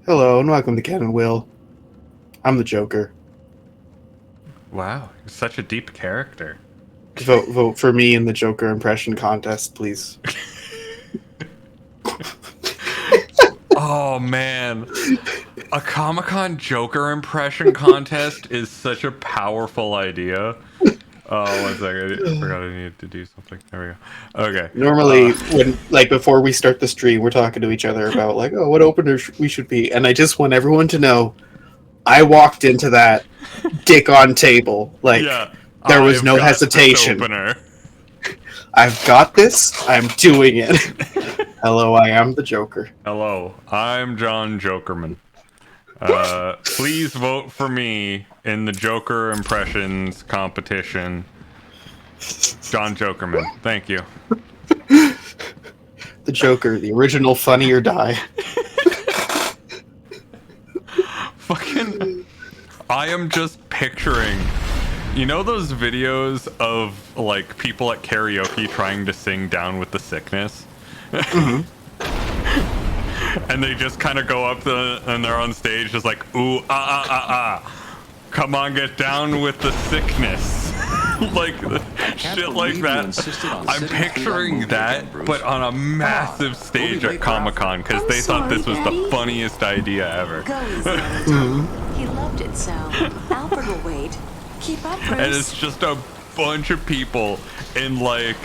Hello and welcome to Ken and Will. I'm the Joker. Wow, you're such a deep character. Vote for me in the Joker impression contest, please. Oh man, a Comic-Con Joker impression contest is such a powerful idea. Oh, one second, I forgot I needed to do something. There we go. Okay. Normally, when before we start the stream, we're talking to each other about oh, what opener we should be, and I just want everyone to know, I walked into that dick on table. Yeah, There was I've no got this hesitation. opener. I've got this. I'm doing it. Hello, I am the Joker. Hello, I'm John Jokerman. Please vote for me in the Joker impressions competition. John Jokerman, thank you. The Joker, the original Funny or Die. Fucking, I am just picturing, you know those videos of like people at karaoke trying to sing Down with the Sickness? Mm-hmm. And they just kind of go up and they're on stage just like, ooh, come on, get down with the sickness. Like shit like that. I'm picturing that, but on a massive stage at Comic-Con because they thought this was the funniest idea ever. He loved it so. Alfred will wait. Keep up, Bruce. And it's just a bunch of people in like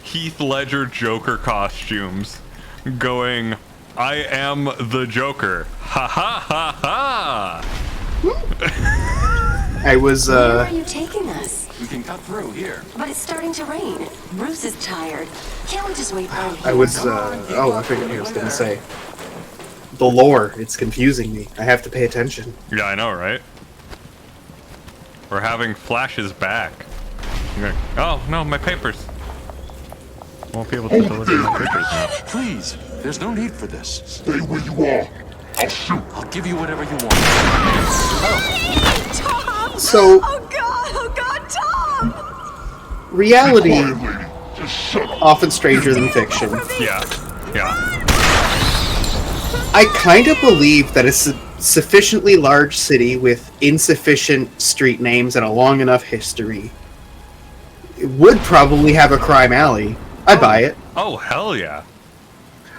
Heath Ledger Joker costumes going, I am the Joker. Ha ha ha ha. I was Where are you taking us? We can cut through here. But it's starting to rain. Bruce is tired. Can't we just wait right here? I forget what I was gonna say. The lore, it's confusing me. I have to pay attention. Yeah, I know, right? We're having flashes back. Oh, no, my papers. Won't be able to deliver my papers now. Please, there's no need for this. Stay where you are. I'll shoot. I'll give you whatever you want. Tom! So, Oh God, Tom! reality, Lady, just shut up. often stranger than fiction. Yeah, yeah. I kind of believe that a sufficiently large city with insufficient street names and a long enough history would probably have a crime alley. I'd buy it. Oh, hell yeah.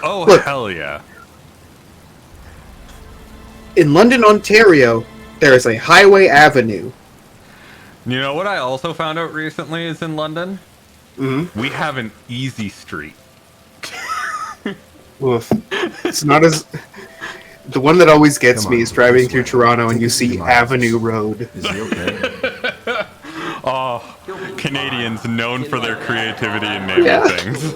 Oh, Look. hell yeah. In London, Ontario, there is a highway avenue. You know what I also found out recently is in London? Mm-hmm. We have an easy street. Oof. It's not as... The one that always gets me is driving through Toronto and you see Avenue Road. Is he okay? Oh, Canadians known for their creativity in naming things.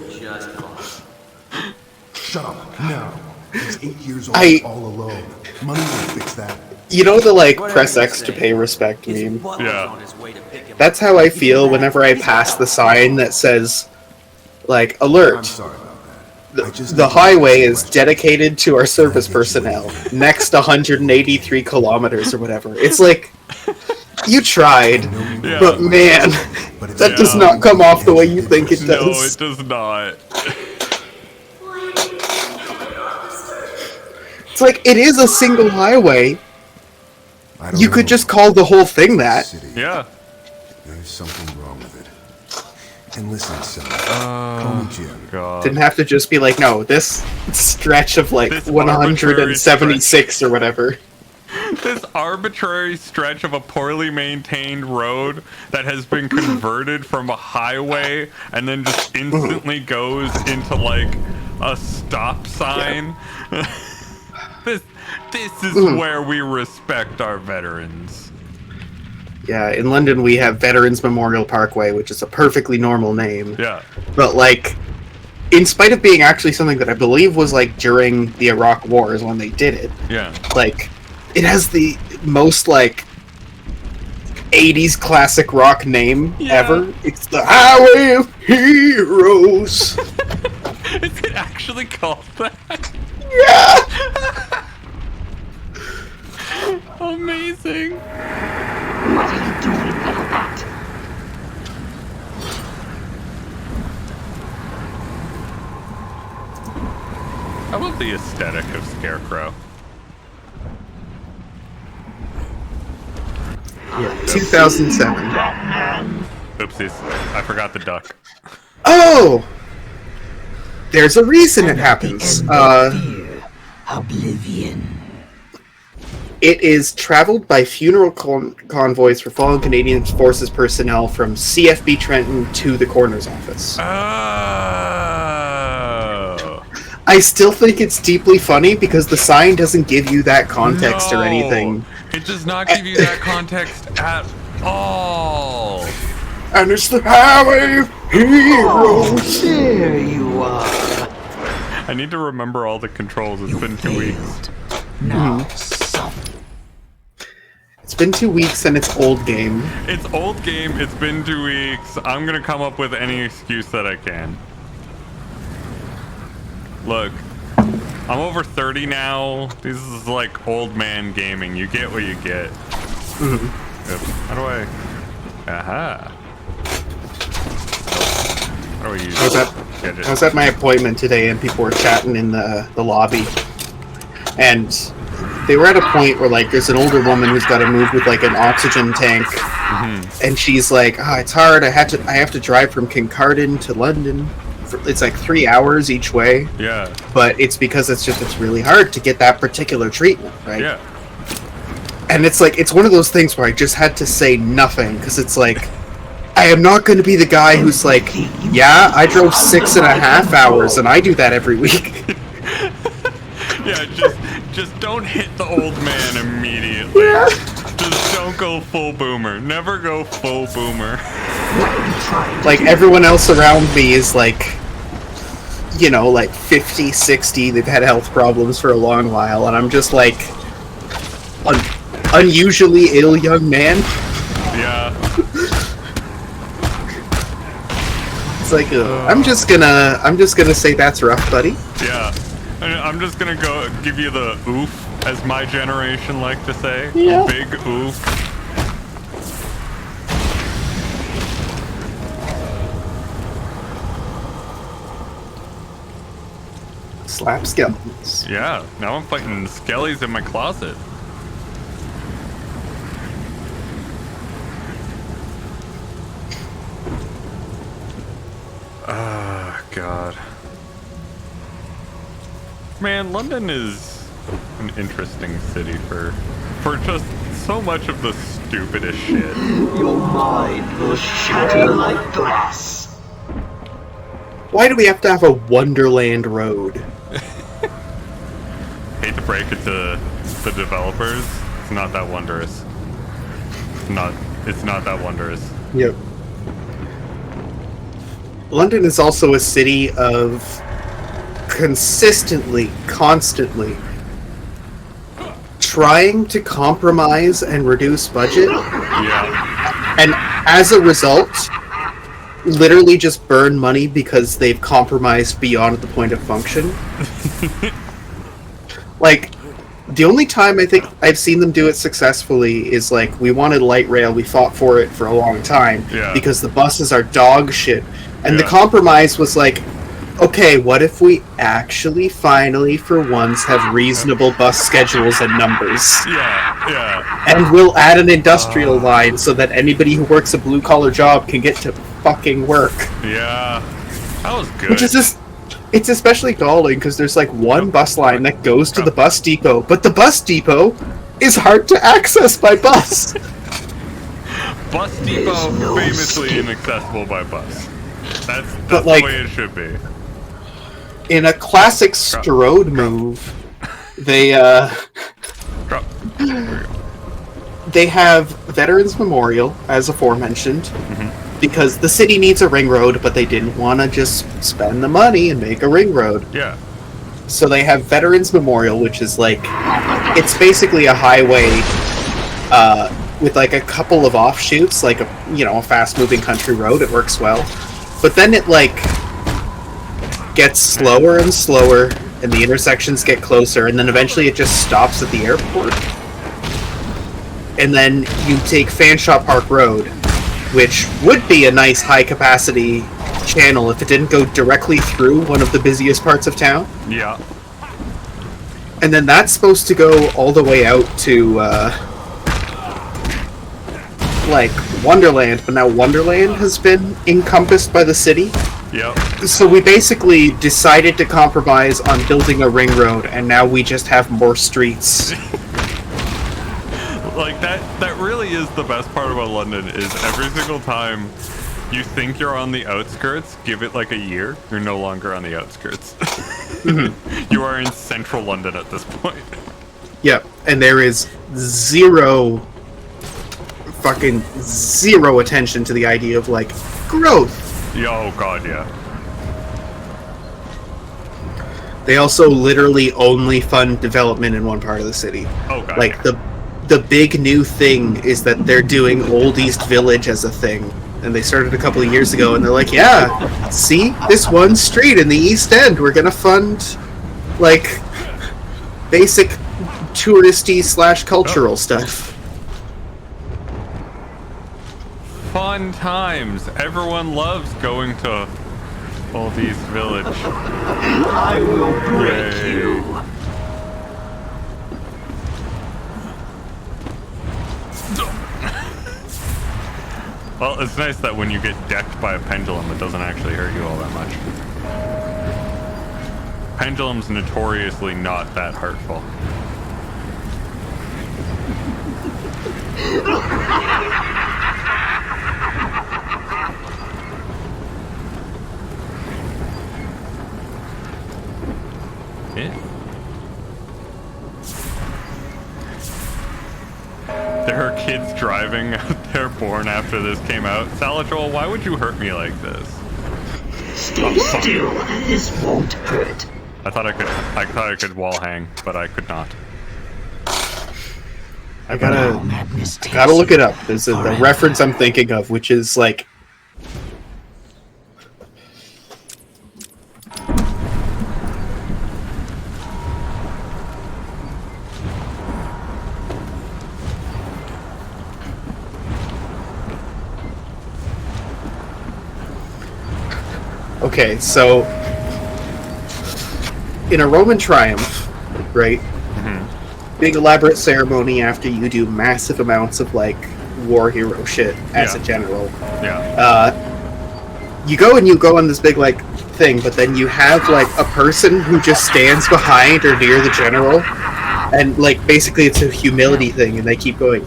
Shut up now. He's 8 years old, I- all alone. Money will fix that. You know the, press X to pay respect meme? Yeah. That's how I feel whenever I pass the sign that says, I'm alert. sorry about that. I just The need to highway ask is you a question. dedicated to our service personnel. Next 183 kilometers or whatever. It's like, you tried, Yeah. but man, But it's that does Yeah. not come off the way you think it No, does. it does not. It's like, it is a single highway. I don't You could know. just call the whole thing that. City. Yeah. There's something wrong with it. And listen, son. Call me Jim. God. Didn't have to just be like, no, this stretch of This 176 or whatever. This arbitrary stretch of a poorly maintained road that has been converted from a highway and then just instantly goes into a stop sign. This is where we respect our veterans. Yeah, in London we have Veterans Memorial Parkway, which is a perfectly normal name. Yeah. But in spite of being actually something that I believe was during the Iraq War is when they did it. Yeah. It has the most 80s classic rock name ever. It's the Highway of Heroes. Is it actually called that? Yeah. Amazing. What are you doing, little bat? I love the aesthetic of Scarecrow. Yeah, 2007. Oopsies. I forgot the duck. Oh! There's a reason it happens. Oblivion. It is traveled by funeral convoys for fallen Canadian Forces personnel from CFB Trenton to the coroner's office. Oh. I still think it's deeply funny because the sign doesn't give you that context or anything. It does not give you that context at all. And it's the highway of heroes. There you are. I need to remember all the controls. It's been 2 weeks. Now suffer. It's been 2 weeks and it's old game. It's old game. It's been 2 weeks. I'm gonna come up with any excuse that I can. Look, I'm over 30 now. This is like old man gaming. You get what you get. Oops. How do I? Aha. How do I use I was at my appointment today and people were chatting in the lobby. And they were at a point where like there's an older woman who's got to move with like an oxygen tank. And she's like, it's hard. I have to drive from Kincardine to London. It's like 3 hours each way. Yeah. But it's because it's really hard to get that particular treatment, right? Yeah. And it's like, it's one of those things where I just had to say nothing, because it's like, I am not going to be the guy who's like, yeah, I drove 6.5 hours, and I do that every week. Yeah, just don't hit the old man immediately. Yeah. Just don't go full boomer. Never go full boomer. Like, everyone else around me is like, you know, like 50, 60, they've had health problems for a long while, and I'm just like, unusually ill young man. Yeah. It's like, I'm just gonna say that's rough, buddy. Yeah. And I'm just gonna go give you the oof, as my generation like to say. Yeah. A big oof. Slap skeletons. Yeah. Now I'm fighting skellies in my closet. Ah, God. Man, London is an interesting city for just so much of the stupidest shit. Your mind will shatter like glass. Why do we have to have a Wonderland Road? Hate to break it to the developers. It's not that wondrous. It's not that wondrous. Yep. London is also a city of constantly trying to compromise and reduce budget, Yeah. and as a result, literally just burn money because they've compromised beyond the point of function. Like, the only time I think I've seen them do it successfully is like, we wanted light rail, we fought for it for a long time, Yeah. because the buses are dog shit. And the Yeah. compromise was like, okay, what if we actually finally for once have reasonable bus schedules and numbers? Yeah. And we'll add an industrial line so that anybody who works a blue collar job can get to fucking work. Yeah. That was good. Which is just, it's especially galling because there's like one bus line that goes to the bus depot, but the bus depot is hard to access by bus. Bus depot no famously skip. inaccessible by bus. That's But, the like, way it should be. In a classic Strode move, they Drop. they have Veterans Memorial, as aforementioned, because the city needs a ring road, but they didn't want to just spend the money and make a ring road. Yeah. So they have Veterans Memorial, which is like, it's basically a highway with like a couple of offshoots, like a fast-moving country road. It works well, but then it like gets slower and slower, and the intersections get closer, and then eventually it just stops at the airport. And then you take Fanshawe Park Road, which would be a nice high-capacity channel if it didn't go directly through one of the busiest parts of town. Yeah. And then that's supposed to go all the way out to like Wonderland, but now Wonderland has been encompassed by the city. Yep. So we basically decided to compromise on building a ring road, and now we just have more streets. Like that really is the best part about London, is every single time you think you're on the outskirts, give it like a year, you're no longer on the outskirts. You are in central London at this point. Yep, and there is fucking zero attention to the idea of, like, growth. Oh god, yeah. They also literally only fund development in one part of the city. Oh god. Like, the big new thing is that they're doing Old East Village as a thing. And they started a couple of years ago, and they're like, yeah, see? This one street in the East End, we're gonna fund, like, basic touristy / cultural stuff. Fun times. Everyone loves going to Old East Village. I will break Yay. you. Well, it's nice that when you get decked by a pendulum, it doesn't actually hurt you all that much. Pendulum's notoriously not that hurtful. Yeah. There are kids driving out there born after this came out. Salajol, why would you hurt me like this? Stay still. This won't hurt. I thought I could wall hang, but I could not. I gotta Madness takes look it up. There's the reference I'm thinking of, which is like... Okay, so in a Roman triumph, right? Big elaborate ceremony after you do massive amounts of like war hero shit as a general. Yeah. You go on this big like thing, but then you have like a person who just stands behind or near the general, and like basically it's a humility thing, and they keep going,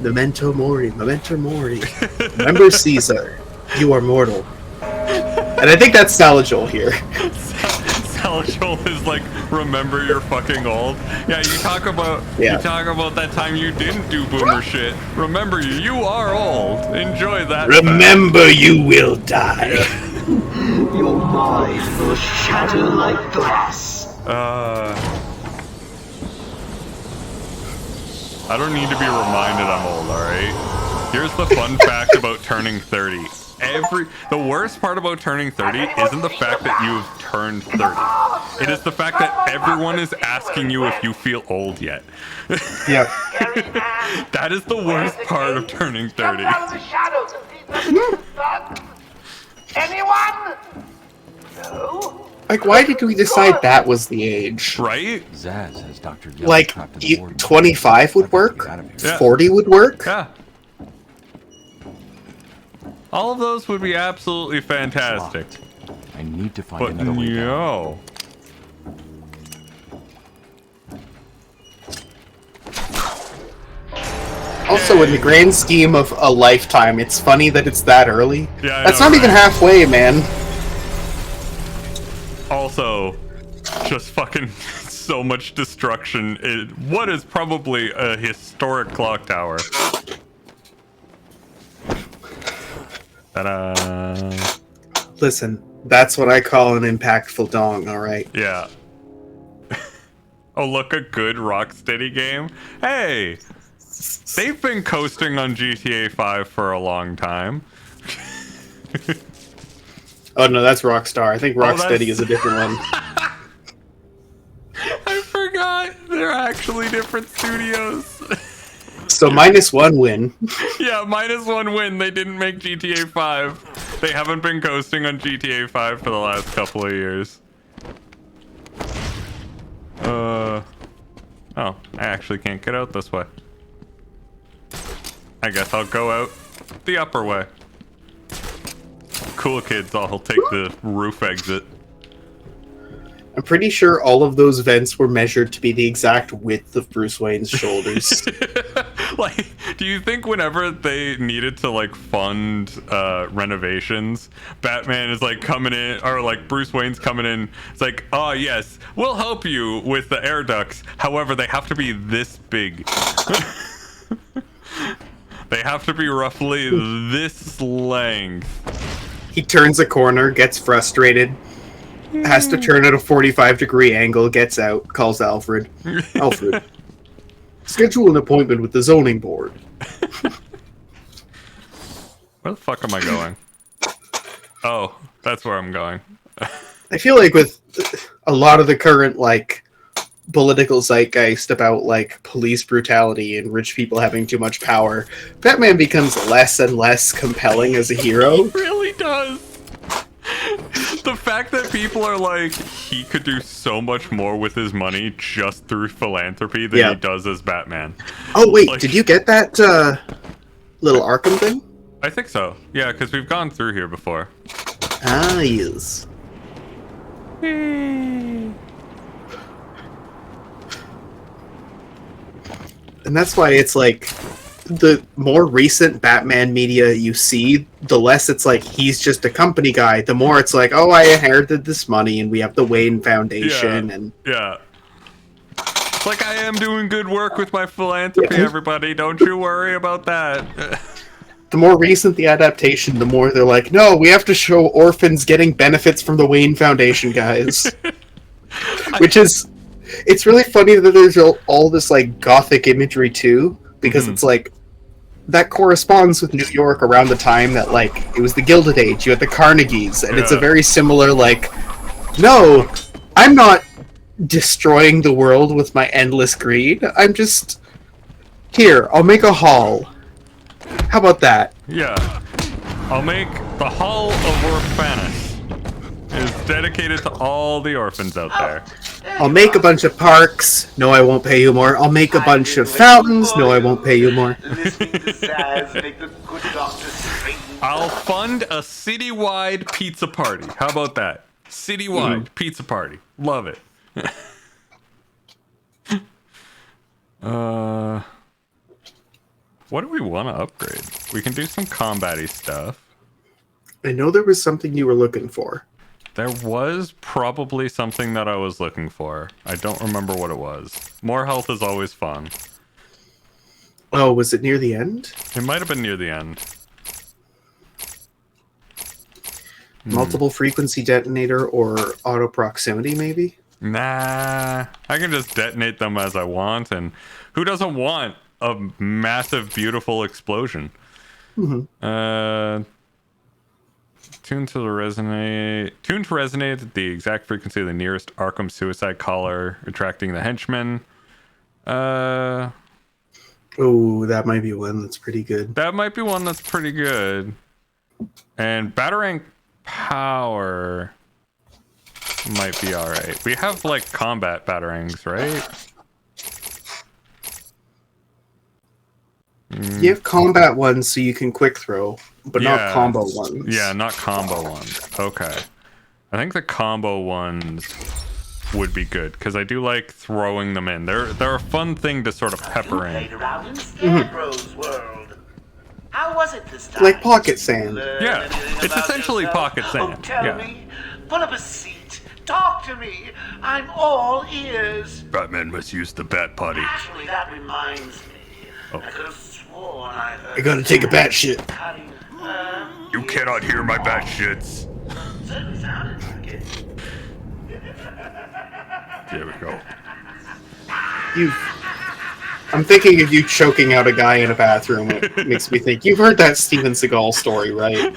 memento mori, memento mori, remember Caesar, you are mortal. And I think that's Salajol here. Salajol is like, remember you're fucking old. Yeah, you talk about that time you didn't do boomer shit. Remember you are old. Enjoy that. Remember you will die. Your mind will shatter like glass. I don't need to be reminded I'm old, alright? Here's the fun fact about turning 30. The worst part about turning 30 isn't the fact that you've turned 30. It is the fact that everyone is asking you if you feel old yet. Yeah. That is the worst part of turning 30. Anyone? No? Like, why did we decide that was the age? Right? Zaz has Dr. Yellow Like, trapped in the warden. 25 would work? Get out of here. Yeah. 40 would work? Yeah. All of those would be absolutely fantastic. I need to find But another way down. no. Also, in the grand scheme of a lifetime, it's funny that it's that early. Yeah, I That's know, not even right? halfway, man. Also, just fucking so much destruction in what is probably a historic clock tower. Ta-da. Listen, that's what I call an impactful dong, alright? Yeah. Oh, look, a good Rocksteady game. Hey! They've been coasting on GTA 5 for a long time. Oh no, that's Rockstar. I think that's- Rocksteady is a different one. I forgot. They're actually different studios. So -1 win. Yeah, -1 win. They didn't make GTA 5. They haven't been coasting on GTA 5 for the last couple of years. Oh, I actually can't get out this way. I guess I'll go out the upper way. Cool kids, I'll take the roof exit. I'm pretty sure all of those vents were measured to be the exact width of Bruce Wayne's shoulders. Like, do you think whenever they needed to like fund renovations, Batman is like coming in, or like Bruce Wayne's coming in, it's like, oh yes, we'll help you with the air ducts, however they have to be this big. They have to be roughly this length. He turns a corner, gets frustrated, has to turn at a 45-degree angle, gets out, calls Alfred. Alfred, schedule an appointment with the zoning board. Where the fuck am I going? Oh, that's where I'm going. I feel like with a lot of the current, like, political zeitgeist about, like, police brutality and rich people having too much power, Batman becomes less and less compelling as a hero. He really does. The fact that people are like, he could do so much more with his money just through philanthropy than he does as Batman. Oh, wait, Like, did you get that little Arkham thing? I think so. Yeah, because we've gone through here before. Ah, yes. And that's why it's like, the more recent Batman media you see, the less it's like he's just a company guy. The more it's like, oh, I inherited this money and we have the Wayne Foundation. And yeah. It's like, I am doing good work with my philanthropy, everybody. Don't you worry about that. the more recent the adaptation, the more they're like, no, we have to show orphans getting benefits from the Wayne Foundation, guys. Which is, it's really funny that there's all this like gothic imagery too, because it's like, that corresponds with New York around the time that, like, it was the Gilded Age, you had the Carnegies, and it's a very similar, like, no, I'm not destroying the world with my endless greed, I'm just, here, I'll make a hall. How about that? Yeah. I'll make the Hall of Orphanus. It's dedicated to all the orphans out there. I'll make a bunch of parks. No, I won't pay you more. I'll make a bunch of fountains. No, I won't pay you more. I'll fund a citywide pizza party. How about that? Citywide pizza party. Love it. What do we want to upgrade? We can do some combat-y stuff. I know there was something you were looking for. There was probably something that I was looking for. I don't remember what it was. More health is always fun. Oh, was it near the end? It might have been near the end. Multiple frequency detonator or auto proximity, maybe? Nah, I can just detonate them as I want, and who doesn't want a massive, beautiful explosion? Tune to resonate at the exact frequency of the nearest Arkham suicide caller, attracting the henchman. Oh, that might be one that's pretty good. That might be one that's pretty good. And Batarang power might be alright. We have like combat Batarangs, right? You have combat ones so you can quick throw, but not combo ones. Yeah, not combo ones. Okay. I think the combo ones would be good, because I do like throwing them in. They're a fun thing to sort of pepper in. How was it this time? Like pocket sand. Yeah, it's essentially pocket sand. Tell me. Pull up a seat. Talk to me. I'm all ears. Batman must use the bat potty. Actually, that reminds me. I could have sworn I heard. I gotta take a bat shit. You cannot hear my bat shits. Certainly sounded like it. There we go. I'm thinking of you choking out a guy in a bathroom. It makes me think, you've heard that Steven Seagal story, right?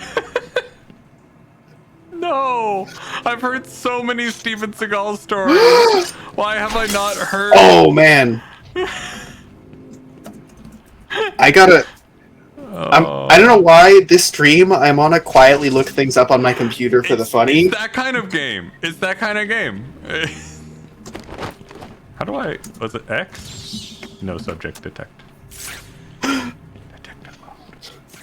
No! I've heard so many Steven Seagal stories. Why have I not heard? Oh, man. I gotta... I don't know why, this stream, I'm on a quietly look things up on my computer for the funny. It's that kind of game. It's that kind of game. How do I... Was it X? No subject detect. Detected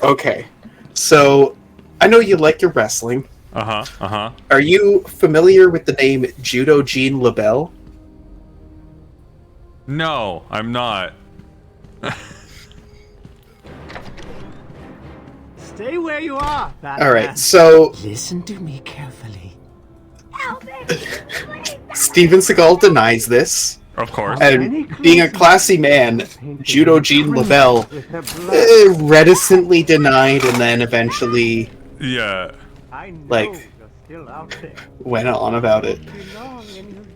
Okay. So, I know you like your wrestling. Are you familiar with the name Judo Jean LaBelle? No, I'm not. Stay where you are, Batman. Alright, so Listen to me carefully. Steven Seagal denies this. Of course. And being a classy man, Judo Jean LaBelle reticently denied and then eventually Yeah. like went on about it.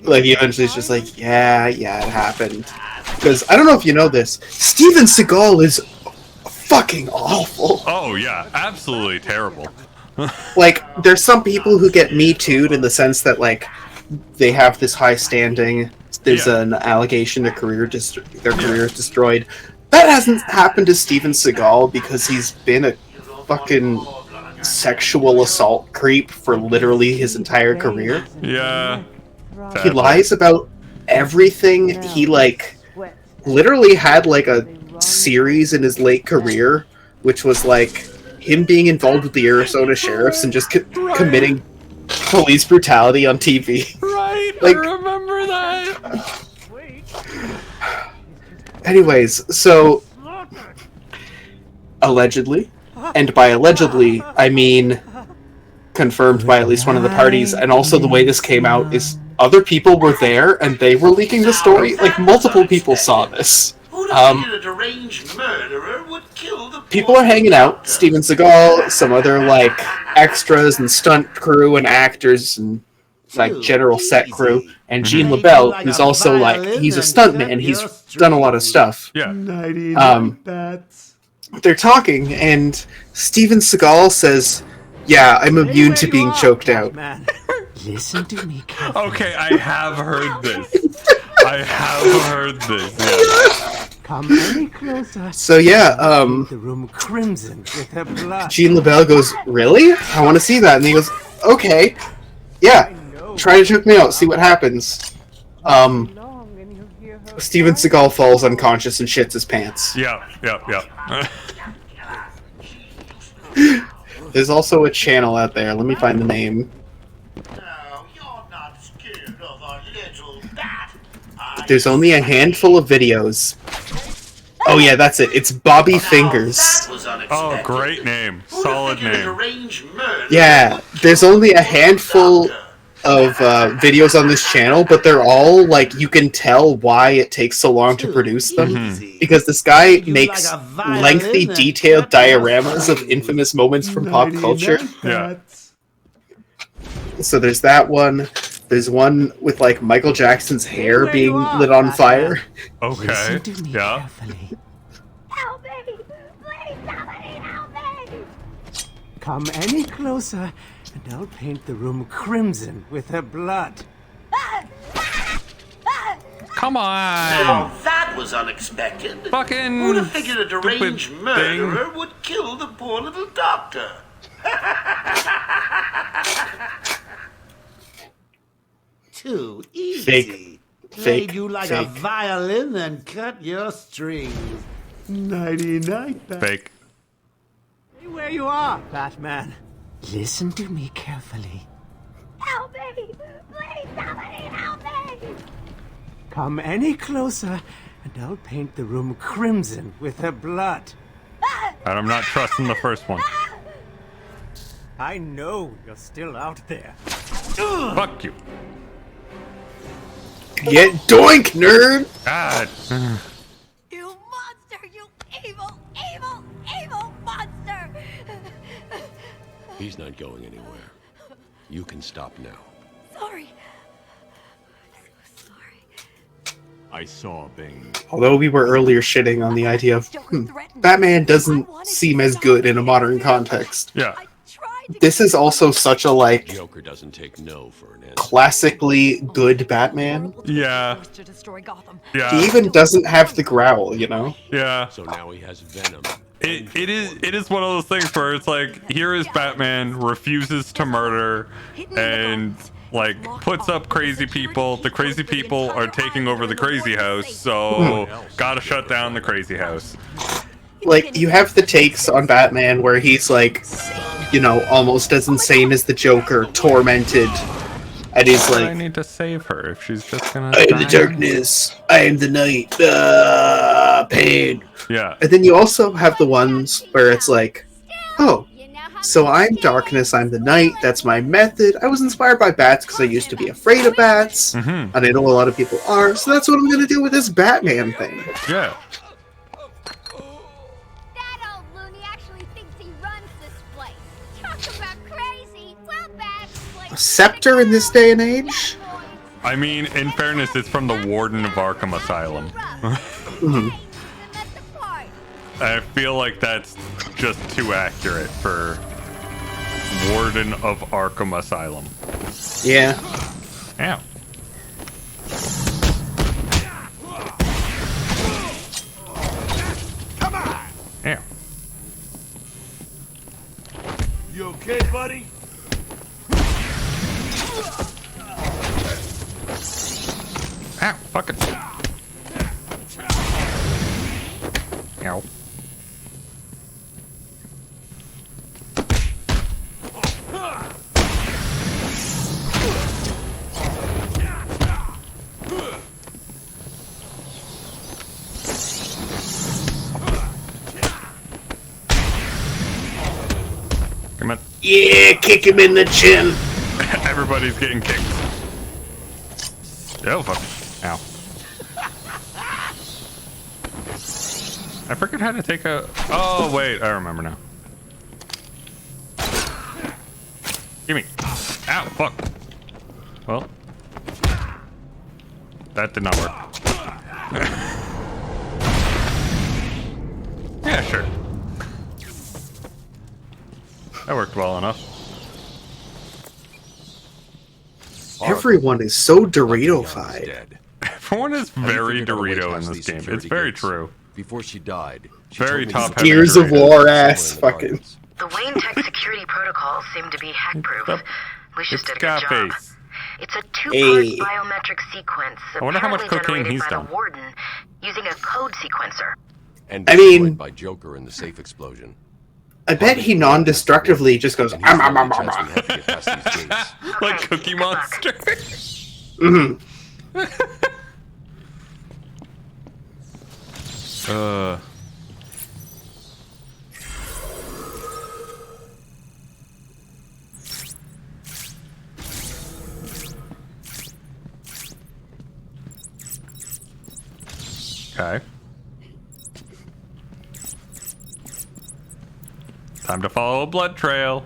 Like he eventually is just like, yeah, it happened. Because I don't know if you know this, Steven Seagal is fucking awful. Oh yeah, absolutely terrible. Like, there's some people who get Me Too'd in the sense that like they have this high standing. There's an allegation their career is destroyed. That hasn't happened to Steven Seagal because he's been a fucking sexual assault creep for literally his entire career. Yeah. He lies about everything. He like literally had like a series in his late career, which was like him being involved with the Arizona sheriffs and just committing police brutality on TV. Right, like, I remember that. Anyways, so allegedly, and by allegedly I mean confirmed by at least one of the parties, and also the way this came out is other people were there and they were leaking the story. Like multiple people saw this. A deranged murderer would kill the People are hanging out. Steven Seagal, some other like extras and stunt crew and actors and like general set crew, and Jean LaBelle, who's also like he's a stuntman. He's done a lot of stuff. Yeah. They're talking, and Steven Seagal says, "Yeah, I'm immune to being choked out." Listen to me carefully. Okay, I have heard this. I have heard this. Yeah. Come any closer. So yeah, The room crimson with her blood. Jean LaBelle goes, "Really? I want to see that." And he goes, "Okay, yeah, try to choke me out. See what happens." Steven Seagal falls unconscious and shits his pants. Yeah. There's also a channel out there. Let me find the name. There's only a handful of videos. Oh yeah, that's it. It's Bobby Fingers. Oh, great name. Solid name. Yeah, there's only a handful of videos on this channel, but they're all like you can tell why it takes so long to produce them because this guy makes lengthy, detailed dioramas of infamous moments from pop culture. Yeah. So there's that one. There's one with like Michael Jackson's hair being lit on fire. Okay. Yeah. Help me! Please, somebody help me! Come any closer, and I'll paint the room crimson with her blood. Come on. Now that was unexpected. Fucking Who'd have figured a deranged stupid murderer thing. would kill the poor little doctor? Too easy. Fake. Played you like a Fake. violin and cut your strings. Nighty-night, Fake. Stay where you are, Batman. Listen to me carefully. Help me! Please, somebody help me! Come any closer, and I'll paint the room crimson with her blood. And I'm not trusting the first one. I know you're still out there. Fuck you. Get doink, nerd! God. You monster! You evil, evil, evil monster! He's not going anywhere. You can stop now. Sorry. I'm so sorry. I saw Bane. Although we were earlier shitting on the idea of Batman doesn't seem as good in a modern context. Yeah. I tried to This is also such a like Joker doesn't take no for an answer. classically good Batman. Yeah. to destroy Gotham. Yeah. He even doesn't have the growl, you know? Yeah. So now he has Venom. It is one of those things where it's like, here is Batman, refuses to murder, and like puts up crazy people. The crazy people are taking over the crazy house, so gotta shut down the crazy house. like, you have the takes on Batman where he's like, you know, almost as insane as the Joker, tormented, and he's I like, need to save her if she's just gonna I am the die. darkness, I am the night, pain. Yeah. And then you also have the ones where it's like, oh, so I'm darkness, I'm the night, that's my method. I was inspired by bats because I used to be afraid of bats, and I know a lot of people are, so that's what I'm going to do with this Batman thing. Yeah. That old loony actually thinks he runs this place. Talk about crazy. Well, bad place. A scepter in this day and age? I mean, in fairness, it's from the Warden of Arkham Asylum. I feel like that's just too accurate for Warden of Arkham Asylum. Yeah. Ow. Come on! Ow. You okay, buddy? Ow. Fuck it. Ow. Come on. Yeah, kick him in the chin. Everybody's getting kicked. Oh, fuck. Ow. I forget how to take a... Oh, wait. I remember now. Gimme. Ow, fuck. Well. That did not work. Yeah, sure. That worked well enough. Everyone is so Dorito-fied. Dead. Everyone is Have you very figured out a way Dorito past in this these game. It's security very gates? true. Before she died, she Very told me top that heavy Gears of Dorito. War ass fucking. The Wayne Tech security protocols seem to be hack-proof. Yep. Lucius It's did a good job. Scarface. It's a two-part Hey. biometric sequence I wonder how much apparently cocaine generated he's by done. the Warden using a code sequencer. And I mean- destroyed by Joker in the safe explosion. I bet he non-destructively just goes, And he's the only chance we ah. have to get past these gates. Like Okay, Cookie good luck. Monster. Mhm. Okay. Time to follow a blood trail.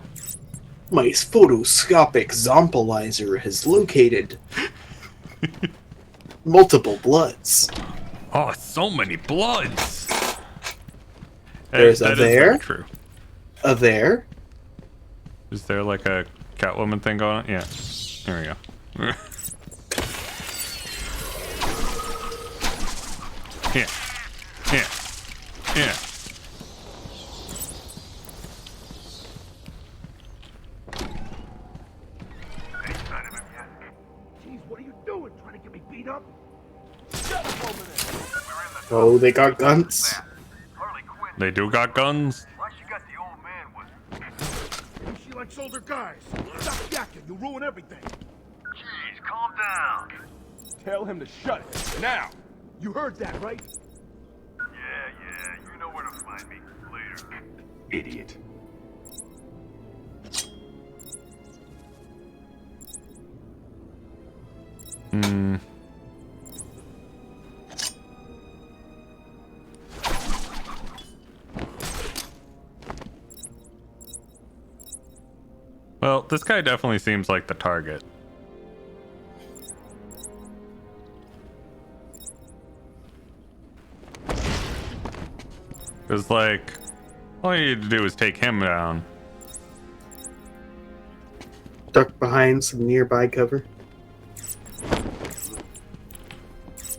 My photoscopic zombolizer has located multiple bloods. Oh, so many bloods. There's a That is very there. true. There. Is there like a Catwoman thing going on? Yeah. There we go. Yeah. Yeah. Yeah. Jeez, what are you doing? Trying to get me beat up? Oh, they got guns. They do got guns. She likes older guys. Stop yakking, you'll ruin everything. Jeez, calm down. Tell him to shut it. Now! You heard that, right? Yeah, you know where to find me. Later. Idiot. Hmm. Well, this guy definitely seems like the target. Because, like, all you need to do is take him down. Duck behind some nearby cover.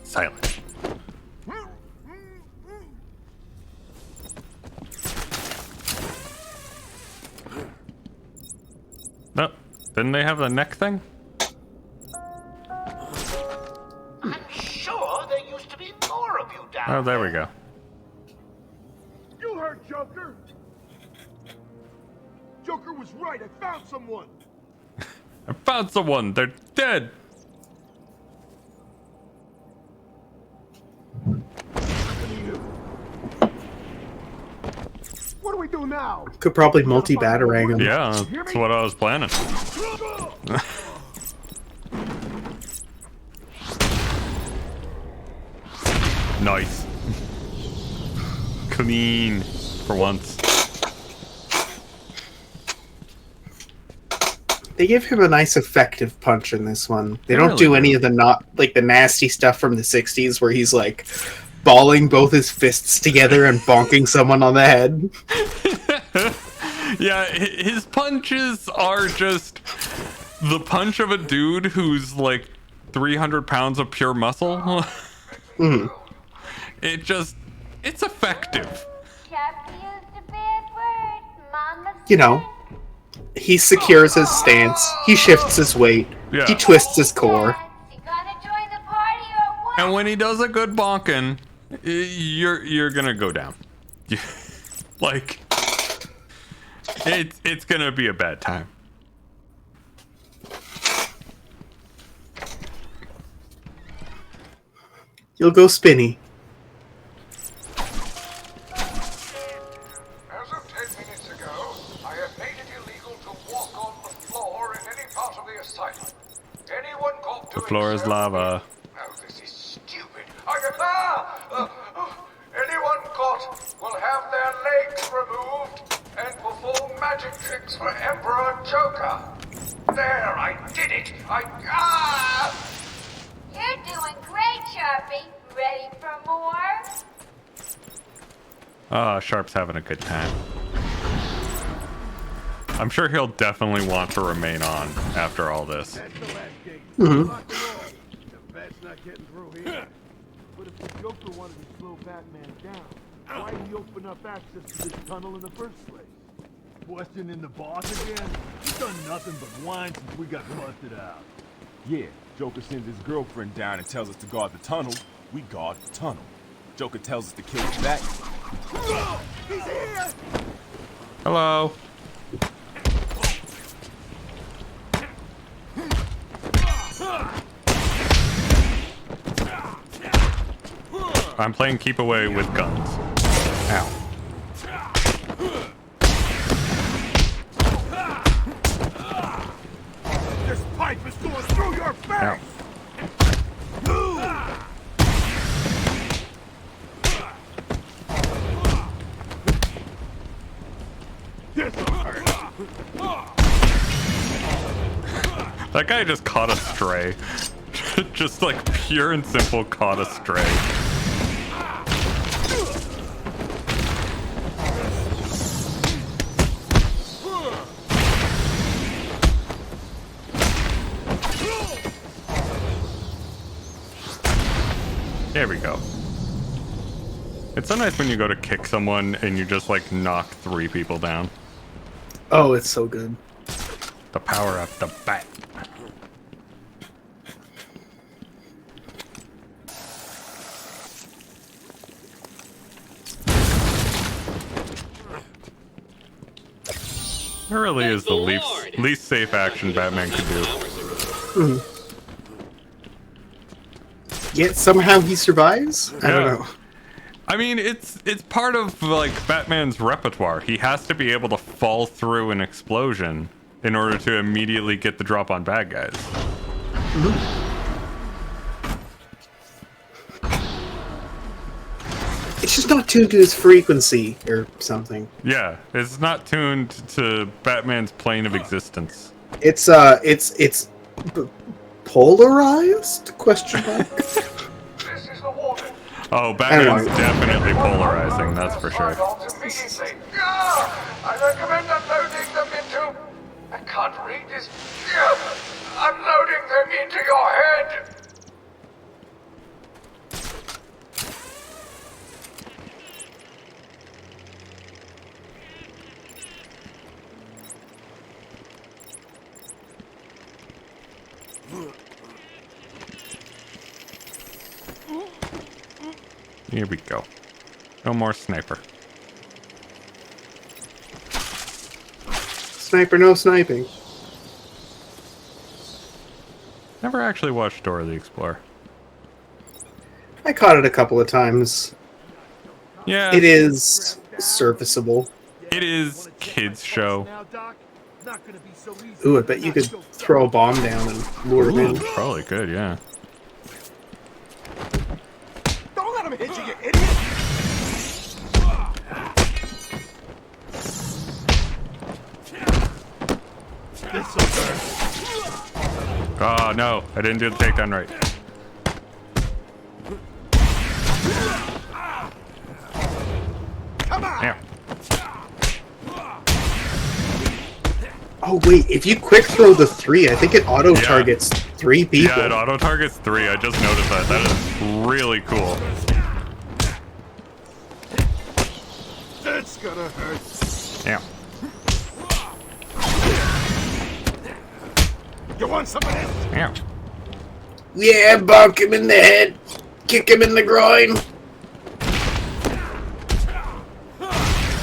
Silent. No, didn't they have the neck thing? I'm sure there used to be more of you down Oh, there we go. You right. I found someone. I found someone. They're dead. What do we do now? Could probably multi-batarang him. Yeah, that's what I was planning. Nice. Clean for once. They give him a nice effective punch in this one. They They don't really do do. any of the the nasty stuff from the 60s where he's like balling both his fists together and bonking someone on the head. Yeah, his punches are just the punch of a dude who's like 300 pounds of pure muscle. Mhm. It's effective. Chapter used a bad word. Mama You know, he secures his stance, he shifts his weight, Yeah. he twists his core. You gonna join the party or what? And when he does a good bonking, you're gonna go down. Like, it's gonna be a bad time. You'll go spinny. As of 10 minutes ago, I have made it illegal to walk on the floor in any part of the asylum. Anyone caught The doing floor is so- lava. Oh, this is stupid. Anyone caught will have their legs removed and perform magic tricks for Emperor Joker. There, I did it. You're doing great, Sharpie. Ready for more? Sharp's having a good time. I'm sure he'll definitely want to remain on after all this. That's the last gate. Mhm. Lock them all. The bat's not getting through here. But if the Joker wanted to slow Batman down, why did he open up access to this tunnel in the first place? Questioning the boss again? He's done nothing but whine since we got busted out. Yeah, Joker sends his girlfriend down and tells us to guard the tunnel. We guard the tunnel. Joker tells us to kill the bat. He's here! Hello. I'm playing keep away with guns. Ow. This pipe is going through your face! Ow. That guy just caught a stray. Just like pure and simple caught a stray. There we go. It's so nice when you go to kick someone and you just like knock 3 people down. Oh, it's so good. The power of the bat. It really is the least safe action Batman could do. Yet somehow he survives? I don't know. I mean, it's part of like Batman's repertoire. He has to be able to fall through an explosion in order to immediately get the drop on bad guys. It's just not tuned to his frequency or something. Yeah, it's not tuned to Batman's plane of existence. It's polarized? Question mark. This is the warden. Oh, Batman's definitely polarizing, that's for sure. Immediately. I recommend unloading them into... I can't read this. Unloading them into your head. Here we go. No more sniper. Sniper, no sniping. Never actually watched Dora the Explorer. I caught it a couple of times. Yeah. It is serviceable. It is kids show. Ooh, I bet you could throw a bomb down and lure him in. Probably could, yeah. Don't let him hit you, you idiot! This'll hurt. Oh, no. I didn't do the takedown right. Come on! Yeah. Oh, wait. If you quick throw the 3, I think it auto-targets 3 people. Yeah, it auto-targets 3. I just noticed that. That is really cool. It's gonna hurt. Yeah. You want some of this? Yeah. Yeah, bonk him in the head. Kick him in the groin.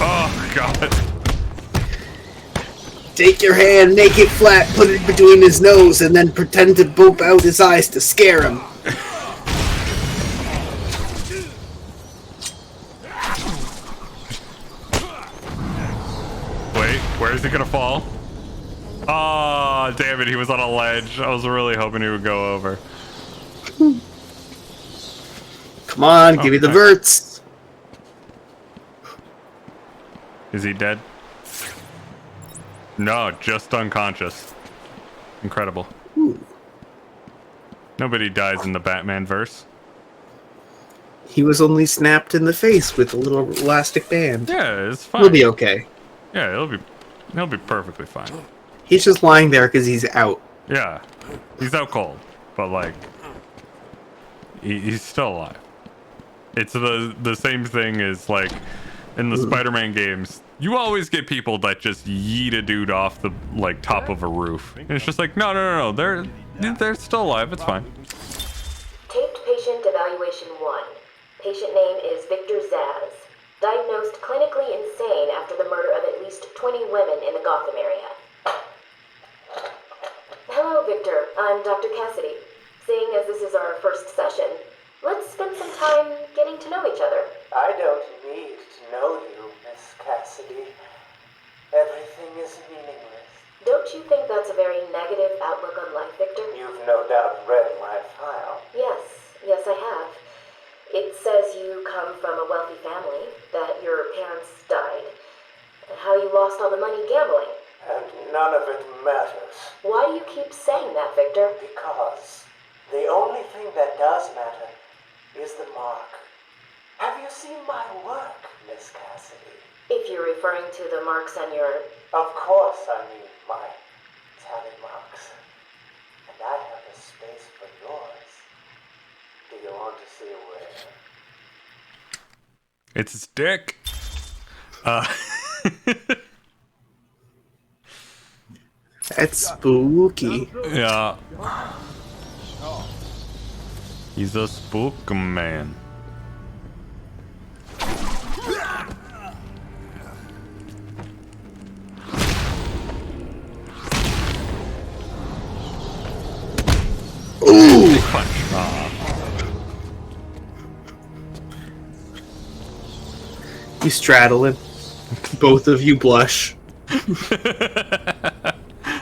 Oh, God. Take your hand, make it flat, put it between his nose, and then pretend to poke out his eyes to scare him. Wait, where is he gonna fall? Oh, damn it, he was on a ledge. I was really hoping he would go over. Come on, give me the verts. Is he dead? No, just unconscious. Incredible. Ooh. Nobody dies in the Batman verse. He was only snapped in the face with a little elastic band. Yeah, it's fine. He'll be okay. Yeah, he'll be perfectly fine. He's just lying there because he's out. Yeah, he's out cold, but like, he's still alive. It's the same thing as like in the Spider-Man games. You always get people that just yeet a dude off the like top of a roof. And it's just like, no, they're still alive. It's fine. Taped patient evaluation 1. Patient name is Victor Zaz. Diagnosed clinically insane after the murder of at least 20 women in the Gotham area. Hello, Victor. I'm Dr. Cassidy. Seeing as this is our first session, let's spend some time getting to know each other. I don't need to know you, Miss Cassidy. Everything is meaningless. Don't you think that's a very negative outlook on life, Victor? You've no doubt read my file. Yes, I have. It says you come from a wealthy family, that your parents died, how you lost all the money gambling. And none of it matters. Why do you keep saying that, Victor? Because the only thing that does matter is the mark. Have you seen my work, Miss Cassidy? If you're referring to the marks on your... Of course I mean my tally marks. And I have a space for yours. Do you want to see where? It's his dick. That's spooky. Yeah. He's a spook man. Ooh! Punch. You straddle him. Both of you blush.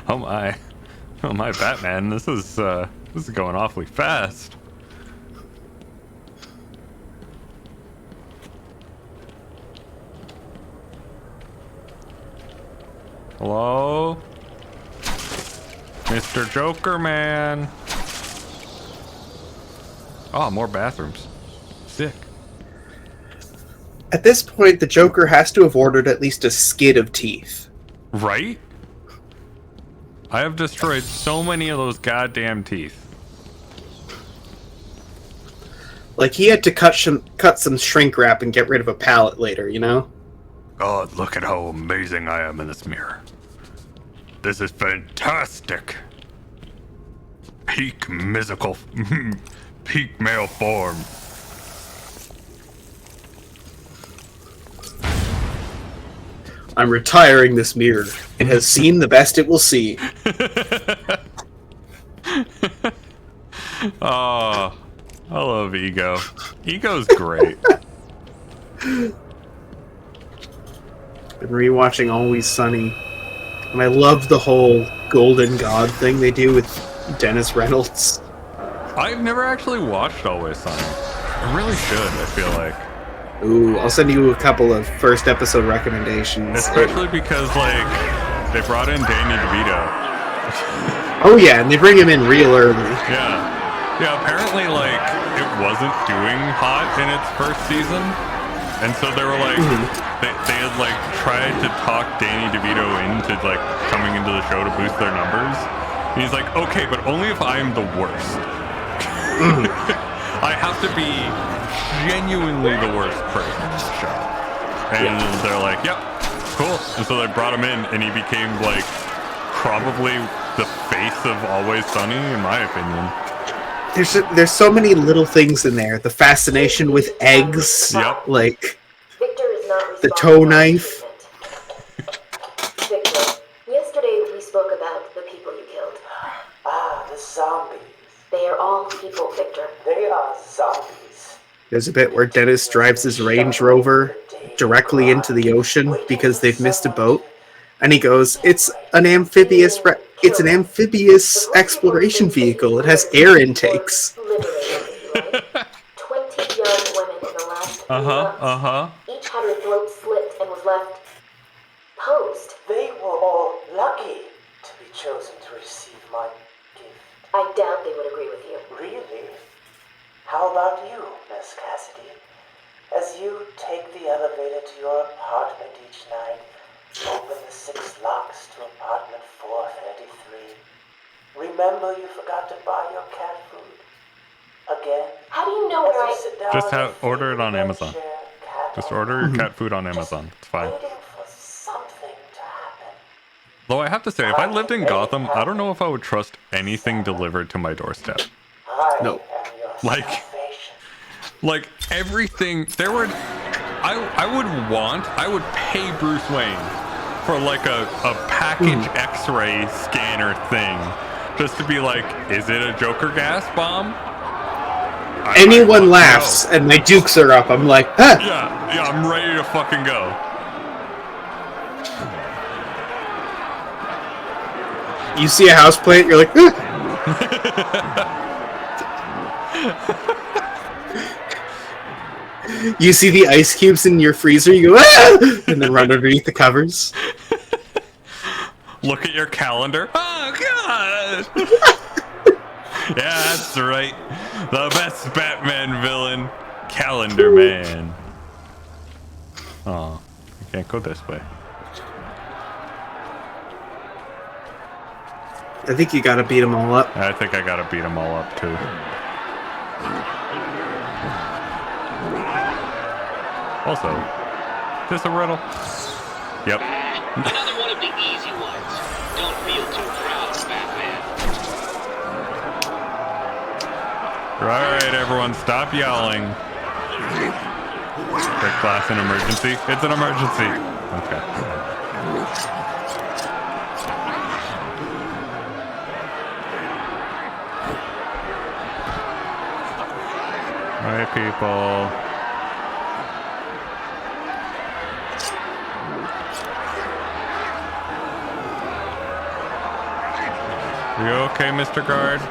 Oh my, Batman! This is going awfully fast. Hello, Mr. Joker Man. Oh, more bathrooms. Sick. At this point, the Joker has to have ordered at least a skid of teeth. Right? I have destroyed so many of those goddamn teeth. Like, he had to cut some shrink wrap and get rid of a pallet later, you know? God, look at how amazing I am in this mirror. This is fantastic. Peak peak male form. I'm retiring this mirror. It has seen the best it will see. Oh, I love Ego. Ego's great. Been rewatching Always Sunny, and I love the whole Golden God thing they do with Dennis Reynolds. I've never actually watched Always Sunny. I really should, I feel like. Ooh, I'll send you a couple of first episode recommendations. Especially because, like, they brought in Danny DeVito. Oh yeah, and they bring him in real early. Yeah. Yeah, apparently, like, it wasn't doing hot in its first season. And so they were like, they had, like, tried to talk Danny DeVito into, like, coming into the show to boost their numbers. And he's like, okay, but only if I am the worst. I have to be genuinely the worst person in the show. And they're like, yep, cool. And so they brought him in, and he became, like, probably the face of Always Sunny, in my opinion. There's so many little things in there. The fascination with eggs. Yep. Like, Victor is not the toe knife. Victor, yesterday we spoke about the people you killed. Ah, the zombies. They are all people, Victor. They are zombies. There's a bit where Dennis drives his Range Rover directly into the ocean because they've missed a boat, and he goes, "It's an amphibious exploration vehicle. It has air intakes." 20 young women in the last few months. Each had her throat slit and was left posed. They were all lucky to be chosen to receive my gift. I doubt they would agree with you. Really? How about you, Miss Cassidy? As you take the elevator to your apartment each night, open the 6 locks to apartment 433. Remember you forgot to buy your cat food. Again? How do you know where I... sit down Just and order it on Amazon. Just order your cat food on Amazon. It's fine. waiting for something to happen. Though I have to say, if I lived in Gotham, I don't know if I would trust anything delivered to my doorstep. No. Like everything, there were, I would pay Bruce Wayne for like a package X-ray scanner thing, just to be like, is it a Joker gas bomb? Anyone laughs and my dukes are up, I'm like, huh. Yeah, I'm ready to fucking go. You see a houseplant, you're like, huh. You see the ice cubes in your freezer, you go, ah! And then run underneath the covers. Look at your calendar. Oh, God! Yeah, that's right. The best Batman villain, Calendar Man. Oh, you can't go this way. I think you gotta beat them all up. I think I gotta beat them all up, too. Also, is this a riddle? Yep. Another one of the easy ones. Don't feel too proud, Batman. Alright, everyone, stop yelling. Quick class, an emergency? It's an emergency. Okay. Alright, people. Are you okay, Mr. Guard?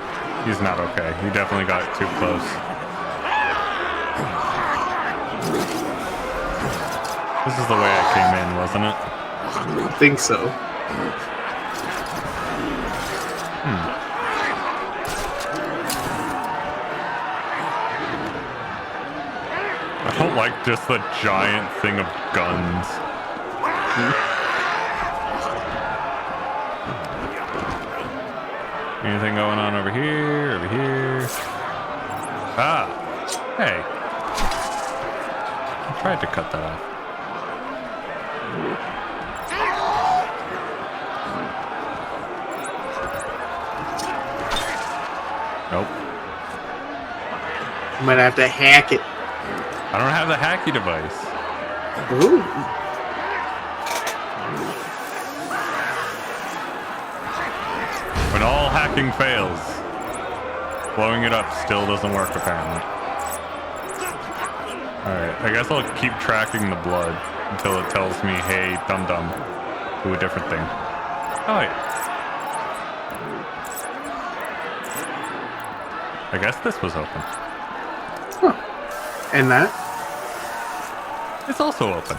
He's not okay. He definitely got too close. This is the way I came in, wasn't it? I think so. I don't like just the giant thing of guns. Anything going on over here? Over here? Ah! Hey! I tried to cut that off. Nope. You might have to hack it. I don't have the hacky device. Ooh. When all hacking fails, blowing it up still doesn't work, apparently. Alright, I guess I'll keep tracking the blood until it tells me, hey, dum-dum, do a different thing. Oh, wait. I guess this was open. Huh. And that? It's also open.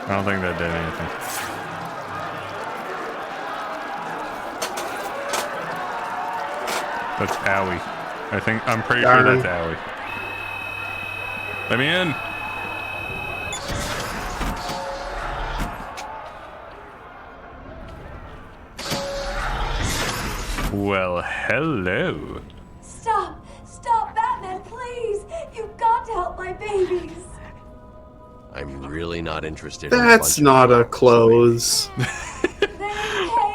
I don't think that did anything. That's owie. I'm pretty sure that's owie. Let me in. Well, hello. Stop! Stop, Batman, please! You've got to help my babies! I'm really not interested. That's not a close.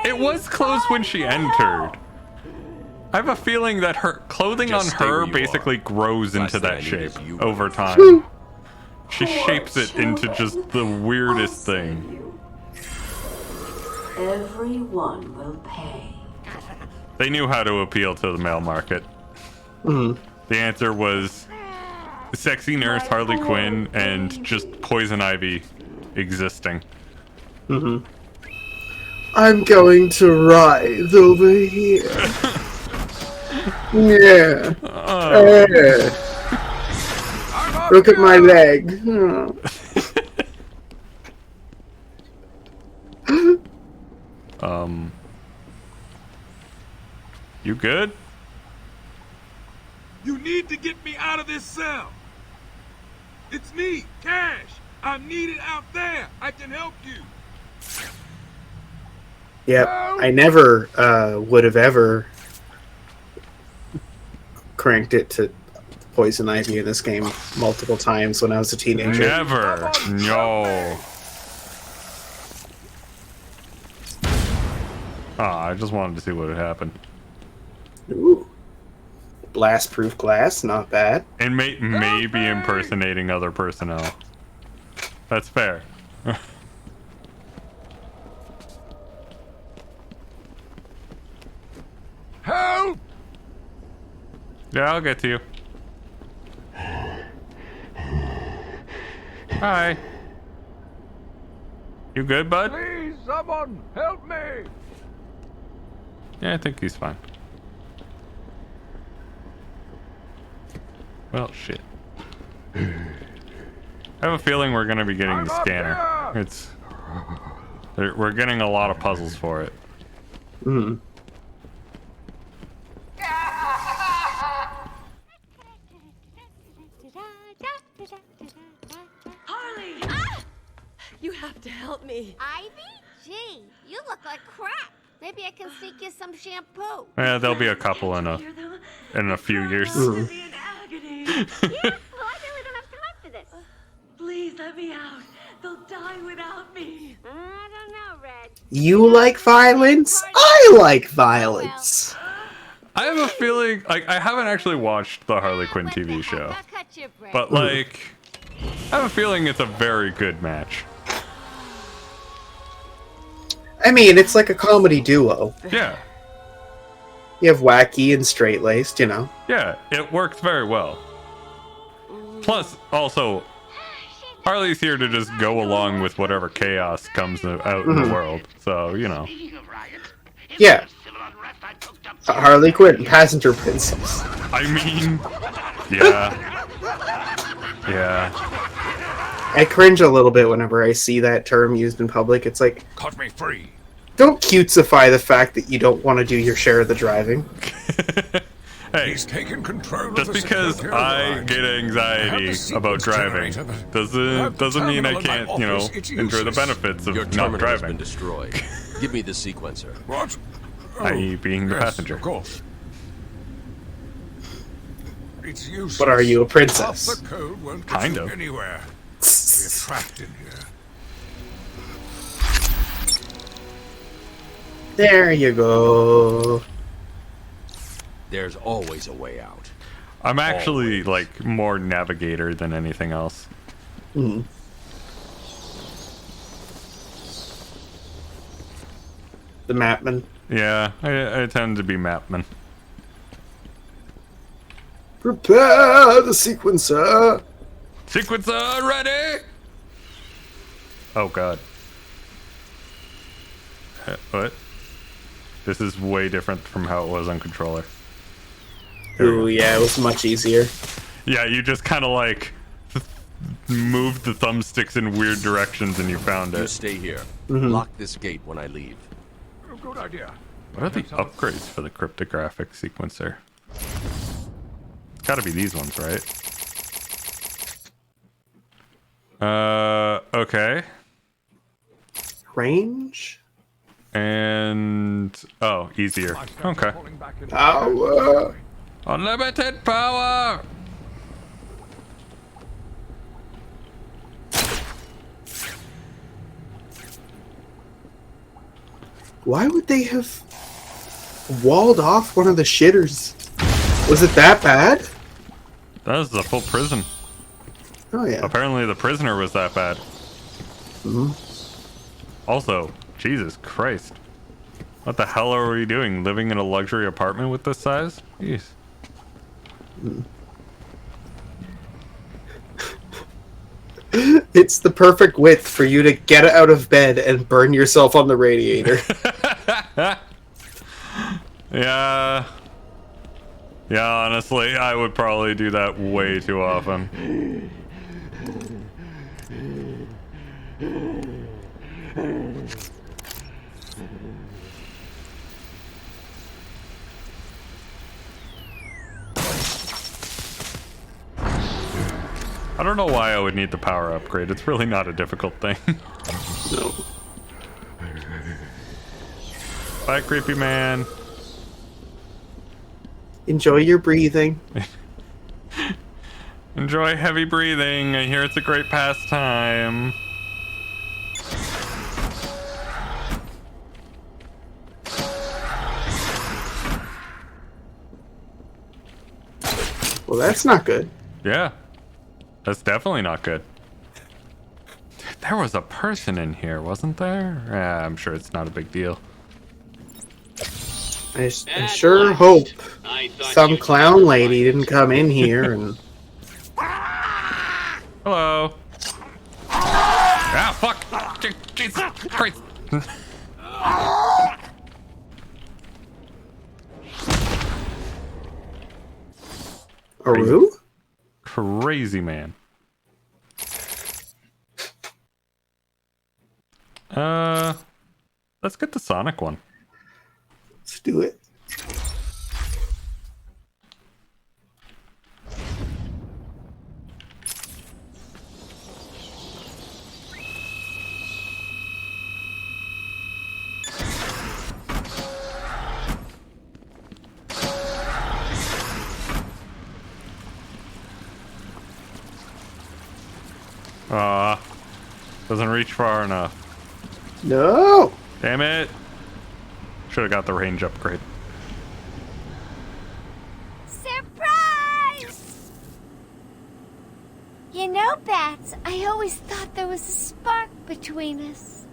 It was closed when she entered. I have a feeling that her clothing on her basically grows into that shape over time. She shapes it into just the weirdest thing. Everyone will pay. They knew how to appeal to the male market. The answer was sexy nurse Harley Quinn and just Poison Ivy existing. I'm going to writhe over here. Yeah. Look at my leg. You good? You need to get me out of this cell. It's me, Cash. I'm needed out there. I can help you. Yep, I never would have ever cranked it to Poison Ivy in this game multiple times when I was a teenager. Never. No. I just wanted to see what had happened. Ooh. Blast-proof glass, not bad. And maybe impersonating other personnel. That's fair. Help! Yeah, I'll get to you. Hi. You good, bud? Please, someone, help me! Yeah, I think he's fine. Well, shit. I have a feeling we're gonna be getting the scanner. We're getting a lot of puzzles for it. Harley! You have to help me. Ivy? Gee, you look like crap. Maybe I can sneak you some shampoo. Yeah, there'll be a couple in a few years. Yeah, well, I really don't have time for this. Please let me out. They'll die without me. I don't know, Red. You like violence? I like violence. I have a feeling, like, I haven't actually watched the Harley Quinn TV show, but like, I have a feeling it's a very good match. I mean, it's like a comedy duo. Yeah. You have wacky and straight-laced, you know. Yeah, it works very well. Plus, also, Harley's here to just go along with whatever chaos comes out in the world. So, you know. Yeah. Harley Quinn, passenger princess. I mean, yeah. Yeah. I cringe a little bit whenever I see that term used in public. It's like, cut me free. Don't cutesify the fact that you don't want to do your share of the driving. Hey, he's taken control just because I get anxiety about driving doesn't mean I can't, you know, enjoy the benefits of not driving. Been destroyed. Give me the sequencer. What? I.e. being the passenger. Of course. It's useless. But are you a princess? Half the code won't get Kind you of. anywhere. We're trapped in here. There you go. There's always a way out. I'm actually like more navigator than anything else. Hmm. The mapman. Yeah, I tend to be mapman. Prepare the sequencer. Sequencer ready. Oh god. What? This is way different from how it was on controller. Ooh, yeah, it was much easier. Yeah, you just kind of like moved the thumbsticks in weird directions and you found it. You stay here. Mm-hmm. Lock this gate when I leave. Good idea. What are the upgrades for the cryptographic sequencer? It's gotta be these ones, right? Okay. Range? And... oh, easier. Okay. Power! Unlimited power! Why would they have walled off one of the shitters? Was it that bad? That was the full prison. Oh, yeah. Apparently the prisoner was that bad. Mm-hmm. Also, Jesus Christ. What the hell are we doing? Living in a luxury apartment with this size? Jeez. It's the perfect width for you to get out of bed and burn yourself on the radiator. Yeah. Yeah, honestly, I would probably do that way too often. I don't know why I would need the power upgrade. It's really not a difficult thing. No. Bye, creepy man. Enjoy your breathing. Enjoy heavy breathing. I hear it's a great pastime. Well, that's not good. Yeah. That's definitely not good. There was a person in here, wasn't there? Yeah, I'm sure it's not a big deal. I sure hope some clown lady didn't come in here and... Hello. Ah, fuck! Jesus Christ! Aru? Crazy man. Let's get the Sonic one. Let's do it. Doesn't reach far enough. No! Damn it! Should have got the range upgrade. Surprise! You know, Bats, I always thought there was a spark between us.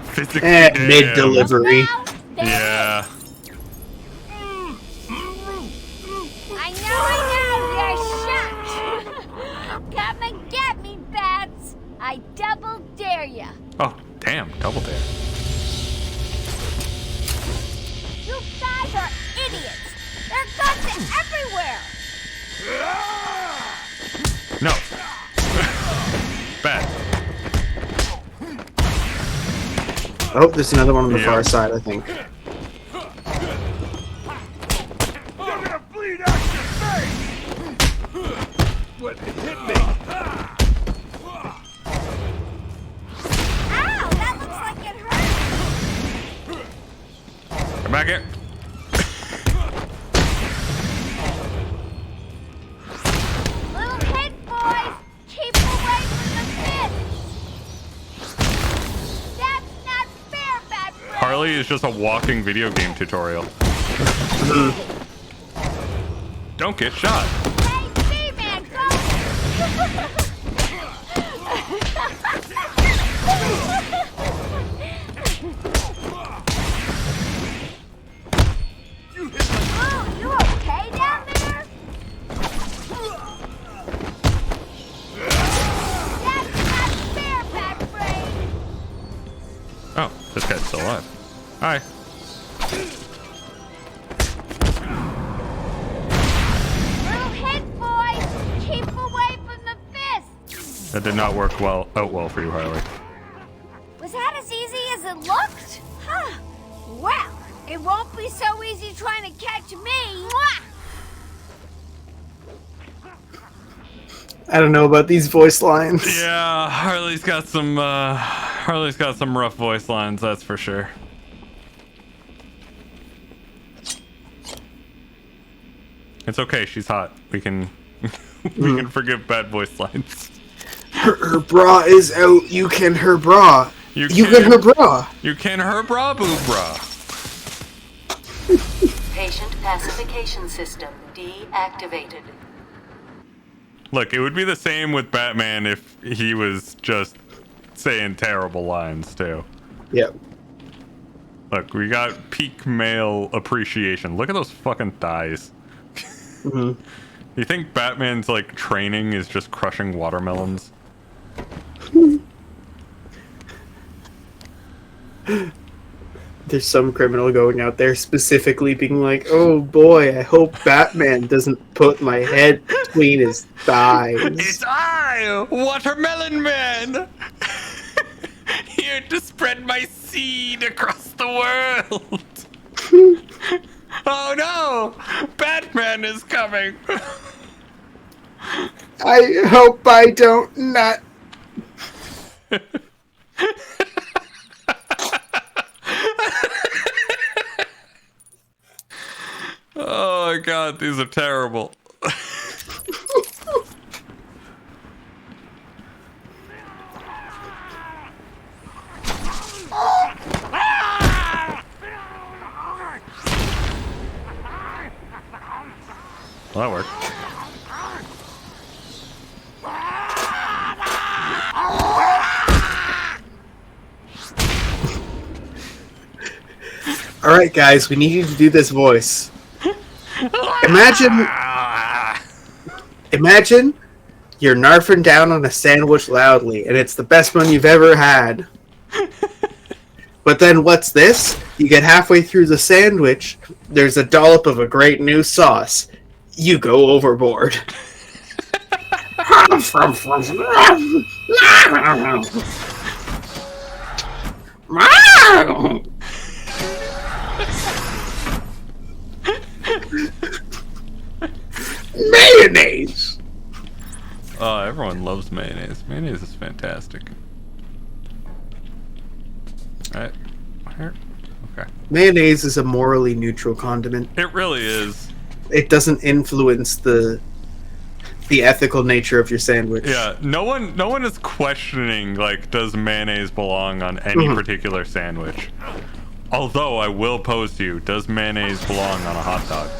Physically mid-delivery. Yeah. I know, you're shocked. Come and get me, Bats. I double dare ya. Oh, damn, double dare. You guys are idiots. There are guns everywhere. No. Bad. Oh, there's another one on the Yeah. far side, I think. You're gonna bleed out your face! What hit me? Ow, that looks like it hurt. Come back here. Little pig boys, keep away from the fish. Harley is just a walking video game tutorial. Don't get shot. Hey, man, go! Oh, you okay down there? That's not fair, Backbrain! Oh, this guy's still alive. Hi. Little hit, boys! Keep away from the fist! That did not work out well for you, Harley. Was that as easy as it looked? Huh. Well, it won't be so easy trying to catch me. Mwah! I don't know about these voice lines. Yeah, Harley's got some rough voice lines, that's for sure. It's okay, she's hot. We can we can forgive bad voice lines. Her bra is out. You can her bra. You can her bra. You can her bra boob bra. Patient pacification system deactivated. Look, it would be the same with Batman if he was just saying terrible lines too. Yep. Look, we got peak male appreciation. Look at those fucking thighs. Mm-hmm. You think Batman's like training is just crushing watermelons? There's some criminal going out there specifically being like, oh boy, I hope Batman doesn't put my head between his thighs. It's I, Watermelon Man! Here to spread my seed across the world! Oh no! Batman is coming! I hope I don't not. Oh my god, these are terrible. Well, that worked. Alright guys, we need you to do this voice. Imagine you're narfing down on a sandwich loudly, and it's the best one you've ever had. But then what's this? You get halfway through the sandwich, there's a dollop of a great new sauce. You go overboard. Mayonnaise! Oh, everyone loves mayonnaise. Mayonnaise is fantastic. Alright. Okay. Mayonnaise is a morally neutral condiment. It really is. It doesn't influence the ethical nature of your sandwich. Yeah, no one is questioning, like, does mayonnaise belong on any particular sandwich? Although, I will pose to you, does mayonnaise belong on a hot dog?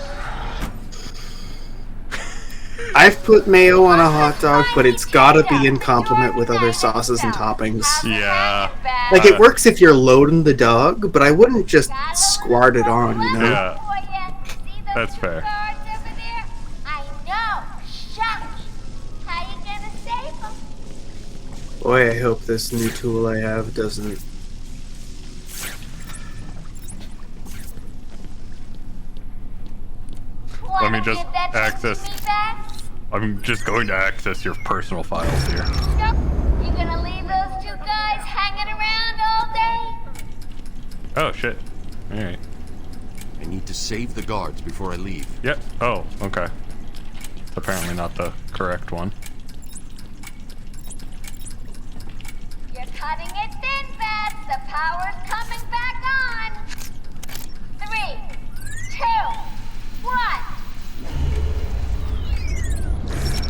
I've put mayo on a hot dog, but it's gotta be in complement with other sauces and toppings. Yeah. Like, it works if you're loading the dog, but I wouldn't just squirt it on, you know? Yeah. That's fair. Boy, I hope this new tool I have doesn't... Let me just access... I'm just going to access your personal files here. You gonna leave those two guys hanging around all day? Oh, shit. Alright. I need to save the guards before I leave. Yep. Oh, okay. Apparently not the correct one. You're cutting it thin, Bats. The power's coming back on. 3, 2, 1.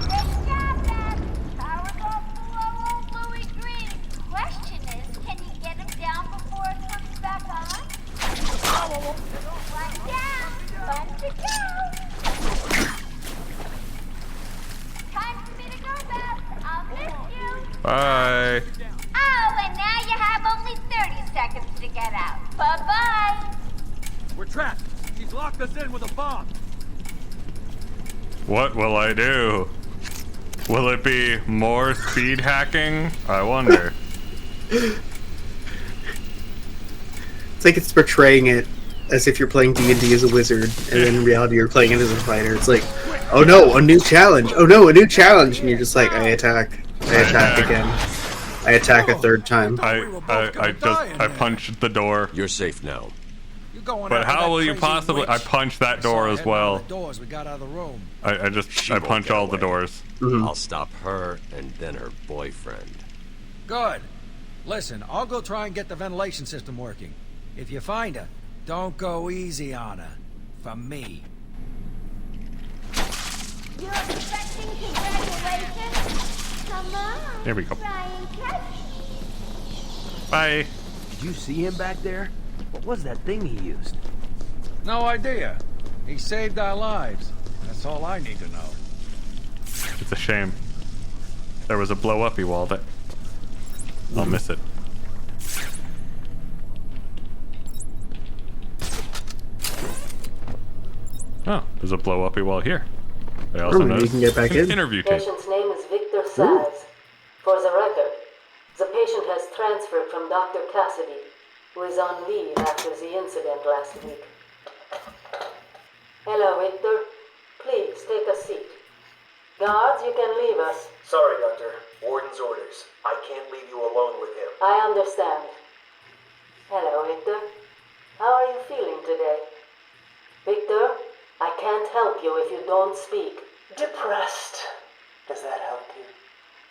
Good job, Bats. Power's all below old Louis Green. Question is, can you get him down before it comes back on? seconds to get out. Bye-bye. We're trapped. She's locked us in with a bomb. What will I do? Will it be more speed hacking? I wonder. It's like it's portraying it as if you're playing D&D as a wizard, and then in reality you're playing it as a fighter. It's like, oh no, a new challenge! Oh no, a new challenge! And you're just like, I attack. I attack again. I attack a third time. I punched the door. You're safe now. But how will you possibly? I punched that door as well. I punch all the doors. I'll stop her and then her boyfriend. Good. Listen, I'll go try and get the ventilation system working. If you find her, don't go easy on her. From me. You're expecting congratulations? Come on. There we go. Try and catch me. Bye. Did you see him back there? What was that thing he used? No idea. He saved our lives. That's all I need to know. It's a shame. There was a blow-uppy wall that I'll miss it. Oh, there's a blow-uppy wall here. I also maybe you can get back in. Interview tape. Patient's name is Victor Saz. For the record, the patient has transferred from Dr. Cassidy, who is on leave after the incident last week. Hello, Victor. Please, take a seat. Guards, you can leave us. Sorry, Doctor. Warden's orders. I can't leave you alone with him. I understand. Hello, Victor. How are you feeling today? Victor, I can't help you if you don't speak. Depressed. Does that help you?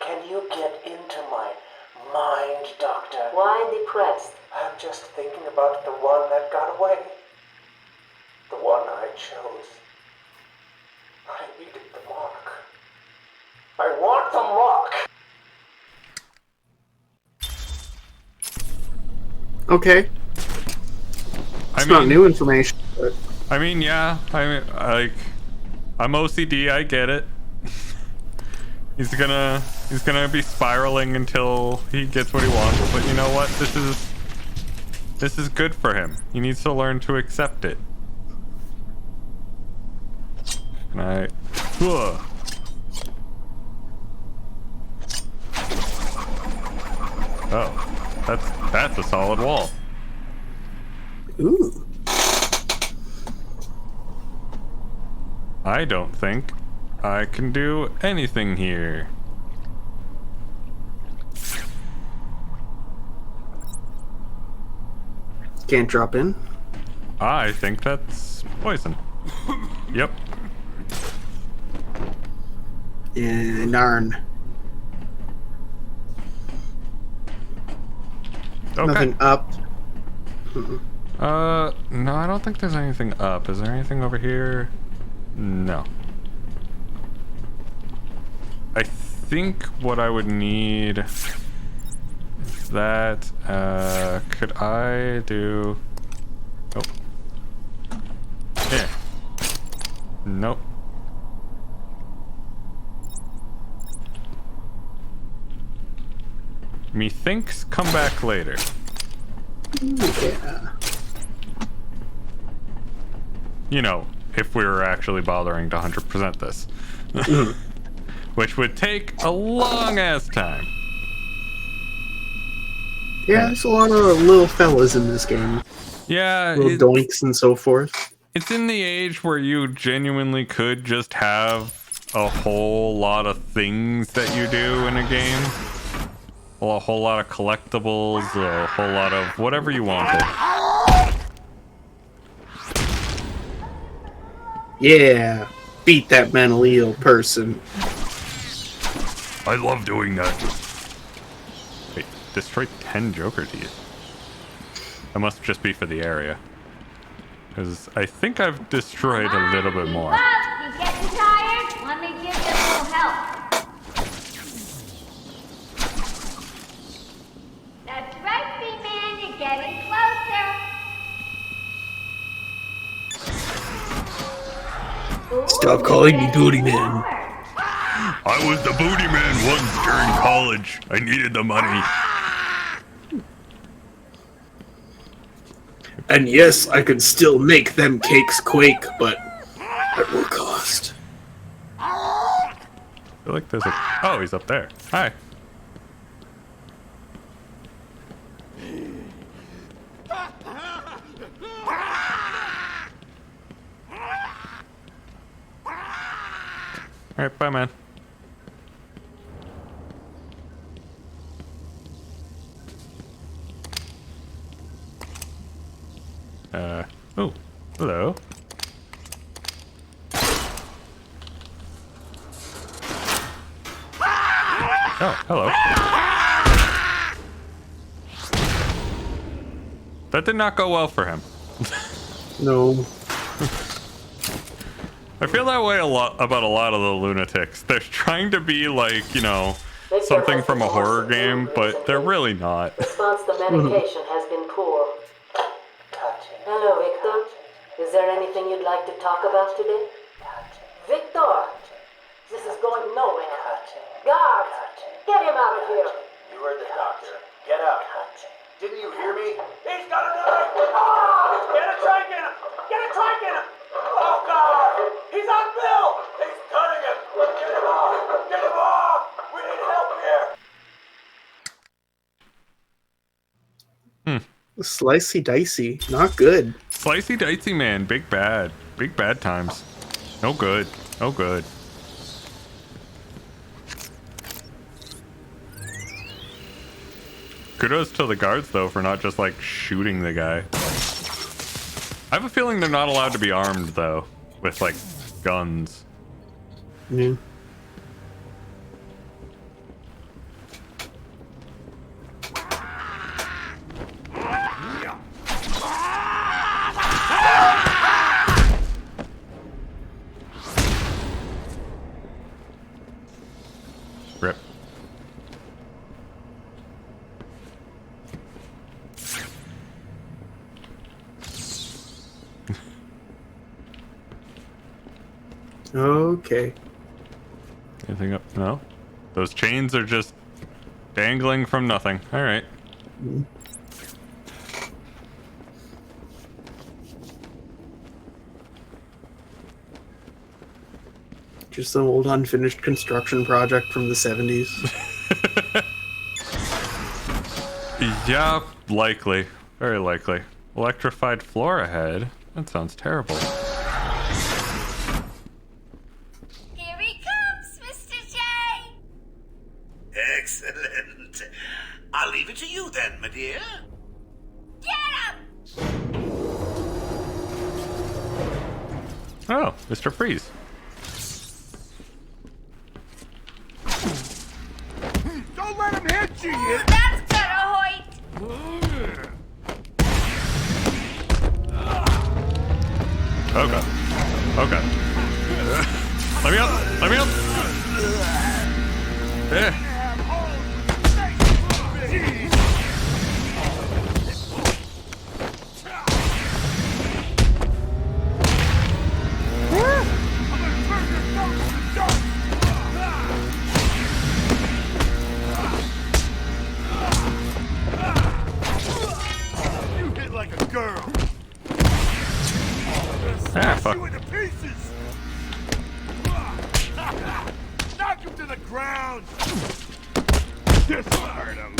Can you get into my mind, Doctor? Why depressed? I'm just thinking about the one that got away. The one I chose. I needed the mark. I want the mark! Okay. It's not new information, but... I mean, yeah. I'm OCD. I get it. He's gonna be spiraling until he gets what he wants. But you know what? This is good for him. He needs to learn to accept it. And ugh. Oh, that's a solid wall. Ooh. I don't think I can do anything here. Can't drop in? I think that's poison. Yep. Narn. Okay. Nothing up. No, I don't think there's anything up. Is there anything over here? No. I think what I would need is that, could I do... Oh. Yeah. Nope. Methinks come back later. Yeah. You know, if we were actually bothering to 100% this. Which would take a long ass time. Yeah, there's a lot of little fellas in this game. Yeah. Little doinks and so forth. It's in the age where you genuinely could just have a whole lot of things that you do in a game. A whole lot of collectibles, a whole lot of whatever you wanted. Yeah, beat that mentally ill person. I love doing that. Wait, destroy 10 Joker teeth. That must just be for the area. Because I think I've destroyed a little bit more. You getting tired? Let me give you a little help. That's right, B-Man, you're getting closer. Stop calling me Booty Man. I was the booty man once during college. I needed the money. And yes, I could still make them cakes quake, but at what cost? I feel like there's a... Oh, he's up there. Hi. Alright, bye, man. Oh, hello. Oh, hello. That did not go well for him. No. I feel that way about a lot of the lunatics. They're trying to be like, you know, something from a horror game, but they're really not. Response to medication has been poor. Hello, Victor. Is there anything you'd like to talk about today? Victor! This is going nowhere. Guards! Get him out of here! You heard the doctor. Get out. Didn't you hear me? He's got a knife! Oh! Get a trike in him! Get a trike in him! Oh, God! He's on Bill! He's cutting him! Get him off! Get him off! We need help here! Slicey dicey, not good. Slicey dicey, man. Big bad times. No good. No good. Kudos to the guards, though, for not just, like, shooting the guy. I have a feeling they're not allowed to be armed, though, with, like, guns. Yeah. Rip. Okay. Anything up? No? Those chains are just dangling from nothing. Alright. Just an old unfinished construction project from the 70s. Yeah, likely. Very likely. Electrified floor ahead. That sounds terrible. Here he comes, Mr. J! Excellent. I'll leave it to you then, my dear. Get him! Oh, Mr. Freeze. Don't let him hit you! Ooh, that's gonna hoit! Okay. Okay. Let me up! Let me up! Yeah. You hit like a girl. Ah, fuck. You into pieces. Knock him to the ground. This will hurt him.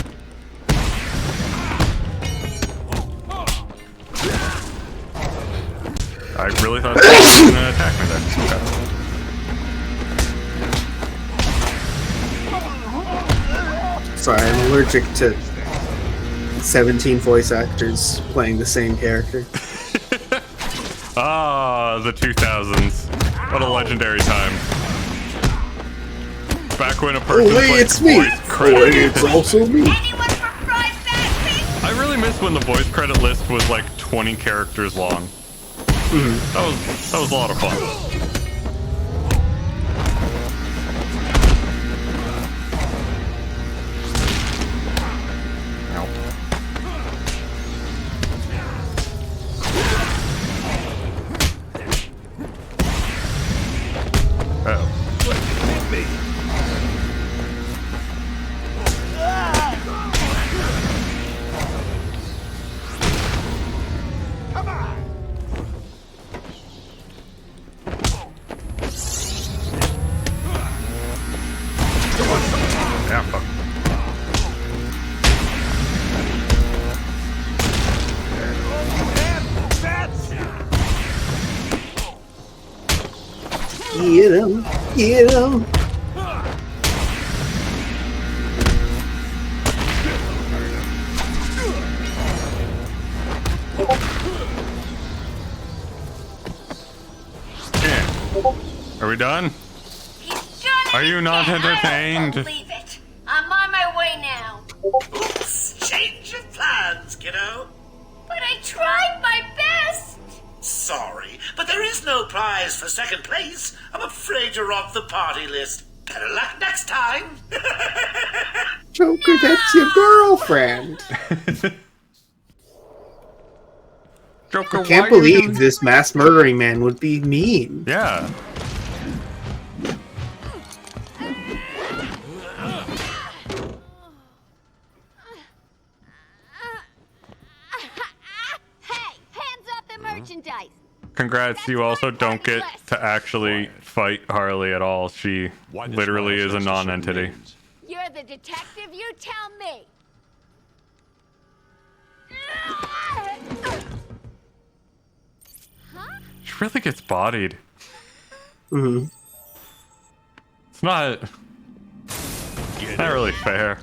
I really thought that was gonna attack me there. Okay. Sorry, I'm allergic to 17 voice actors playing the same character. Ah, the 2000s. What a legendary time. Back when a person played it's me! voice credit. It's also me! I really miss when the voice credit list was like 20 characters long. That was a lot of fun. Get him! Get him! Are we done? Are you not entertained? Believe it. I'm on my way now. Oops, change of plans, kiddo. But I tried my best. Sorry, but there is no prize for second place. I'm afraid you're off the party list. Better luck next time. Joker, that's your girlfriend. Joker, I can't believe this mass murdering man would be mean. Yeah. Hey, hands off the merchandise. Congrats, you also don't get to actually fight Harley at all. She literally is a non-entity. You're the detective, you tell me. She really gets bodied. Mm-hmm. It's not really fair.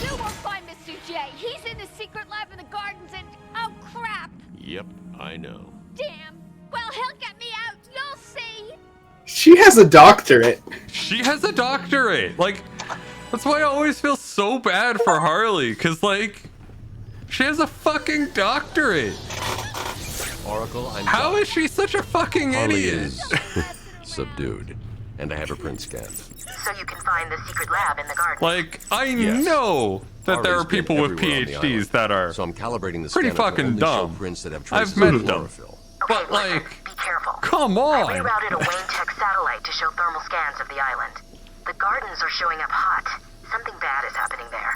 You won't find Mr. J. He's in the secret lab in the gardens and... oh, crap. Yep, I know. Damn. Well, he'll get me out. You'll see. She has a doctorate. She has a doctorate. Like, that's why I always feel so bad for Harley. Because, like, she has a fucking doctorate. Oracle, I'm How is she such a fucking Harley idiot? is subdued, and I have her print scanned. So you can find the secret lab in the garden. Like, I Yes. know that there are Harley's been people with everywhere on the PhDs island, that are so I'm calibrating the pretty scanner to fucking only dumb. show prints that have I've traces met of them. chlorophyll. But, like, Be careful. come I on. rerouted a Wayne Tech satellite to show thermal scans of the island. The gardens are showing up hot. Something bad is happening there.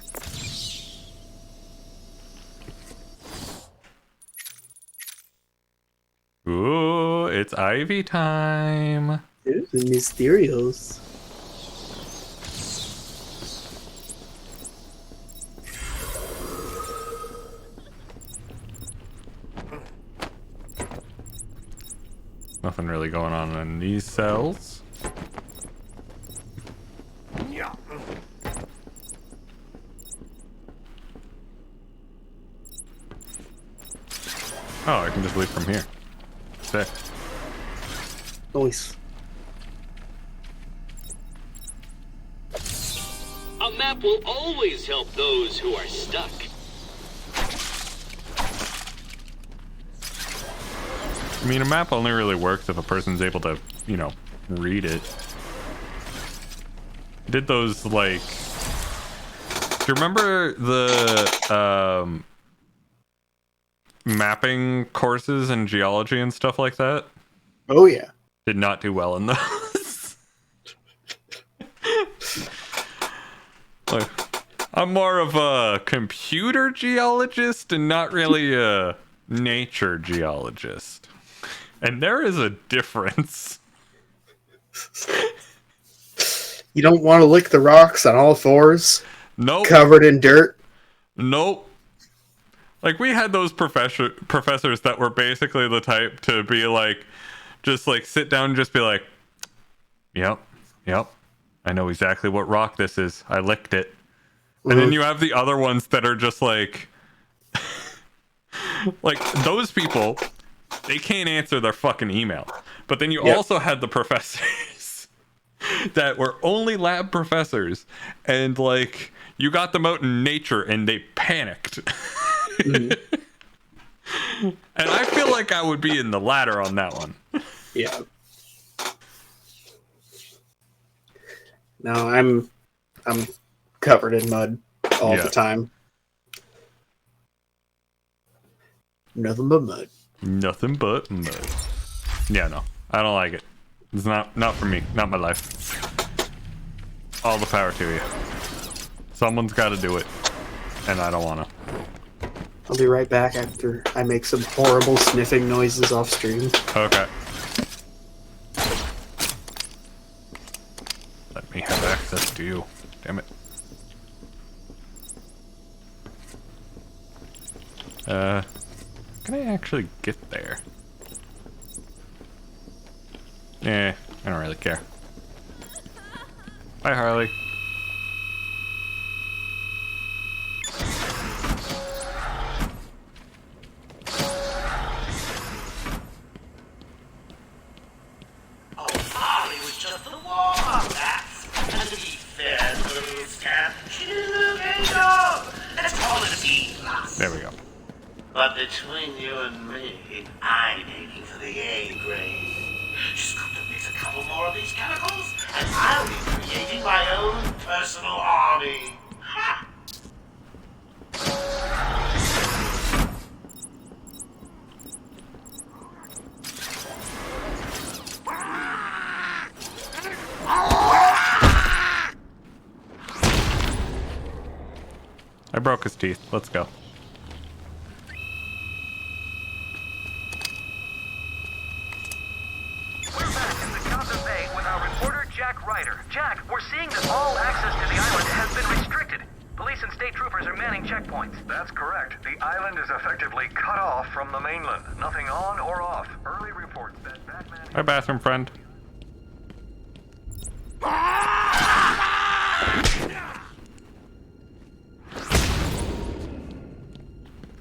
Ooh, it's Ivy time. Ooh, Mysterios. Nothing really going on in these cells. Oh, I can just leave from here. Sick. Nice. A map will always help those who are stuck. I mean, a map only really works if a person's able to, you know, read it. Did those, like... Do you remember the, mapping courses in geology and stuff like that? Oh, yeah. Did not do well in those. Like, I'm more of a computer geologist and not really a nature geologist. And there is a difference. You don't want to lick the rocks on all fours? Nope. Covered in dirt? Nope. Like, we had those professors that were basically the type to be like, just like sit down and just be like, yep, I know exactly what rock this is. I licked it. And then you have the other ones that are just like, like those people, they can't answer their fucking email. But then you also had the professors that were only lab professors, and like you got them out in nature and they panicked. And I feel like I would be in the latter on that one. Yeah. No, I'm covered in mud all the time. Nothing but mud. Nothing but mud. Yeah, no. I don't like it. It's not for me. Not my life. All the power to you. Someone's got to do it. And I don't want to. I'll be right back after I make some horrible sniffing noises off stream. Okay. Let me have access to you. Damn it. Can I actually get there? I don't really care. Bye, Harley. Harley was just a warm-up, that's. And to be fair to the little scamp, she did a okay job. Let's call it a C+. There we go. But between you and me, I'm aiming for the A grade. Just got to mix a couple more of these chemicals, and I'll be creating my own personal army. Ha! I broke his teeth. Let's go. Jack Ryder. Jack, we're seeing that all access to the island has been restricted. Police and state troopers are manning checkpoints. That's correct. The island is effectively cut off from the mainland. Nothing on or off. Early reports that Batman... Hi, bathroom friend.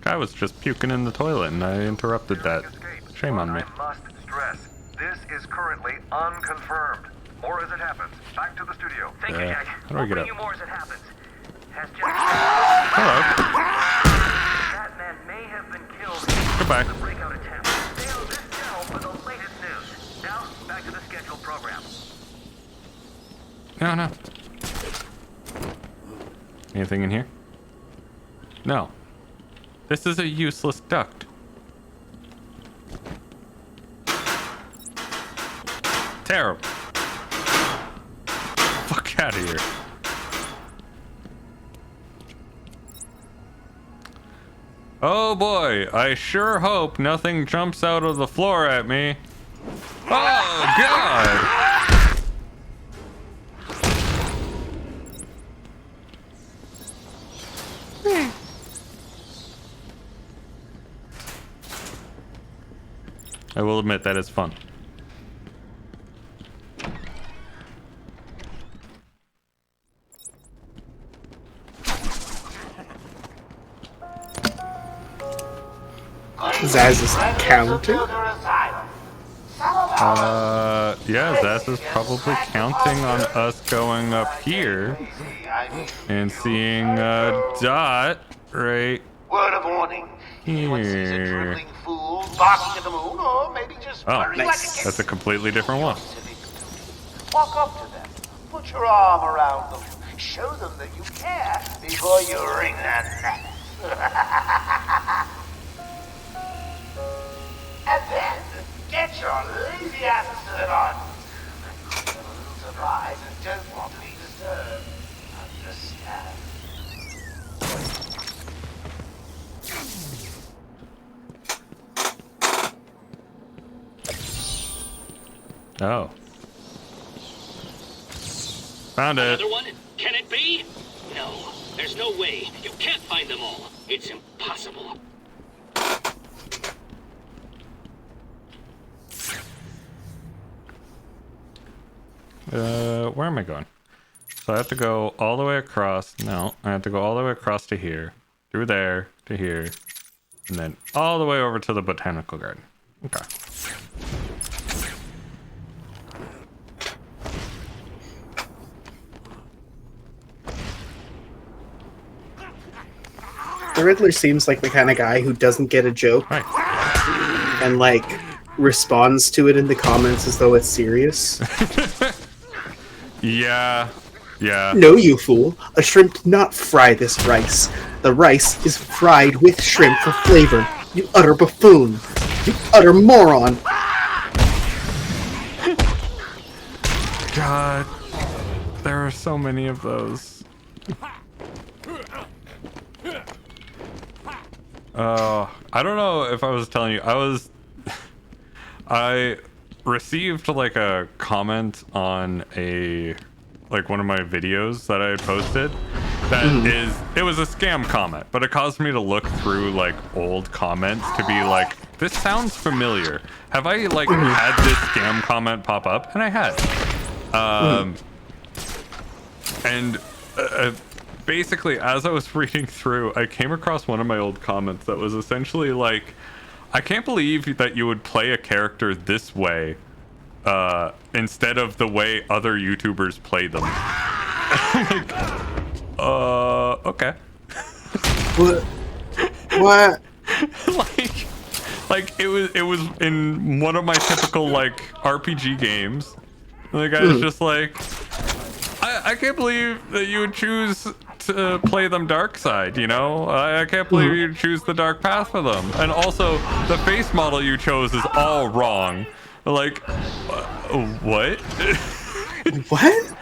Guy was just puking in the toilet and I interrupted that. Shame on me. I must stress, this is currently unconfirmed. More as it happens. Back to the studio. Thank you, Jack. How do I get Bring up? you more as it happens. Has Jack... Hello. Batman may have been killed Goodbye. in the breakout attempt. Stay on this channel for the latest news. Now, back to the scheduled program. No. Anything in here? No. This is a useless duct. Terrible. Fuck out of here. Oh boy, I sure hope nothing jumps out of the floor at me. Oh god! I will admit that is fun. Zaz is counting? Yeah, Zaz is probably counting on us going up here and seeing a dot right Word of warning. Anyone sees a here. dribbling fool barking at the moon, or maybe just Oh, purring like a cat. that's a completely different one. Walk up to them, put your arm around them, show them that you care before you wring their neck. And then get your lazy asses to it on. I'm a little surprised and don't want to be disturbed. Understand? Oh. Found it. Another one? Can it be? No, there's no way. You can't find them all. It's impossible. Where am I going? So I have to go all the way across. No, I have to go all the way across to here, through there, to here, and then all the way over to the botanical garden. Okay. The Riddler seems like the kind of guy who doesn't get a joke and like responds to it in the comments as though it's serious. Yeah. No, you fool. A shrimp did not fry this rice. The rice is fried with shrimp for flavor. You utter buffoon. You utter moron. God. There are so many of those. I don't know if I was telling you. I received like a comment on one of my videos that I had posted it was a scam comment, but it caused me to look through like old comments to be like, this sounds familiar. Have I like had this scam comment pop up? And I had. And basically, as I was reading through, I came across one of my old comments that was essentially like, I can't believe that you would play a character this way instead of the way other YouTubers play them. Like, okay. What? like it was in one of my typical like RPG games. And the guy's just like, I can't believe that you would choose to play them dark side, you know? I can't believe you choose the dark path for them. And also, the face model you chose is all wrong. Like, what? What?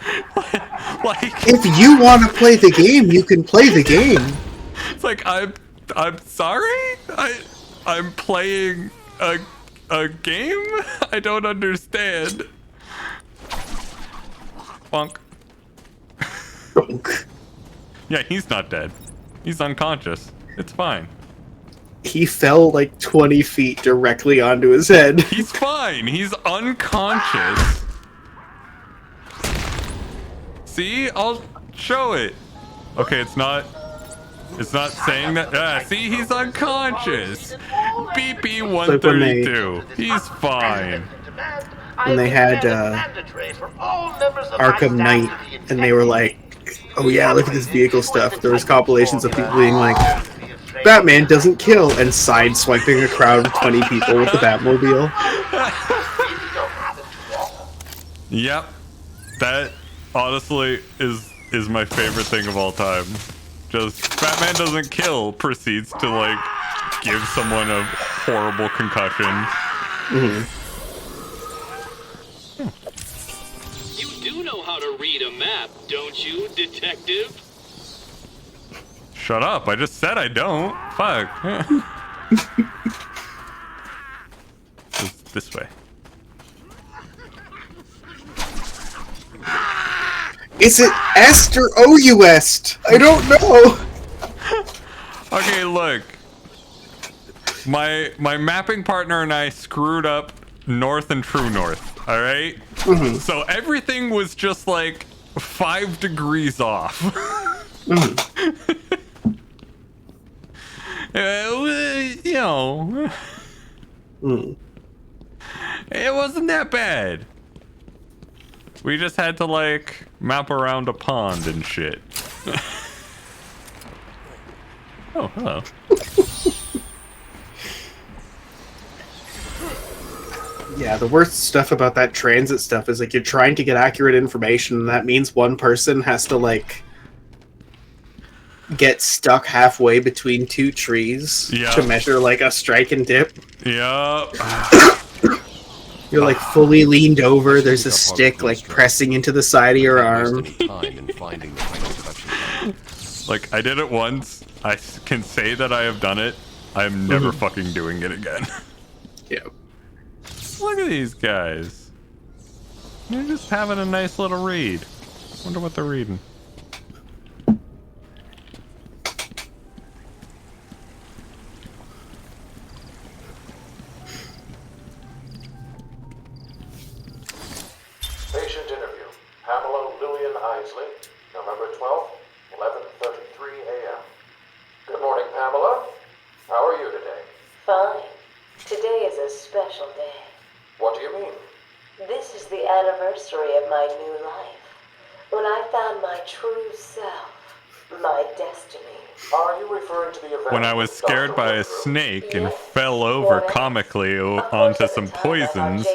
Like, if you want to play the game, you can play the game. It's like, I'm sorry? I'm playing a game? I don't understand. Bonk. Yeah, he's not dead. He's unconscious. It's fine. He fell like 20 feet directly onto his head. He's fine. He's unconscious. See? I'll show it. Okay, it's not saying that. See, he's unconscious. BP 132. He's fine. When they had Arkham Knight, and they were like, oh yeah, look at this vehicle stuff. There was compilations of people being like, Batman doesn't kill, and sideswiping a crowd of 20 people with the Batmobile. Yep. That, honestly, is my favorite thing of all time. Just, Batman doesn't kill proceeds to, like, give someone a horrible concussion. You do know how to read a map, don't you, detective? Shut up, I just said I don't. Fuck. This way. Is it Est or O-U-Est? I don't know. Okay, look. My mapping partner and I screwed up north and true north, alright? So everything was just like 5 degrees off. You know, it wasn't that bad. We just had to like map around a pond and shit. Oh, hello. Yeah, the worst stuff about that transit stuff is like you're trying to get accurate information, and that means one person has to like get stuck halfway between 2 trees to measure like a strike and dip. Yep. You're like fully leaned over, there's a stick like pressing into the side of your arm. Like, I did it once. I can say that I have done it. I'm never fucking doing it again. Yeah. Look at these guys. They're just having a nice little read. Wonder what they're reading. Patient interview. Pamela Lillian Isley, November 12th, 11:33 a.m. Good morning, Pamela. How are you today? Fine. Today is a special day. What do you mean? This is the anniversary of my new life. When I found my true self, my destiny. Are you referring to the event When I was scared by a snake and fell over comically onto some poisons,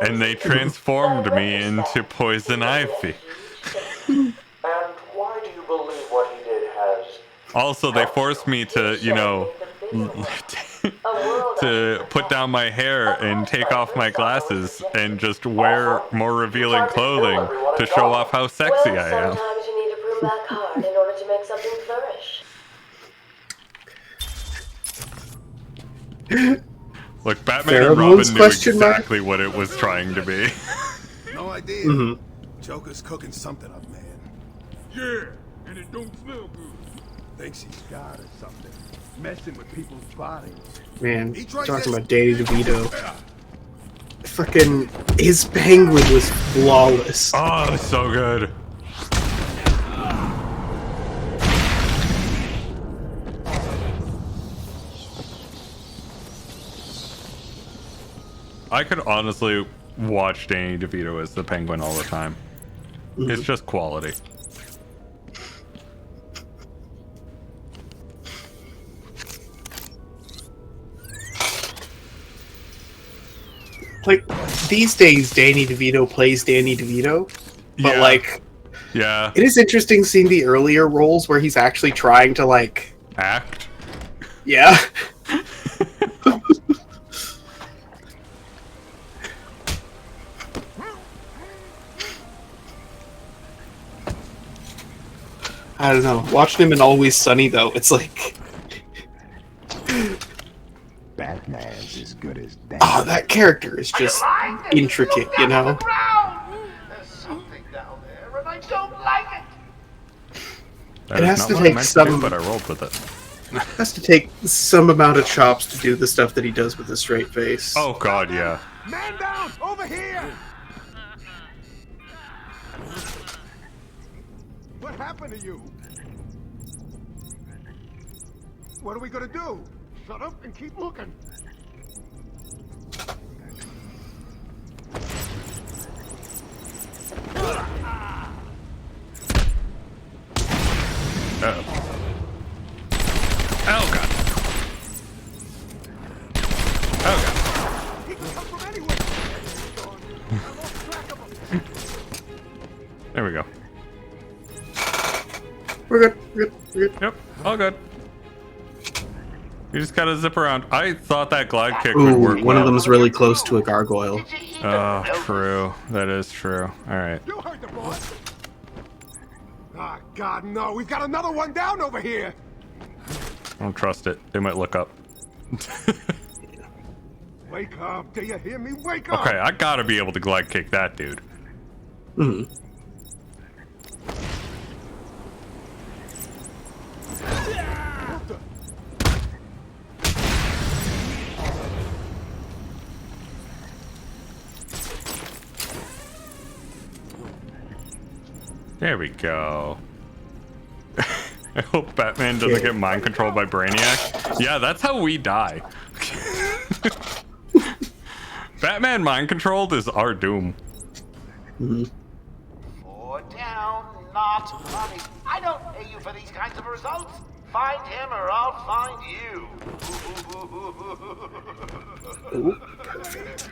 and they transformed me into poison ivy. And why do you believe what he did has... Also, they forced me to, you know, to put down my hair and take off my glasses and just wear more revealing clothing to show off how sexy I am. Sometimes you need to prove back hard in order to make something flourish. Look, Batman and Robin knew exactly what it was trying to be. No idea. Joker's cooking something up, man. Yeah, and it don't smell good. Thinks he's God or something. Messing with people's bodies. Man, talking about Danny DeVito. Fucking, his penguin was flawless. Oh, so good. I could honestly watch Danny DeVito as the Penguin all the time. It's just quality. Like, these days, Danny DeVito plays Danny DeVito, but like, yeah, it is interesting seeing the earlier roles where he's actually trying to like act. Yeah. I don't know. Watching him in Always Sunny, though, it's like... Batman's as good as that. Oh, that character is just intricate, you know? There's something down there, and I don't like it. That It is has not to what I take meant some... to do, but I rolled with it. Has to take some amount of chops to do the stuff that he does with a straight face. Oh god, yeah. Man down! Over here! What happened to you? What are we gonna do? Shut up and keep looking. Uh-oh. Oh god. Oh god. He can come from anywhere. There we go. We're good. We're good. Yep, all good. You just gotta zip around. I thought that glide kick Ooh, would work one well. of them's really close to a gargoyle. Oh, true. That is true. Alright. You heard the boss. Ah, God, no. We've got another one down over here. I don't trust it. They might look up. Wake up. Do you hear me? Wake up. Okay, I gotta be able to glide kick that dude. Mm-hmm. There we go. I hope Batman doesn't get mind controlled by Brainiac. Yeah, that's how we die. Batman mind controlled is our doom. Mm-hmm. 4 down, not money. I don't pay you for these kinds of results. Find him or I'll find you. Ooh, perfect.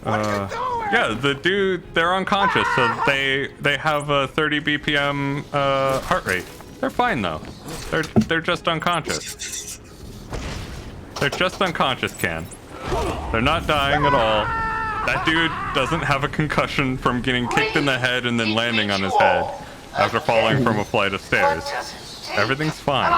Yeah, the dude, they're unconscious, so they have a 30 BPM heart rate. They're fine though. They're just unconscious. They're just unconscious, Can. They're not dying at all. That dude doesn't have a concussion from getting kicked in the head and then landing on his head after falling from a flight of stairs. Everything's fine.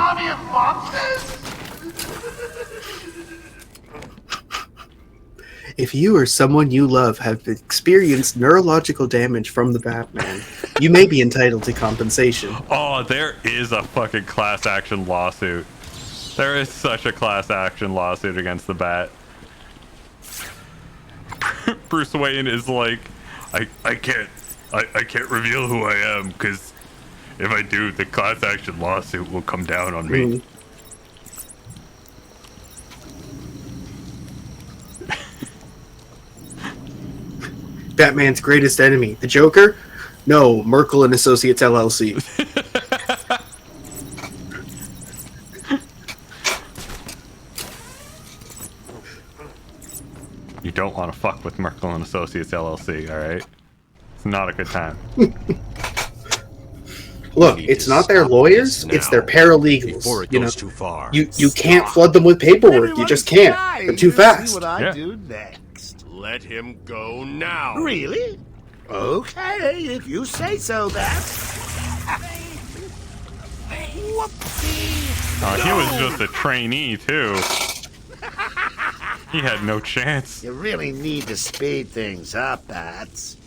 If you or someone you love have experienced neurological damage from the Batman, you may be entitled to compensation. Oh, there is a fucking class action lawsuit. There is such a class action lawsuit against the Bat. Bruce Wayne is like, I can't reveal who I am, because if I do, the class action lawsuit will come down on me. Mm. Batman's greatest enemy, the Joker? No, Merkel and Associates LLC. You don't want to fuck with Merkel and Associates LLC, alright? It's not a good time. Look, it's not their lawyers, it's their paralegals. Before it you know, goes too far. You can't flood them with paperwork, you just can't. They're too fast. See what I do next. Let him go now. Really? Okay, if you say so, He was just a trainee, too. He had no chance. You really need to speed things up, Bats.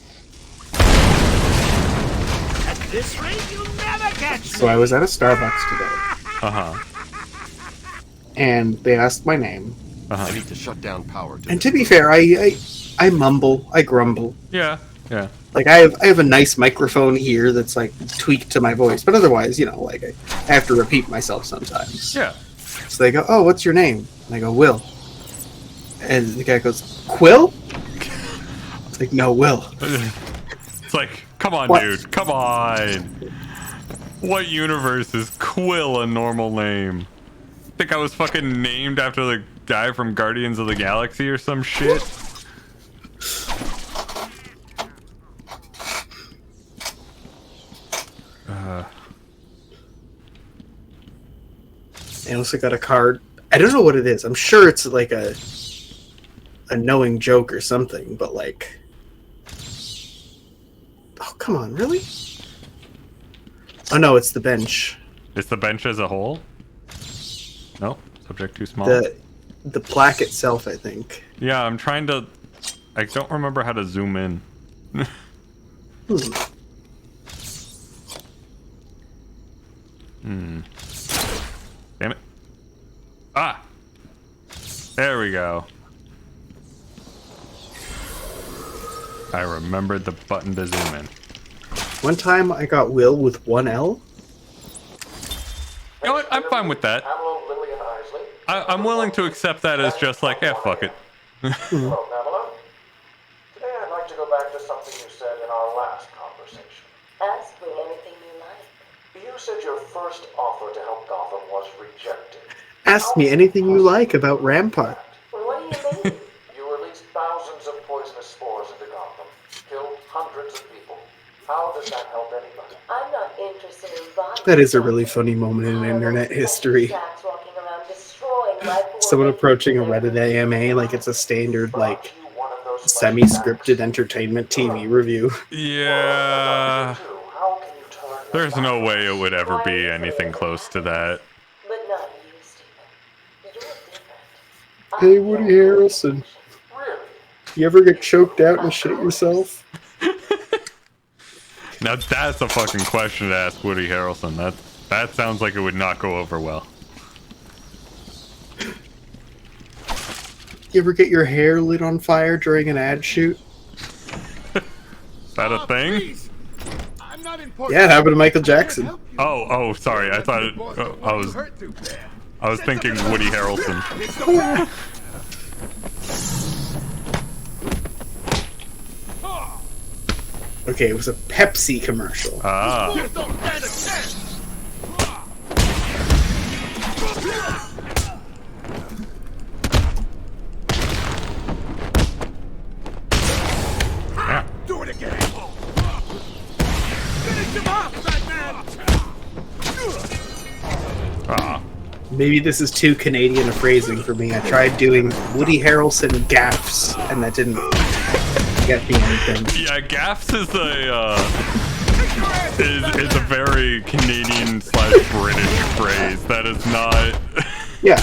this rate, you'll never catch me. So I was at a Starbucks today. Uh-huh. And they asked my name. Uh-huh. I need to shut down power. And to be fair, I mumble, I grumble. Yeah, yeah. Like I have a nice microphone here that's like tweaked to my voice, but otherwise, you know, like I have to repeat myself sometimes. Yeah. So they go, "Oh, what's your name?" And I go, "Will." And the guy goes, "Quill?" It's like, "No, Will." It's like, come on, What? dude. Come on. What universe is Quill a normal name? Think I was fucking named after the guy from Guardians of the Galaxy or some shit? I also got a card. I don't know what it is. I'm sure it's like a knowing joke or something, but like... Oh, come on, really? Oh no, it's the bench. It's the bench as a whole? No? Subject too small? The plaque itself, I think. Yeah, I'm trying to... I don't remember how to zoom in. Damn it. Ah! There we go. I remembered the button to zoom in. One time I got Will with one L. You know what? I'm fine with that. I'm willing to accept that as just like, yeah, fuck it. Hello, Pamela. Today I'd like to go back to something you said in our last conversation. Ask me anything you like. You said your first offer to help Gotham was rejected. Ask me anything you like about Rampart. What do you mean? You released thousands of poisonous spores into Gotham, killed hundreds of people. How does that help anybody? I'm not interested in bodies. That is a really funny moment in internet history. Walking around destroying life. Someone approaching a Reddit AMA like it's a standard, like, semi-scripted entertainment TV review. Yeah. There's no way it would ever be anything close to that. But not you, Stephen. You're different. Hey, Woody Harrelson. You ever get choked out and shit yourself? Now that's a fucking question to ask Woody Harrelson. That sounds like it would not go over well. You ever get your hair lit on fire during an ad shoot? Is that a thing? Yeah, it happened to Michael Jackson. Oh, sorry. I thought it, I was thinking Woody Harrelson. Okay, it was a Pepsi commercial. Ah. Yeah. Do it again. Finish him off, Batman. Ah. Maybe this is too Canadian a phrasing for me. I tried doing Woody Harrelson gaffs, and that didn't get me anything. Yeah, gaffs is a very Canadian / British phrase. That is not. Yeah.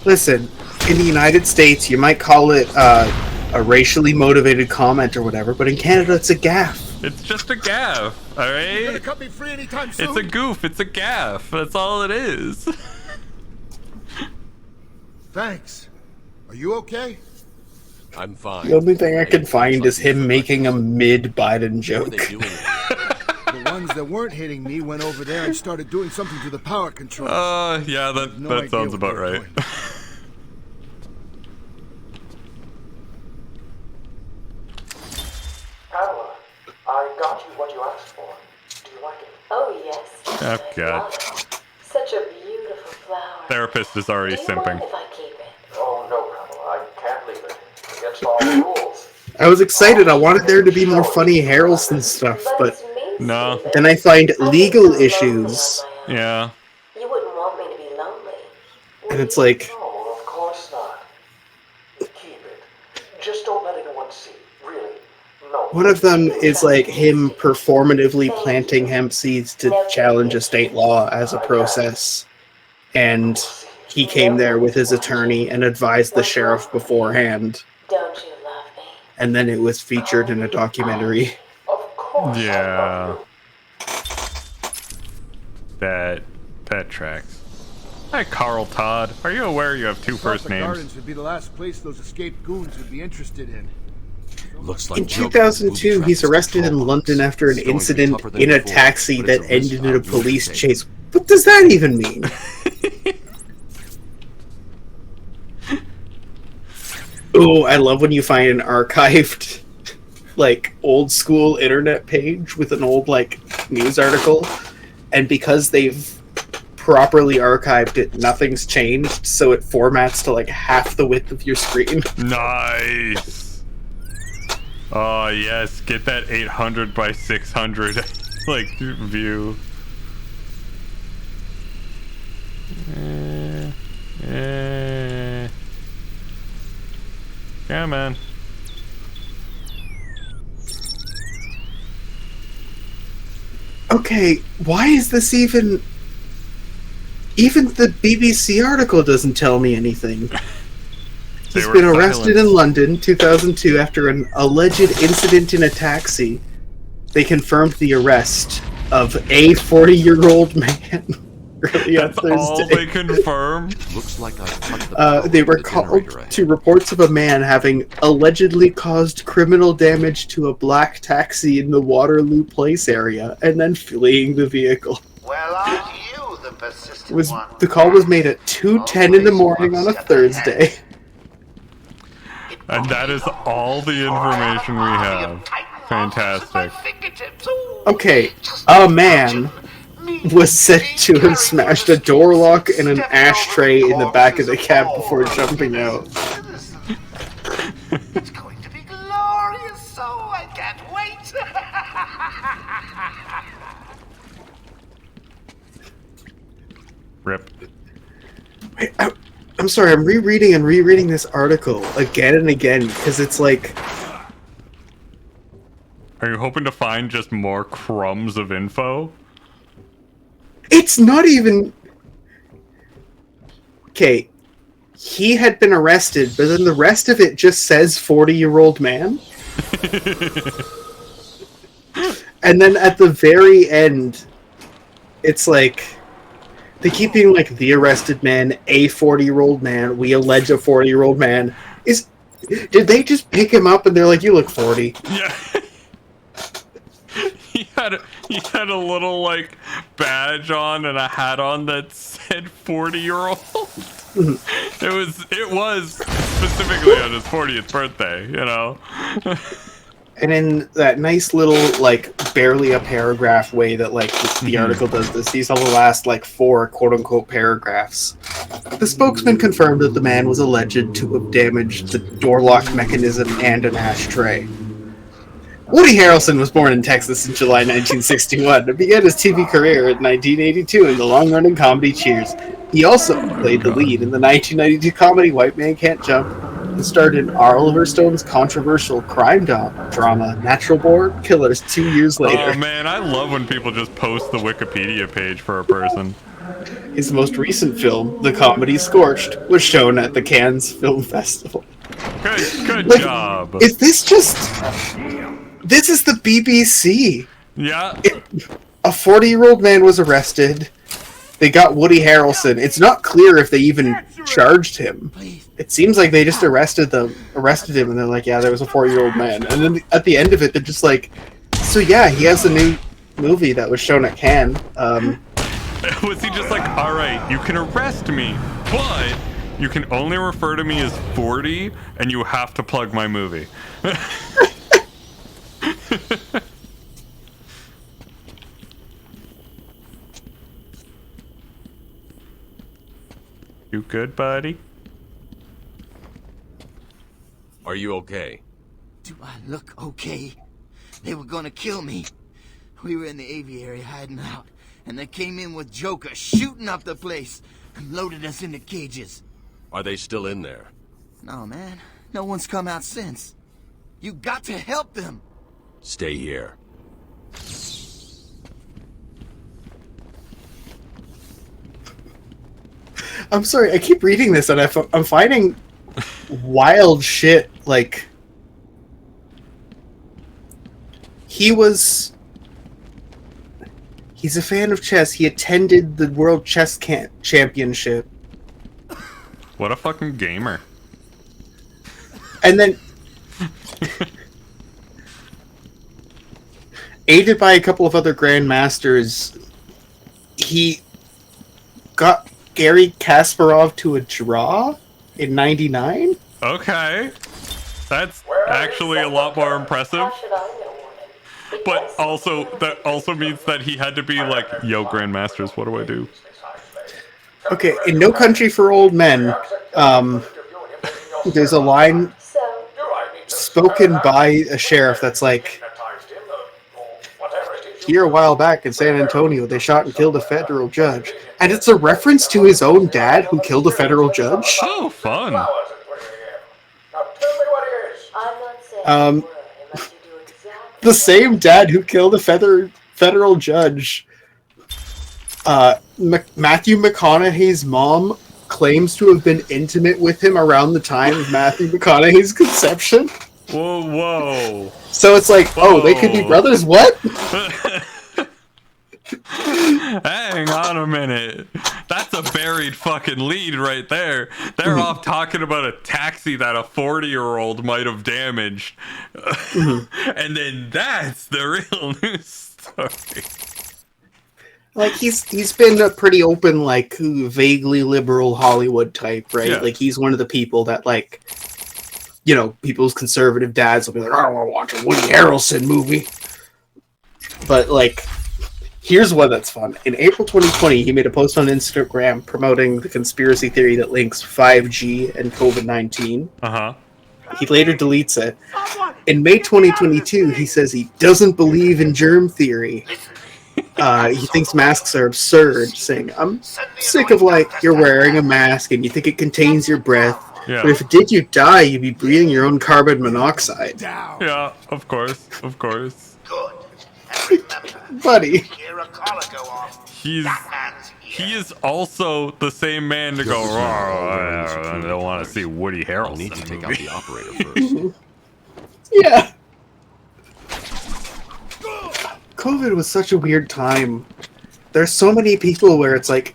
Listen, in the United States, you might call it a racially motivated comment or whatever, but in Canada, it's a gaff. It's just a gaff, alright? You're gonna cut me free anytime soon? It's a goof, it's a gaff. That's all it is. Thanks. Are you okay? I'm fine. The only thing I can find is him making a mid-Biden joke. The ones that weren't hitting me went over there and started doing something to the power controls. Yeah, that sounds about right. Pamela, I got you what you asked for. Do you like it? Oh, yes. Oh, God. Such a beautiful flower. Therapist is already simping. If I keep it? Oh, no, Pamela, I can't leave it. Against all the rules. I was excited. I wanted there to be more funny Harrelson stuff, but no. Then I find legal issues, Yeah. You wouldn't want me to be lonely. and it's like, No, of course not. Keep it. Just don't let anyone see. Really. No. one of them is like him performatively planting hemp seeds to challenge a state law as a process, and he came there with his attorney and advised the sheriff beforehand. Don't you love me? And then it was featured in a documentary. Yeah. That tracks. Hi, Carl Todd. Are you aware you have two first The names? Gardens would be the last place those escaped goons would be interested in. Looks like In 2002, he's arrested in London after an incident in a taxi that ended in a police chase. What does that even mean? Oh, I love when you find an archived, like, old school internet page with an old, like, news article, and because they've properly archived it, nothing's changed, so it formats to, like, half the width of your screen. Nice! Oh, yes, get that 800 by 600, like, view. Yeah, man. Okay, why is this even... Even the BBC article doesn't tell me anything. He's been arrested in London, 2002, after an alleged incident in a taxi. They confirmed the arrest of a 40-year-old man early on Thursday. All they confirmed? Looks like they were called to reports of a man having allegedly caused criminal damage to a black taxi in the Waterloo Place area and then fleeing the vehicle. Well, aren't you the persistent one? The call was made at 2:10 in the morning on a Thursday. And that is all the information we have. Fantastic. Okay, a man was said to have smashed a door lock and an ashtray in the back of the cab before jumping out. It's going to be glorious, so I can't wait. Rip. Wait, I'm sorry, I'm rereading and rereading this article again and again because it's like... Are you hoping to find just more crumbs of info? It's not even... Okay, he had been arrested, but then the rest of it just says 40-year-old man. And then at the very end, it's like... They keep being like, the arrested man, a 40-year-old man, we allege a 40-year-old man. Did they just pick him up and they're like, you look 40? Yeah. He had a little, like, badge on and a hat on that said 40-year-old. It was specifically on his 40th birthday, you know? And in that nice little, like, barely a paragraph way that, like, the article does this, these are the last, like, 4 quote-unquote paragraphs. The spokesman confirmed that the man was alleged to have damaged the door lock mechanism and an ashtray. Woody Harrelson was born in Texas in July 1961 and began his TV career in 1982 in the long-running comedy Cheers. He also played the lead in the 1992 comedy White Man Can't Jump, and starred in Oliver Stone's controversial crime drama Natural Born Killers 2 years later. Oh man, I love when people just post the Wikipedia page for a person. His most recent film, the comedy Scorched, was shown at the Cannes Film Festival. Good job. Is this just... This is the BBC. Yeah. A 40-year-old man was arrested. They got Woody Harrelson. It's not clear if they even charged him. It seems like they just arrested him, and they're like, yeah, there was a 40-year-old man. And then at the end of it, they're just like, so yeah, he has a new movie that was shown at Cannes. Was he just like, all right, you can arrest me, but you can only refer to me as 40, and you have to plug my movie. You good, buddy? Are you okay? Do I look okay? They were gonna kill me. We were in the aviary hiding out, and they came in with Joker shooting up the place and loaded us into cages. Are they still in there? No, man. No one's come out since. You got to help them. Stay here. I'm sorry, I keep reading this and I'm finding wild shit, like... He's a fan of chess. He attended the World Chess Championship. What a fucking gamer. And then, aided by a couple of other grandmasters, he got Garry Kasparov to a draw in '99. Okay. That's actually a lot more impressive. But also, that also means that he had to be like, yo, Grandmasters, what do I do? Okay, in No Country for Old Men, there's a line spoken by a sheriff that's like, here a while back in San Antonio, they shot and killed a federal judge. And it's a reference to his own dad who killed a federal judge. Oh, fun. The same dad who killed a federal judge. Matthew McConaughey's mom claims to have been intimate with him around the time of Matthew McConaughey's conception. Whoa. So it's like, oh, they could be brothers? What? Hang on a minute. That's a buried fucking lead right there. They're off talking about a taxi that a 40-year-old might have damaged. And then that's the real news story. Like, he's been a pretty open, like, vaguely liberal Hollywood type, right? Yeah. Like, he's one of the people that, like, you know, people's conservative dads will be like, I don't want to watch a Woody Harrelson movie. But, like, here's one that's fun. In April 2020, he made a post on Instagram promoting the conspiracy theory that links 5G and COVID-19. Uh-huh. He later deletes it. In May 2022, he says he doesn't believe in germ theory. He thinks masks are absurd, saying, I'm sick of, like, you're wearing a mask and you think it contains your breath. Yeah. But if it did you die, you'd be breathing your own carbon monoxide. Yeah, of course. Buddy. He is also the same man to go, I don't want to see Woody Harrelson. I'll need to take out the operator first. Yeah. COVID was such a weird time. There's so many people where it's like,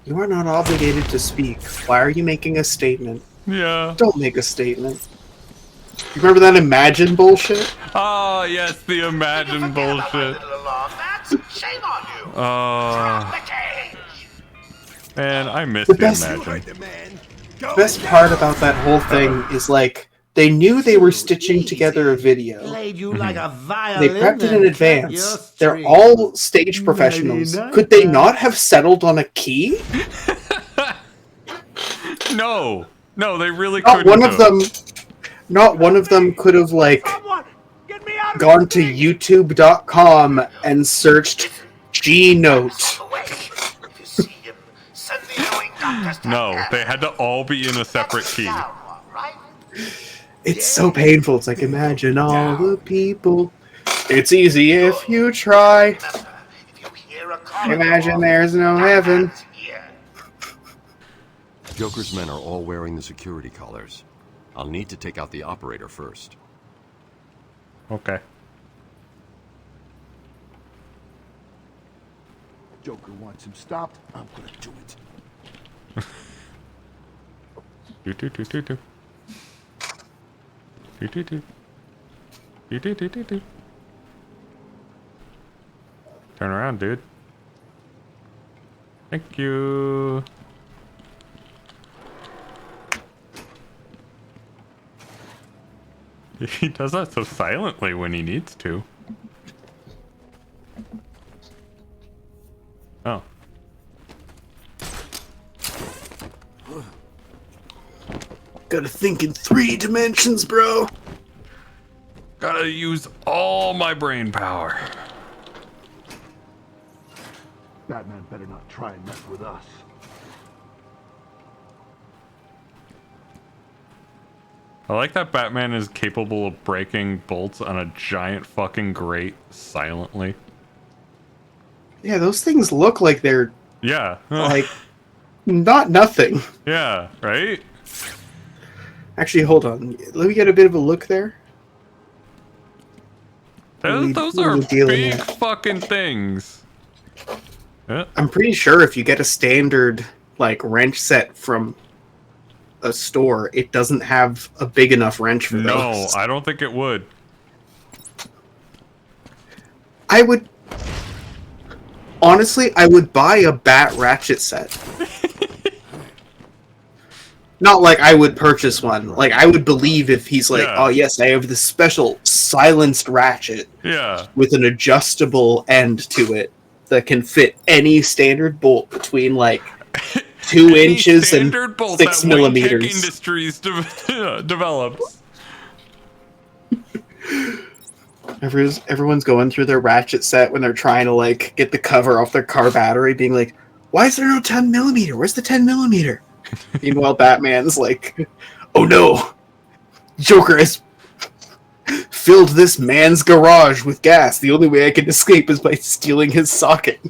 you are not obligated to speak. Why are you making a statement? Yeah. Don't make a statement. You remember that Imagine bullshit? Oh, yes, the Imagine bullshit. Man, I miss the Imagine. The best part about that whole thing is, like, they knew they were stitching together a video. They prepped it in advance. They're all stage professionals. Could they not have settled on a key? No, they really not couldn't. Not one of them could have, like, gone to youtube.com and searched G-Note. No, they had to all be in a separate key. It's so painful. It's like, imagine all the people. It's easy if you try. Imagine there's no heaven. Joker's men are all wearing the security collars. I'll need to take out the operator first. Okay. Joker wants him stopped. I'm gonna do it. Turn around, dude. Thank you. He does that so silently when he needs to. Oh. Gotta think in 3 dimensions, bro. Gotta use all my brain power. Batman better not try and mess with us. I like that Batman is capable of breaking bolts on a giant fucking grate silently. Yeah, those things look like they're... Yeah. like, not nothing. Yeah, right? Actually, hold on. Let me get a bit of a look there. Those are big fucking things. Yeah. I'm pretty sure if you get a standard like wrench set from a store, it doesn't have a big enough wrench for those. No, I don't think it would. I would honestly, I would buy a bat ratchet set. Not like I would purchase one. Like I would believe if he's like, oh yes, I have this special silenced ratchet. Yeah. With an adjustable end to it that can fit any standard bolt between like 2 inches and 6 millimeters. Tech Industries develops. Everyone's going through their ratchet set when they're trying to like get the cover off their car battery, being like, "Why is there no 10 millimeter? Where's the 10 millimeter?" Meanwhile, Batman's like, "Oh no, Joker has filled this man's garage with gas. The only way I can escape is by stealing his socket."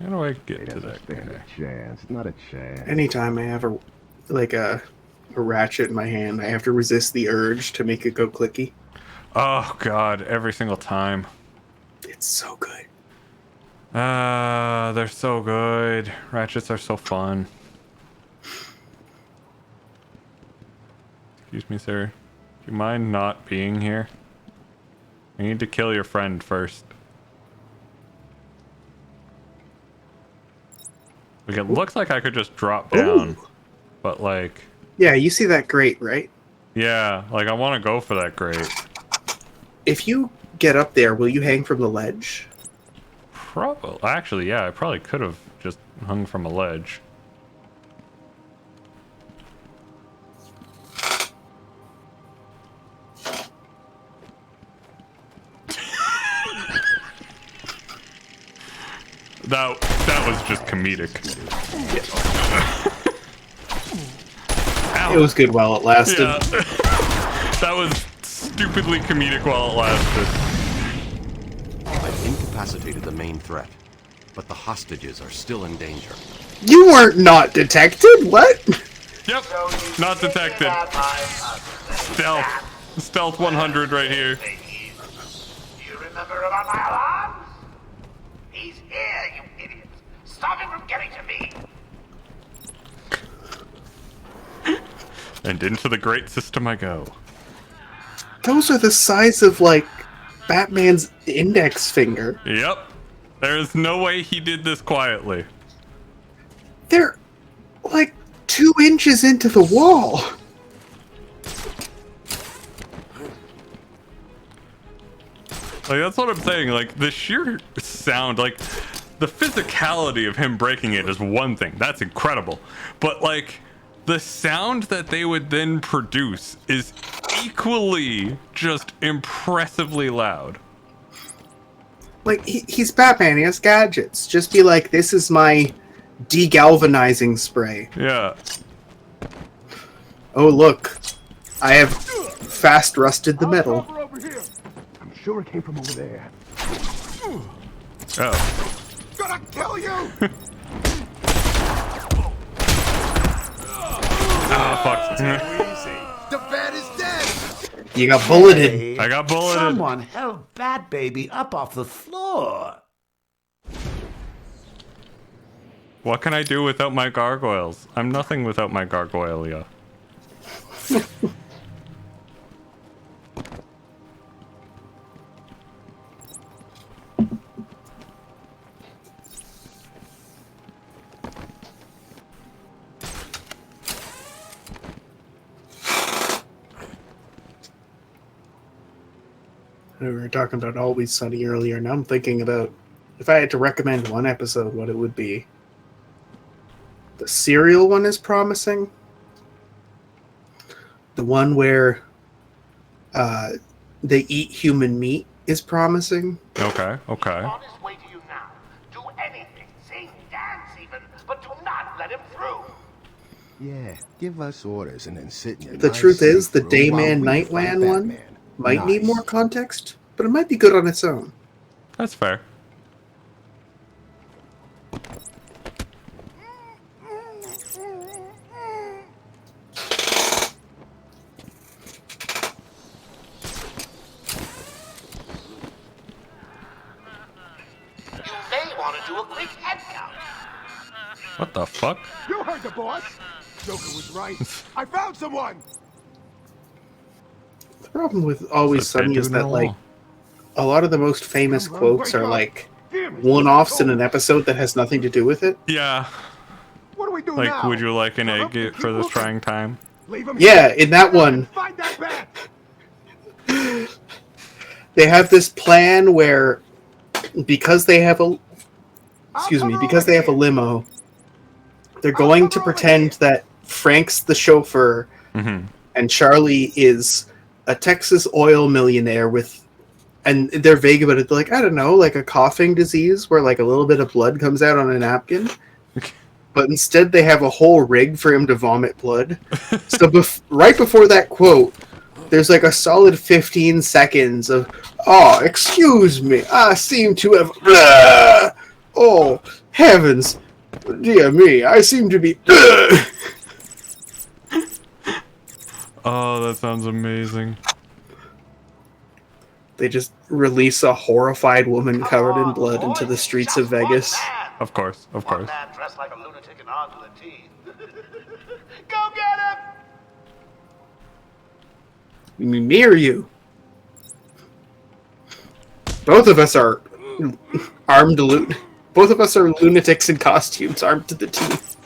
How do I get to that guy? Not a chance. Anytime I have a ratchet in my hand, I have to resist the urge to make it go clicky. Oh god, every single time. It's so good. They're so good. Ratchets are so fun. Excuse me, sir. Do you mind not being here? I need to kill your friend first. Like, it looks like I could just drop down. Ooh. But like... Yeah, you see that grate, right? Yeah, like I want to go for that grate. If you get up there, will you hang from the ledge? Probably. Actually, yeah, I probably could have just hung from a ledge. That was just comedic. It was good while it lasted. Yeah. That was stupidly comedic while it lasted. I've incapacitated the main threat, but the hostages are still in danger. You weren't not detected? What? Yep, not detected. Stealth 100 right here. You remember about my alarms? He's here, you idiots. Stop him from getting to me. And into the great system I go. Those are the size of, like, Batman's index finger. Yep. There is no way he did this quietly. They're, like, 2 inches into the wall. Like, that's what I'm saying. Like, the sheer sound, like, the physicality of him breaking it is one thing. That's incredible. But, like... the sound that they would then produce is equally just impressively loud. Like, he's Batman, he has gadgets. Just be like, this is my degalvanizing spray. Yeah. Oh, look. I have fast rusted the metal. I'm sure it came from over there. Oh. Gonna kill you! Oh, fuck. The bat is dead! You got bulleted. I got bulleted. Someone held Bat Baby up off the floor. What can I do without my gargoyles? I'm nothing without my gargoylia. We were talking about Always Sunny earlier. Now I'm thinking about if I had to recommend one episode, what it would be. The cereal one is promising. The one where they eat human meat is promising. Okay. On his way to you now. Do anything, sing, dance even, but do not let him through. Yeah, give us orders and then sit in your The nice truth is, the safe room while Dayman we Nightman fight one Batman. might need Nice. more context, but it might be good on its own. That's fair. You may want to do a quick head count. What the fuck? You heard the boss. Joker was right. I found someone. The problem with Always It's a dead Sunny is dude in that, a like, wall. a lot of the most famous quotes are, like, one-offs in an episode that has nothing to do with it. Yeah. What do we do Like, now? would you like an egg for this trying time? Leave him Yeah, here. in that one, Find that bat. they have this plan where, because they have a limo, they're going to pretend that Frank's the chauffeur and Charlie is a Texas oil millionaire and they're vague about it. They're like, I don't know, like a coughing disease where like a little bit of blood comes out on a napkin. But instead they have a whole rig for him to vomit blood. So right before that quote, there's like a solid 15 seconds of, oh, excuse me, I seem to have... Blah! Oh, heavens. Dear me, I seem to be... Oh, that sounds amazing. They just release a horrified woman covered in blood into the streets of Vegas. Of course, of course. Man dressed like a lunatic and armed to the teeth. Go get him! You mean me or you? Both of us are armed to Both of us are lunatics in costumes, armed to the teeth.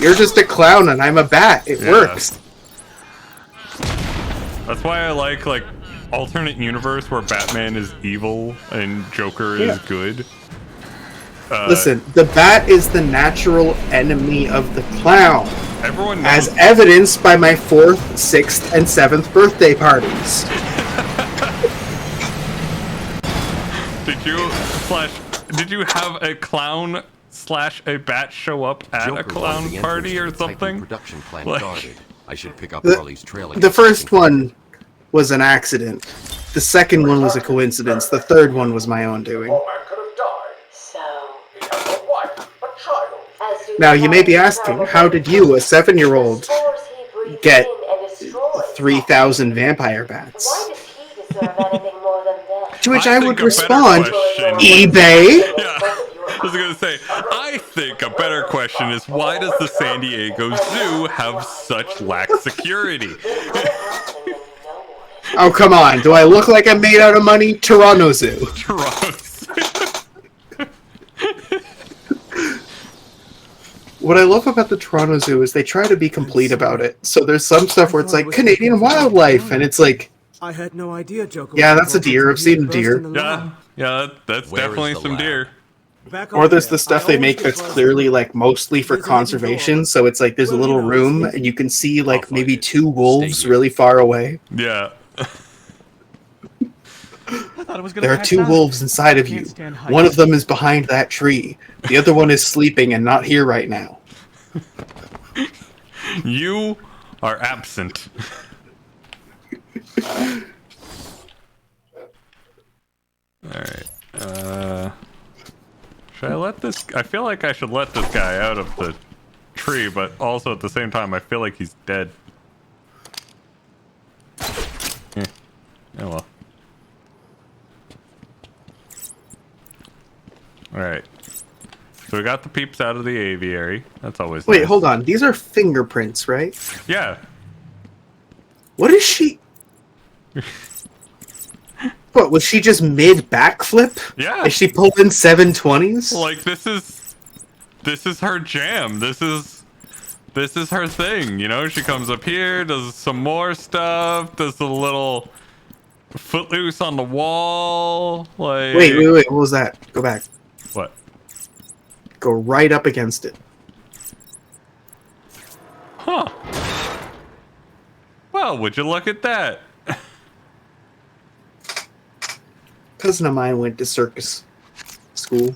You're just a clown and I'm a bat. It works. That's why I like alternate universe where Batman is evil and Joker is good. Listen, the bat is the natural enemy of the clown. Everyone knows. As evidenced by my 4th, 6th, and 7th birthday parties. Did you have a clown / a bat show up at Joker a clown the party or entrance to the Titan something? Production plant Like- guarded. I should pick up The- Harley's trailing. The first one was an accident. The second one was a coincidence. The third one was my own doing. Now, you may be asking, how did you, a 7-year-old, get 3,000 vampire bats? To which I would respond, eBay? Yeah, I was gonna say, I think a better question is why does the San Diego Zoo have such lax security? Oh, come on. Do I look like I'm made out of money? Toronto Zoo. Toronto. What I love about the Toronto Zoo is they try to be complete about it. So there's some stuff where it's like Canadian wildlife, and it's like, I had no idea Joker. yeah, that's a deer. I've seen a deer. Yeah, that's definitely some deer. Or there's the stuff they make that's clearly like mostly for conservation. So it's like there's a little room, and you can see like maybe 2 wolves really far away. Yeah. There are 2 wolves inside of you. One of them is behind that tree. The other one is sleeping and not here right now. You are absent. Alright. Should I let this... I feel like I should let this guy out of the tree, but also at the same time, I feel like he's dead. Yeah. Oh well. Alright. So we got the peeps out of the aviary. That's always Wait, nice. hold on. These are fingerprints, right? Yeah. What is she... What, was she just mid-backflip? Yeah. Is she pulling 720s? Like, this is her jam. This is her thing, you know? She comes up here, does some more stuff, does a little footloose on the wall, like... Wait, what was that? Go back. What? Go right up against it. Huh. Well, would you look at that? Cousin of mine went to circus school.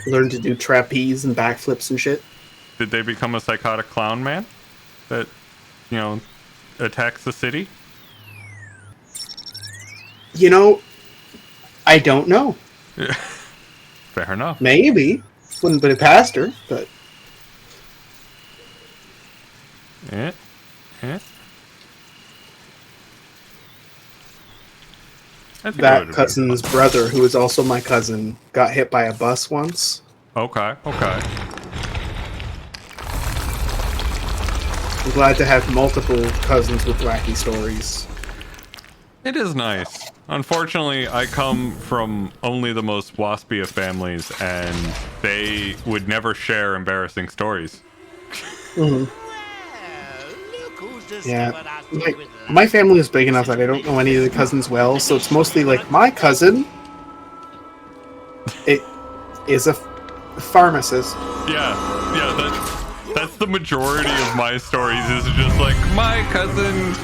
Learned to do trapeze and backflips and shit. Did they become a psychotic clown man that, you know, attacks the city? You know, I don't know. Fair enough. Maybe. Wouldn't put it past her, but... That cousin's brother, who is also my cousin, got hit by a bus once. Okay. I'm glad to have multiple cousins with wacky stories. It is nice. Unfortunately, I come from only the most waspy of families, and they would never share embarrassing stories. Mm-hmm. Yeah, my family is big enough that I don't know any of the cousins well, so it's mostly like my cousin. It is a pharmacist. Yeah, that's the majority of my stories. Is just like my cousin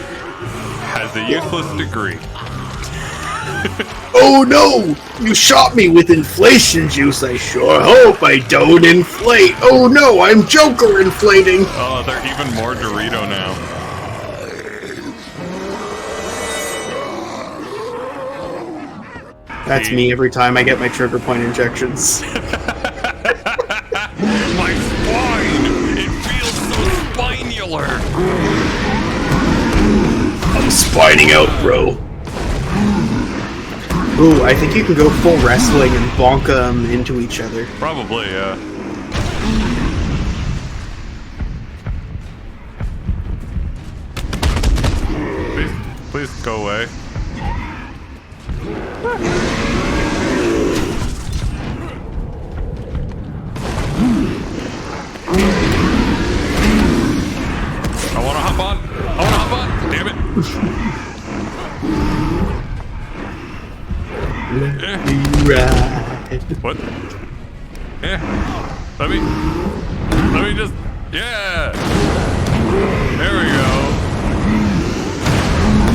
has a useless degree. Oh no! You shot me with inflation juice. I sure hope I don't inflate. Oh no, I'm Joker inflating. Oh, they're even more Dorito now. That's me every time I get my trigger point injections. My spine! It feels so spinular! I'm spining out, bro. Ooh, I think you can go full wrestling and bonk them into each other. Probably, yeah. Please go away. I wanna hop on! Damn it! What? Let me just... Yeah! There we go.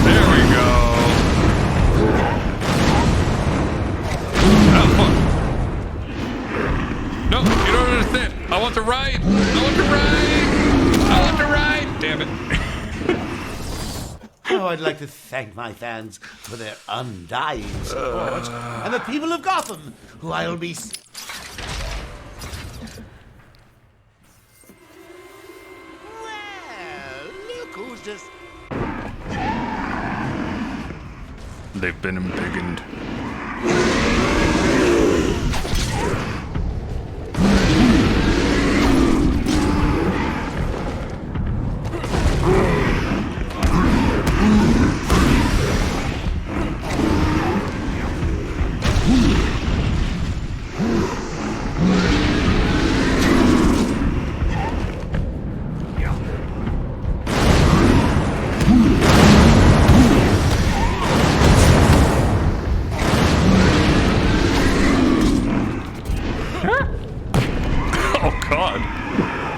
There we go. That was fun. No, you don't understand. I want to ride. Damn it. Oh, I'd like to thank my fans for their undying support, and the people of Gotham, who I'll be... Well, look who's just... They've been embiggened.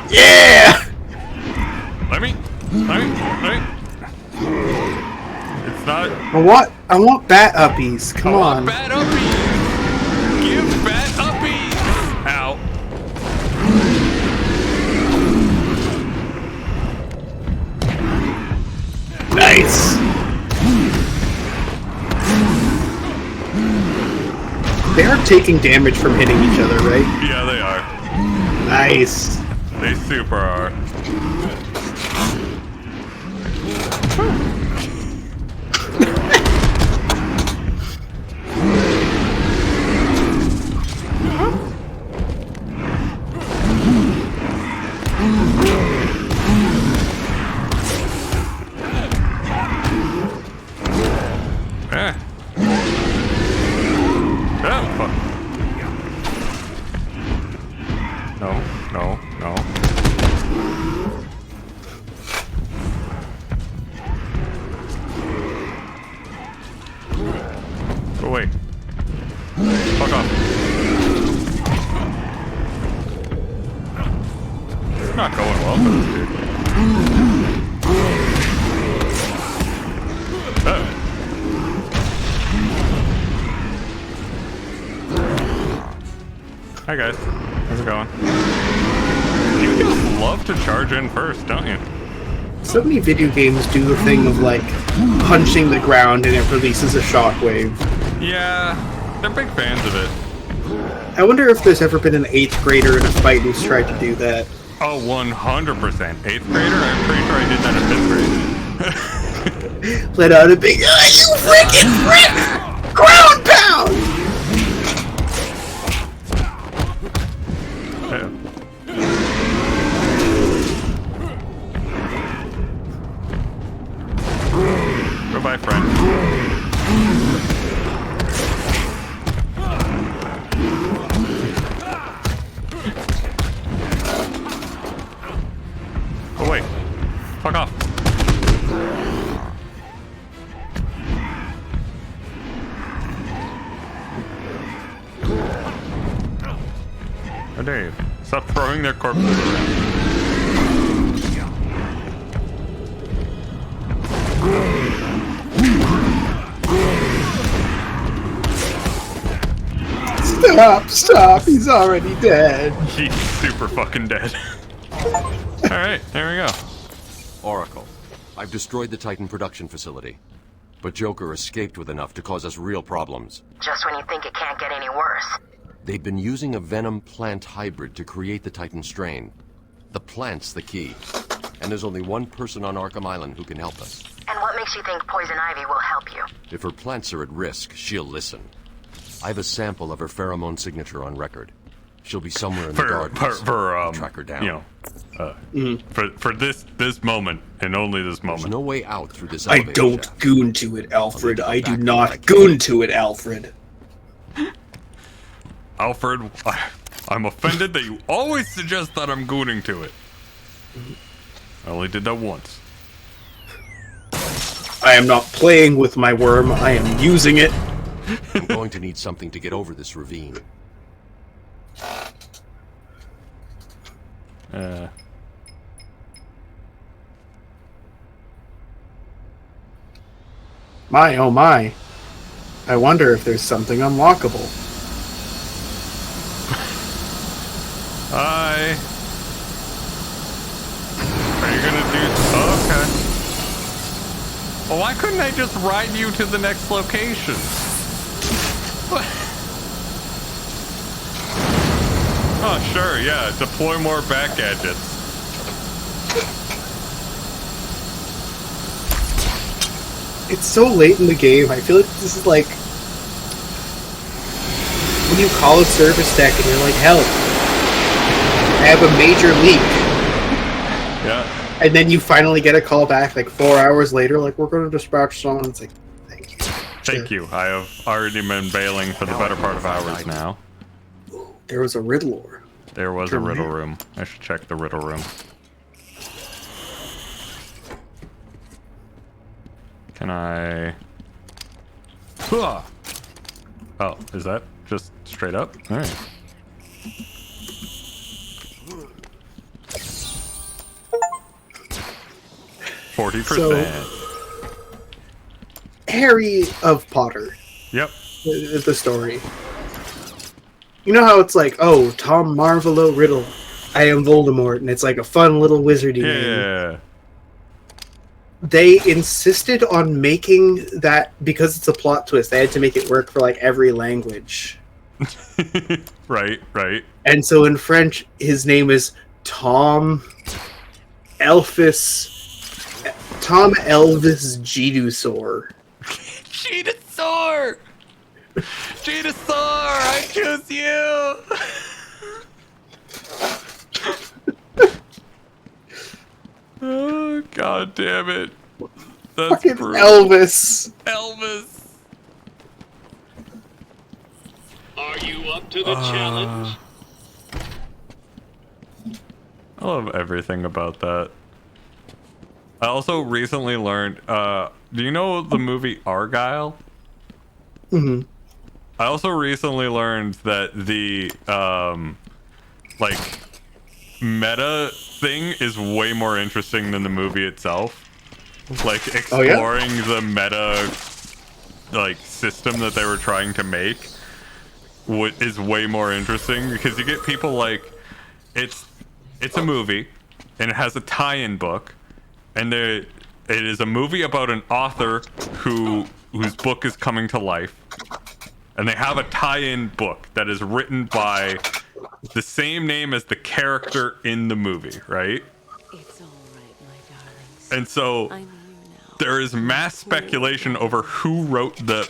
Yeah! Let me. It's not. I want bat uppies. Come on. Bat uppies. Give bat uppies. Ow. Nice. They are taking damage from hitting each other, right? Yeah, they are. Nice. They super are. No. Go away. Fuck off. It's not going well for this dude. Hi guys. How's it going? You just love to charge in first, don't you? So many video games do the thing of like punching the ground and it releases a shockwave. Yeah, they're big fans of it. I wonder if there's ever been an 8th grader in a fight who's tried to do that. Oh, 100%. 8th grader? I'm pretty sure I did that in 5th grade. Let out a big, you freaking frick! Ground pound! Goodbye, friend. Oh wait. Fuck off. Oh, Dave. Stop throwing their corpses around. Stop, he's already dead. He's super fucking dead. Alright, there we go. Oracle, I've destroyed the Titan production facility. But Joker escaped with enough to cause us real problems. Just when you think it can't get any worse. They've been using a venom plant hybrid to create the Titan strain. The plant's the key. And there's only one person on Arkham Island who can help us. And what makes you think Poison Ivy will help you? If her plants are at risk, she'll listen. I have a sample of her pheromone signature on record. She'll be somewhere in the gardens. Track her down. You know, for this moment and only this moment. There's no way out through this I elevator don't shaft. goon to it, Alfred. I do not goon to it, Alfred. Alfred, I'm offended that you always suggest that I'm gooning to it. I only did that once. I am not playing with my worm, I am using it. I'm going to need something to get over this ravine. My, oh my. I wonder if there's something unlockable. Hi. Are you gonna do... Oh, okay. Well, why couldn't I just ride you to the next location? What? Oh, sure, yeah. Deploy more back gadgets. It's so late in the game, I feel like this is like... when you call a service tech and you're like, help. I have a major leak. Yeah. And then you finally get a call back like 4 hours later, like, we're going to dispatch someone. It's like, thank you. Thank you. I have already been bailing for the better part of hours now. There was a riddle. There was a riddle room. I should check the riddle room. Can I... Oh, is that just straight up? Alright. So, Harry of Potter. Yep. Is the story. You know how it's like, oh, Tom Marvolo Riddle, I am Voldemort, and it's like a fun little wizardy name. Yeah. They insisted on making that, because it's a plot twist, they had to make it work for like every language. Right. And so in French, his name is Tom Elvis Gidusaur. Gidusaur! Gidusaur! I choose you! Oh, god damn it. That's fucking brutal. Elvis. Are you up to the challenge? I love everything about that. I also recently learned, do you know the movie Argyle? Mm-hmm. I also recently learned that the, like, meta thing is way more interesting than the movie itself. Like, exploring the meta, like, system that they were trying to make is way more interesting, because you get people like, it's a movie, and it has a tie-in book, and it is a movie about an author whose book is coming to life, and they have a tie-in book that is written by the same name as the character in the movie, right? It's all right, my darlings. And so there is mass speculation over who wrote the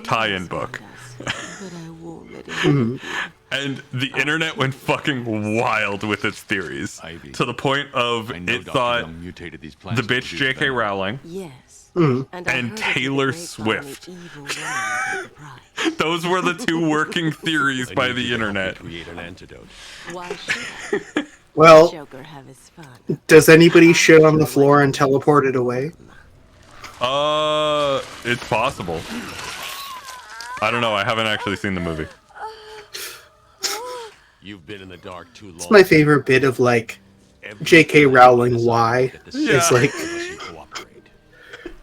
tie-in book. But I won't let it. And the internet went fucking wild with its theories, to the point of it thought the bitch J.K. Rowling and Taylor Swift. Those were the two working theories by the internet. Why should Well, Joker have his fun? does anybody shit on the floor and teleport it away? It's possible. I don't know. I haven't actually seen the movie. You've been in the dark too long. It's my favorite bit of, like, J.K. Rowling why. It's like,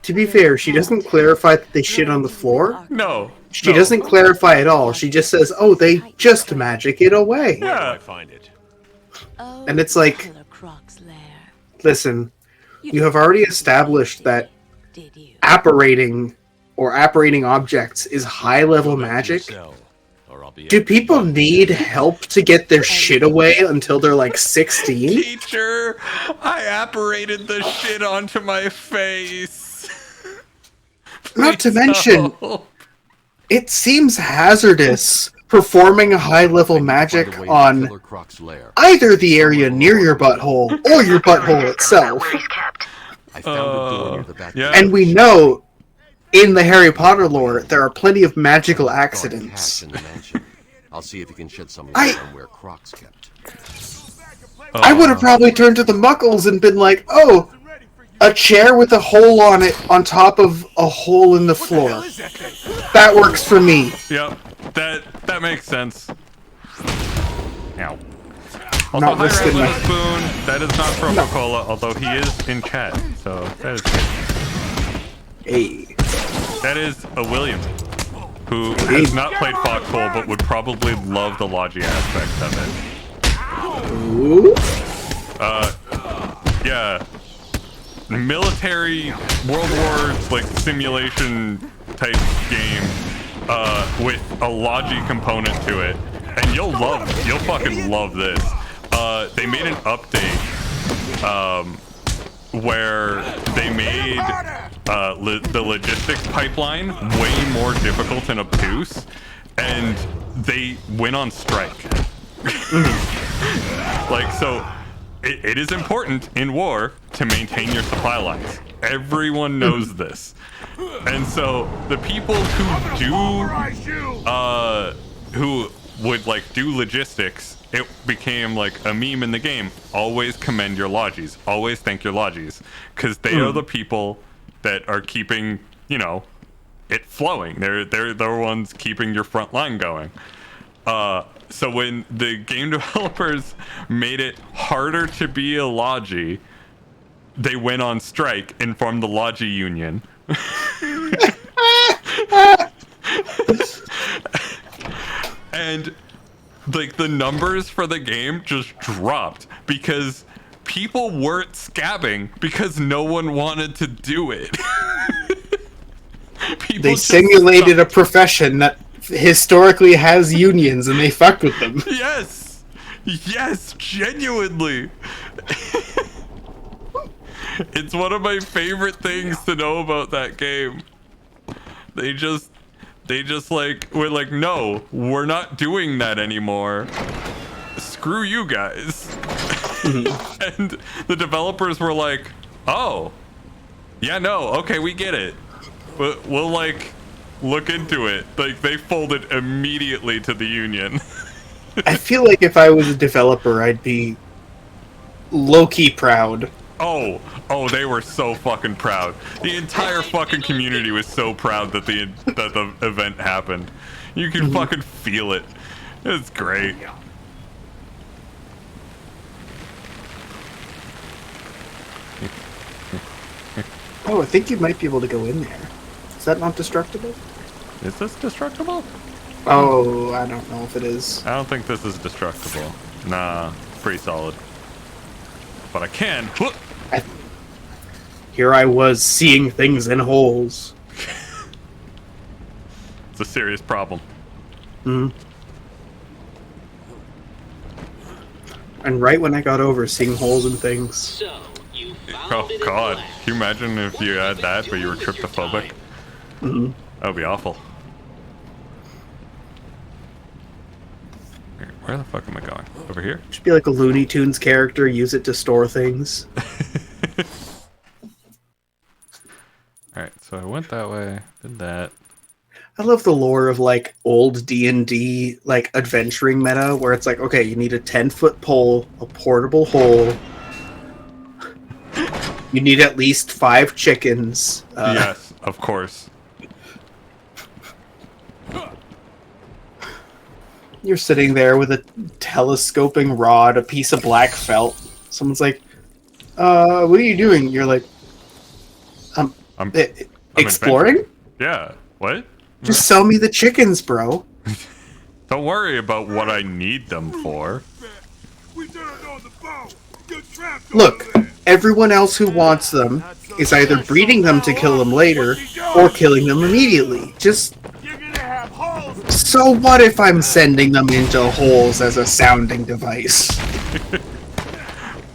to be fair, she doesn't clarify that they shit on the floor. No. She doesn't clarify at all. She just says, oh, they just magic it away. Yeah. I find it. And it's like, listen, you have already established that apparating objects is high-level magic. Do people need help to get their shit away until they're like 16? Teacher, I apparated the shit onto my face. Not to mention, it seems hazardous performing a high-level magic on either the area near your butthole or your butthole itself. And we know, in the Harry Potter lore, there are plenty of magical accidents. I'll see if you can shed some light on where Croc's kept. I would have probably turned to the Muggles and been like, oh, a chair with a hole on it on top of a hole in the floor. That works for me. Yep, that makes sense. Ow. Not Also, hi, risking Red my... Spoon. That is not Promo-Cola, although he is in chat, so that is good. Hey. That is a William, who has not played Foxhole, but would probably love the Logi aspect of it. Ooh. Yeah. Military World War like simulation type game with a Logi component to it, and you'll fucking love this. They made an update where they made the logistics pipeline way more difficult and obtuse, and they went on strike. Like, so it is important in war to maintain your supply lines. Everyone knows this. And so the people who would like do logistics, it became like a meme in the game. Always commend your Logis. Always thank your Logis, because they are the people that are keeping, it flowing. They're the ones keeping your front line going. So when the game developers made it harder to be a Logi, they went on strike and formed the Logi Union. And like the numbers for the game just dropped because people weren't scabbing because no one wanted to do it. They simulated a profession that historically has unions and they fucked with them. Yes, genuinely. It's one of my favorite things to know about that game. They just like, we're like, no, we're not doing that anymore. Screw you guys. And the developers were like, oh, yeah, no, okay, we get it. We'll like look into it. Like, they folded immediately to the union. I feel like if I was a developer, I'd be low-key proud. Oh, they were so fucking proud. The entire fucking community was so proud that the event happened. You can fucking feel it. It's great. Oh, I think you might be able to go in there. Is that not destructible? Is this destructible? Oh, I don't know if it is. I don't think this is destructible. Nah, it's pretty solid. But I can. here I was seeing things in holes. It's a serious problem. Hmm. And right when I got over seeing holes in things. Oh god, can you imagine if you had that but you were tryptophobic? Mm-hmm. That would be awful. Where the fuck am I going? Over here? Should be like a Looney Tunes character, use it to store things. Alright, so I went that way, did that. I love the lore of like old D&D like adventuring meta where it's like, okay, you need a 10-foot pole, a portable hole. You need at least 5 chickens. Yes, of course. You're sitting there with a telescoping rod, a piece of black felt. Someone's like, what are you doing? You're like, I'm exploring? Yeah, what? Just sell me the chickens, bro. Don't worry about what I need them for. Look, everyone else who wants them is either breeding them to kill them later or killing them immediately. Just... So what if I'm sending them into holes as a sounding device?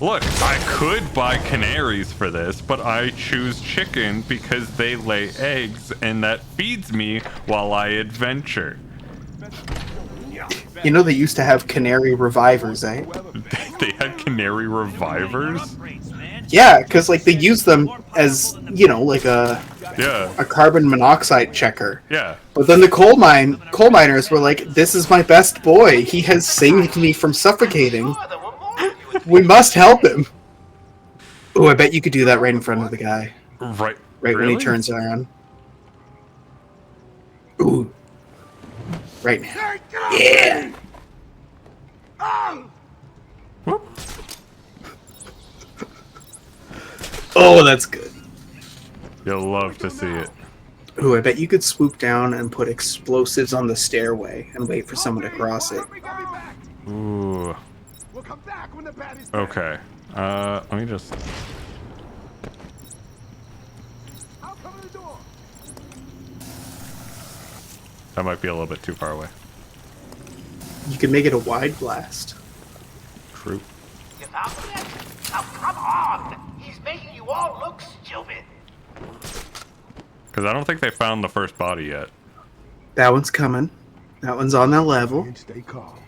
Look, I could buy canaries for this, but I choose chicken because they lay eggs and that feeds me while I adventure. You know they used to have canary revivers, eh? They had canary revivers? Yeah, because like they use them as, you know, like a carbon monoxide checker. Yeah. But then the coal miners were like, this is my best boy. He has saved me from suffocating. We must help him. Oh, I bet you could do that right in front of the guy. Right when he turns around. Ooh. Right now. Yeah. Oh, that's good. You'll love to see it. Ooh, I bet you could swoop down and put explosives on the stairway and wait for someone to cross it. Ooh. Okay. Let me just... That might be a little bit too far away. You can make it a wide blast. True. You found him? Oh, come on! He's making you all look stupid. Because I don't think they found the first body yet. That one's coming. That one's on that level. And stay calm.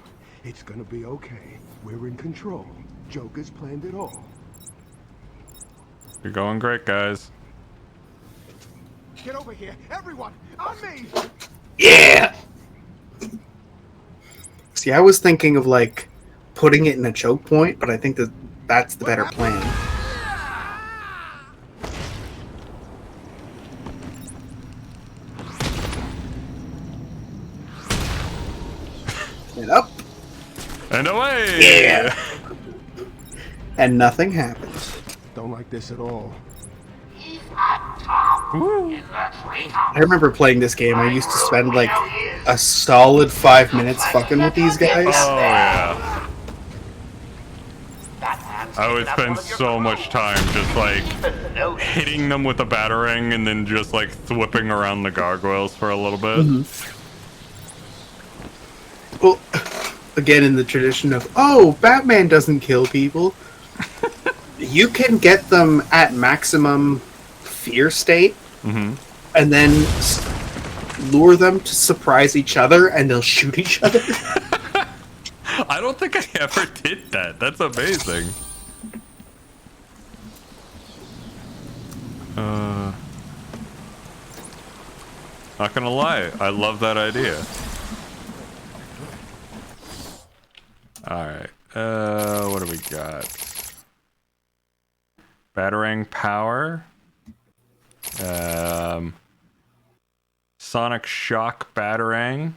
It's gonna be okay. We're in control. Joker's planned it all. You're going great, guys. Get over here, everyone! On me! Yeah! See, I was thinking of, like, putting it in a choke point, but I think that's the better plan. And up! And away! Yeah! And nothing happens. Don't like this at all. I remember playing this game. I used to spend like a solid 5 minutes fucking with these guys. Oh yeah. I would spend so much time just like hitting them with a batarang and then just like whipping around the gargoyles for a little bit. Well, again in the tradition of, oh, Batman doesn't kill people. You can get them at maximum fear state, and then lure them to surprise each other, and they'll shoot each other. I don't think I ever did that. That's amazing. Not gonna lie, I love that idea. Alright, what do we got? Batarang power. Sonic shock batarang.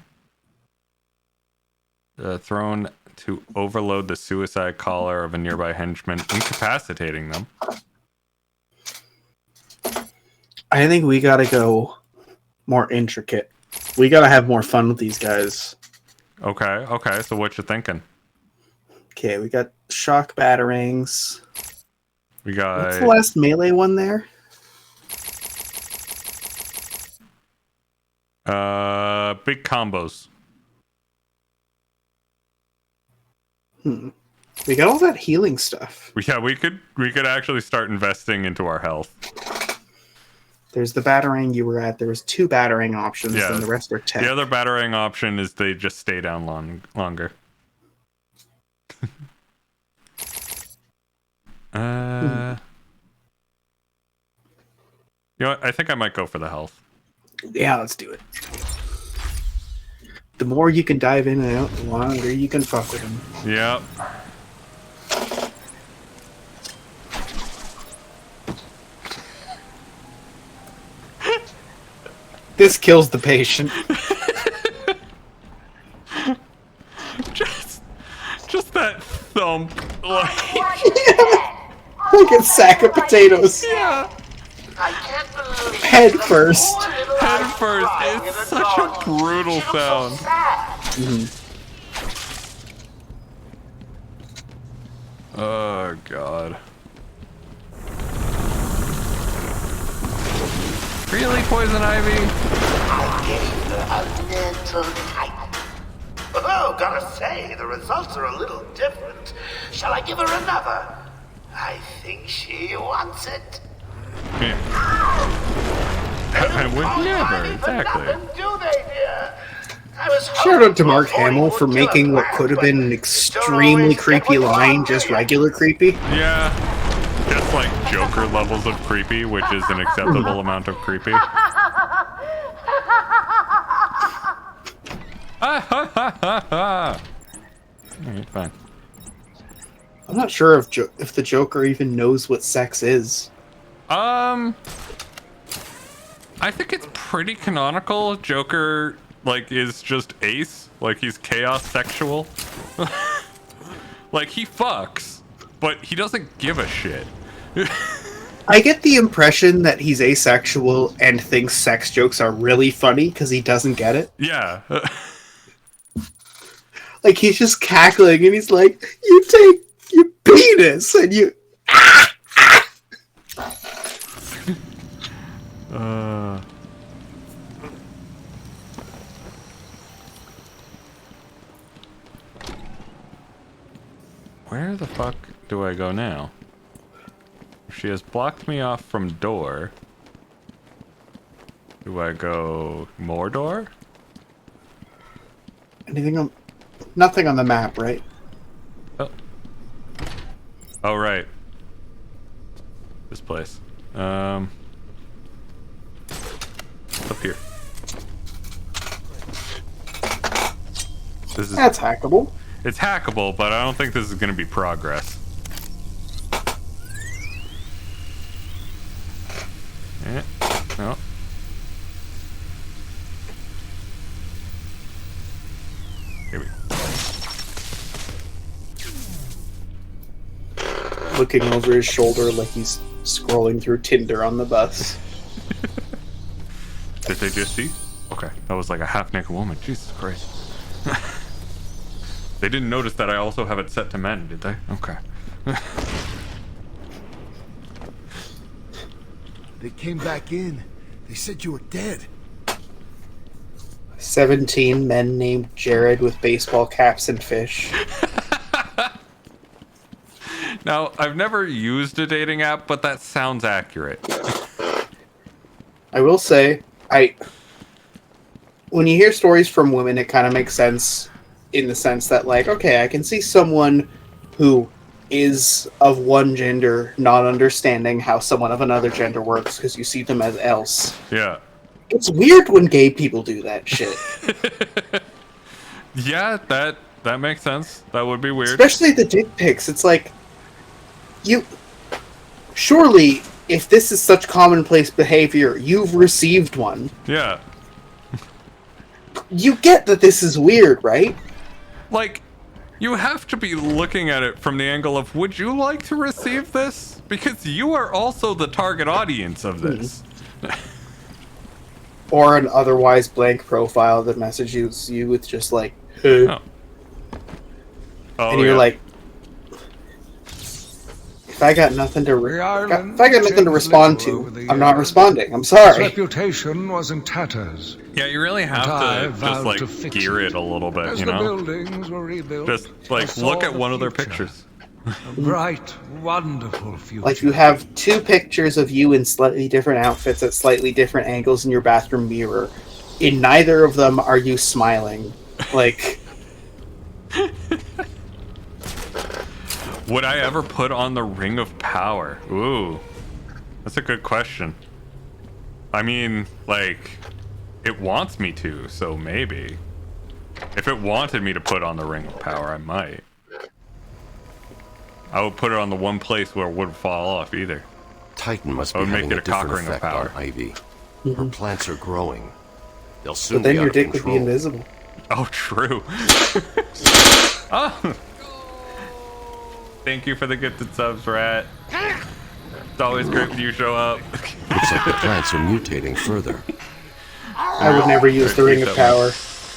Thrown to overload the suicide collar of a nearby henchman, incapacitating them. I think we gotta go more intricate. We gotta have more fun with these guys. Okay, so what you thinking? Okay, we got shock batarangs. We got... What's the last melee one there? Big combos. We got all that healing stuff. Yeah, we could actually start investing into our health. There's the batarang you were at. There was 2 batarang options, Yeah, and the rest are tech. The other batarang option is they just stay down longer. You know what? I think I might go for the health. Yeah, let's do it. The more you can dive in and out, the longer you can fuck with them. Yep. This kills the patient. just that thump, like like a sack of potatoes. Yeah. Head first. Head first. It's such a brutal sound. Oh god. Really, Poison Ivy? I'll give you a little tight. Oh, gotta say, the results are a little different. Shall I give her another? I think she wants it. Yeah. I would never, exactly. Do they, dear? Shout out to Mark Hamill for making what could have been an extremely creepy line just regular creepy. Yeah. Just like Joker levels of creepy, which is an acceptable amount of creepy. Alright, fine. I'm not sure if the Joker even knows what sex is. I think it's pretty canonical. Joker, like, is just ace. Like, he's chaos sexual. Like, he fucks, but he doesn't give a shit. I get the impression that he's asexual and thinks sex jokes are really funny because he doesn't get it. Yeah. Like, he's just cackling and he's like, you take your penis and you... Where the fuck do I go now? She has blocked me off from door. Do I go more door? Anything on... Nothing on the map, right? Oh, right. This place. Up here. This is... That's hackable. It's hackable, but I don't think this is going to be progress. Yeah. No. Here we go. Looking over his shoulder like he's scrolling through Tinder on the bus. Did they just see? Okay, that was like a half-naked woman. Jesus Christ. They didn't notice that I also have it set to men, did they? Okay. They came back in. They said you were dead. 17 men named Jared with baseball caps and fish. Now, I've never used a dating app, but that sounds accurate. I will say, when you hear stories from women, it kind of makes sense in the sense that, like, okay, I can see someone who is of one gender not understanding how someone of another gender works because you see them as else. Yeah. It's weird when gay people do that shit. Yeah, that makes sense. That would be weird. Especially the dick pics. It's like, surely, if this is such commonplace behavior, you've received one. Yeah. You get that this is weird, right? Like, you have to be looking at it from the angle of, would you like to receive this? Because you are also the target audience of this. Or an otherwise blank profile that messages you with just like, hey. Oh, And you're like, if If I got nothing to respond to, I'm not responding. I'm sorry. Its reputation was in tatters. Yeah, you really have to just like gear it a little bit, As you the know? buildings were rebuilt, Just like look at one of their pictures. A bright, wonderful future. Like you have two pictures of you in slightly different outfits at slightly different angles in your bathroom mirror. In neither of them are you smiling. Like... Would I ever put on the Ring of Power? Ooh, that's a good question. I mean, like, it wants me to, so maybe. If it wanted me to put on the Ring of Power, I might. I would put it on the one place where it wouldn't fall off either. Titan must I be would make having it a a cock different ring of effect on power. Ivy. Her plants are growing. They'll soon But then be your out dick of would be control. invisible. Oh, true. Oh. Thank you for the gifted subs, Rat. It's always great when you show up. Looks like the plants are mutating further. I would never use the Ring of Power.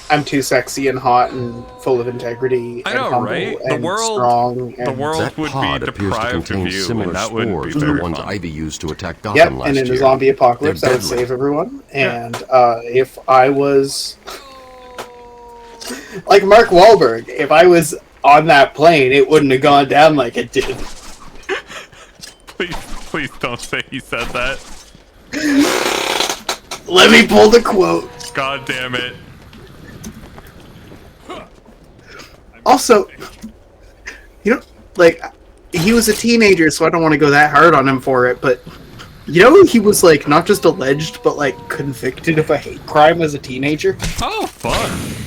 I'm too sexy and hot and full of integrity and humble right? and strong. And... The world That would pod be appears to deprived of contain you, similar and that wouldn't be spores to the very ones fun. Ivy used to attack Gotham Yep, last and in year. a zombie apocalypse, They're I would deadly. save everyone. And if I was... like Mark Wahlberg, if I was on that plane, it wouldn't have gone down like it did. Please don't say he said that. Let me pull the quote. God damn it. Also, you know, like, he was a teenager, so I don't want to go that hard on him for it, but you know, he was, like, not just alleged, but, like, convicted of a hate crime as a teenager. Oh, fun.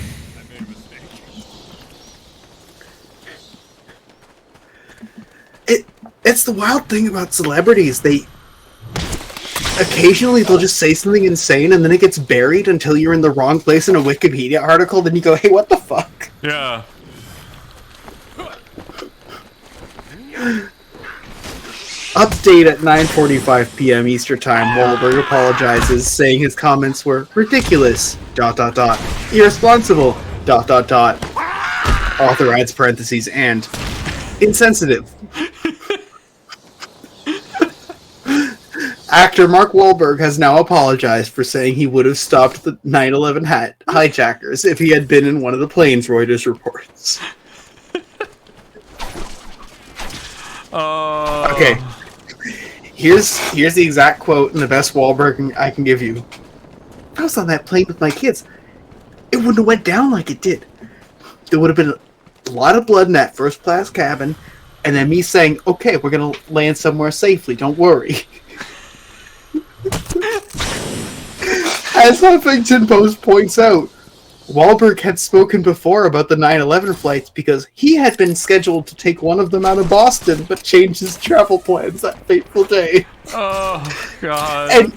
It's the wild thing about celebrities. Occasionally they'll just say something insane and then it gets buried until you're in the wrong place in a Wikipedia article. Then you go, hey, what the fuck? Yeah. Update at 9:45 p.m. Eastern Time. Wahlberg apologizes, saying his comments were ridiculous, ... irresponsible, ... Author adds parentheses, and insensitive. Actor Mark Wahlberg has now apologized for saying he would have stopped the 9/11 hijackers if he had been in one of the planes, Reuters reports. Okay. Here's the exact quote and the best Wahlberg I can give you. If I was on that plane with my kids, it wouldn't have went down like it did. There would have been a lot of blood in that first class cabin, and then me saying, okay, we're going to land somewhere safely, don't worry. As Huffington Post points out, Wahlberg had spoken before about the 9/11 flights because he had been scheduled to take one of them out of Boston, but changed his travel plans that fateful day. Oh, God. And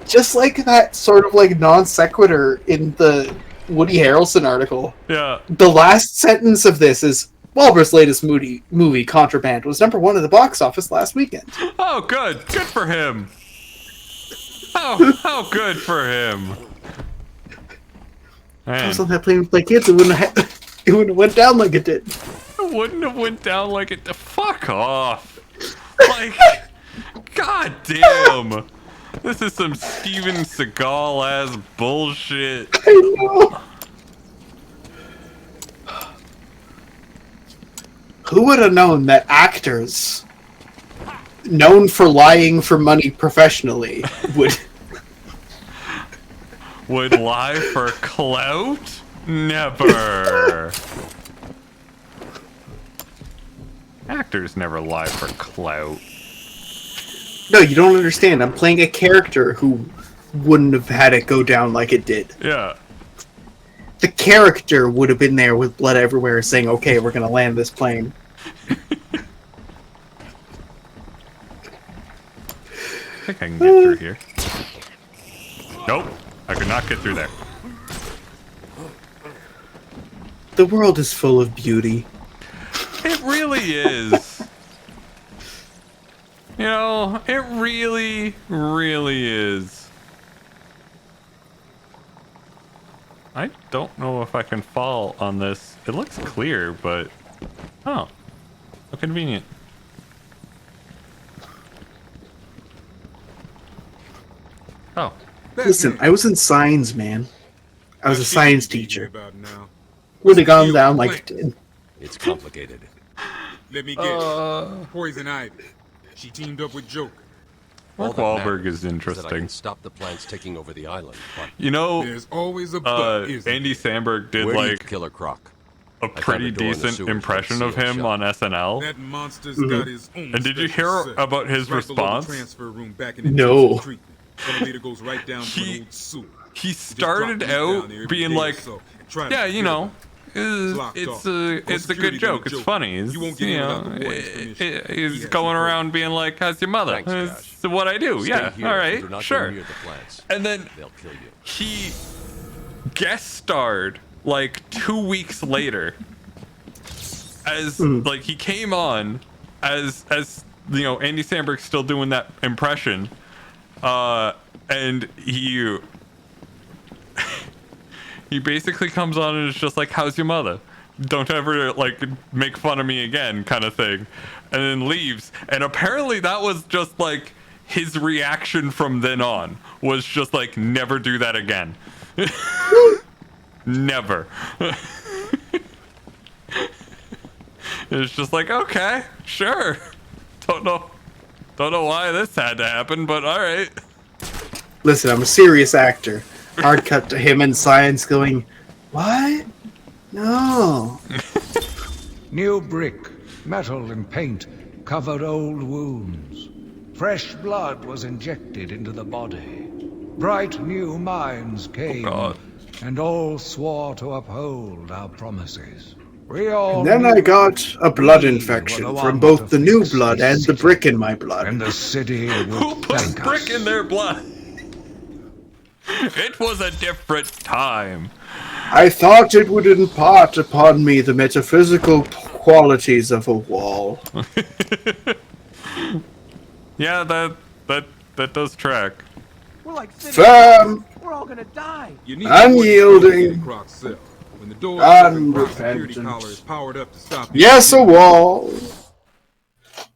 just like that sort of like non sequitur in the Woody Harrelson article, yeah, the last sentence of this is, Wahlberg's latest movie, Contraband, was #1 at the box office last weekend. Oh, good. Good for him. How good for him. If I was on that plane with my kids, it wouldn't have went down like it did. It wouldn't have went down like it. Fuck off. Like, god damn. This is some Steven Seagal ass bullshit. I know. Who would have known that actors known for lying for money professionally would lie for clout? Never. Actors never lie for clout. No, you don't understand. I'm playing a character who wouldn't have had it go down like it did. Yeah. The character would have been there with blood everywhere saying, okay, we're going to land this plane. I think I can get through here. Nope. I could not get through there. The world is full of beauty. It really is. You know, it really, really is. I don't know if I can fall on this. It looks clear, but... Oh. How convenient. Oh. Listen, I was in science, man. I was a science teacher. Would have gone down like it did. It's complicated. Let me guess. Poison Ivy. She teamed up with Joker. Mark Wahlberg is interesting. I can stop the plants taking over the island. But you know, there's always a but, Andy Samberg did like Killer Croc. A pretty decent impression of him on SNL. That monster's got his own and did you hear about his response? Transfer room back in no. Elevator goes right down to an old sewer. He started out being like, yeah, you know, it's a good joke. It's funny. It's, you know, he's going around being like, "How's your mother?" It's what I do. Yeah, all right, sure. And then he guest starred like 2 weeks later as like he came on as you know, Andy Samberg's still doing that impression, and he basically comes on and is just like, "How's your mother? Don't ever like make fun of me again," kind of thing, and then leaves. And apparently that was just like his reaction from then on, was just like, never do that again. Never. It's just like, okay, sure. Don't know why this had to happen, but all right. Listen, I'm a serious actor. Hard cut to him in science going, "What? No." New brick, metal and paint covered old wounds. Fresh blood was injected into the body. Bright new minds came, and all swore to uphold our promises. We all and then I got a blood infection from both the new blood and the brick in my blood. And the city who put brick in their blood? It was a different time. I thought it would impart upon me the metaphysical qualities of a wall. Yeah, that does track. We're like firm. We're all gonna die. Unyielding. Unrepentant. Yes, a wall.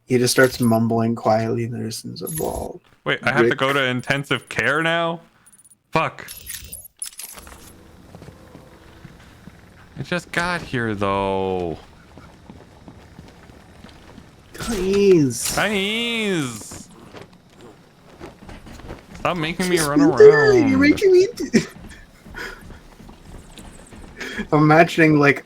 He just starts mumbling quietly. There's a wall. Wait, I have to go to intensive care now? Fuck. I just got here though. Please. Stop making me run around. You're making me. I'm imagining like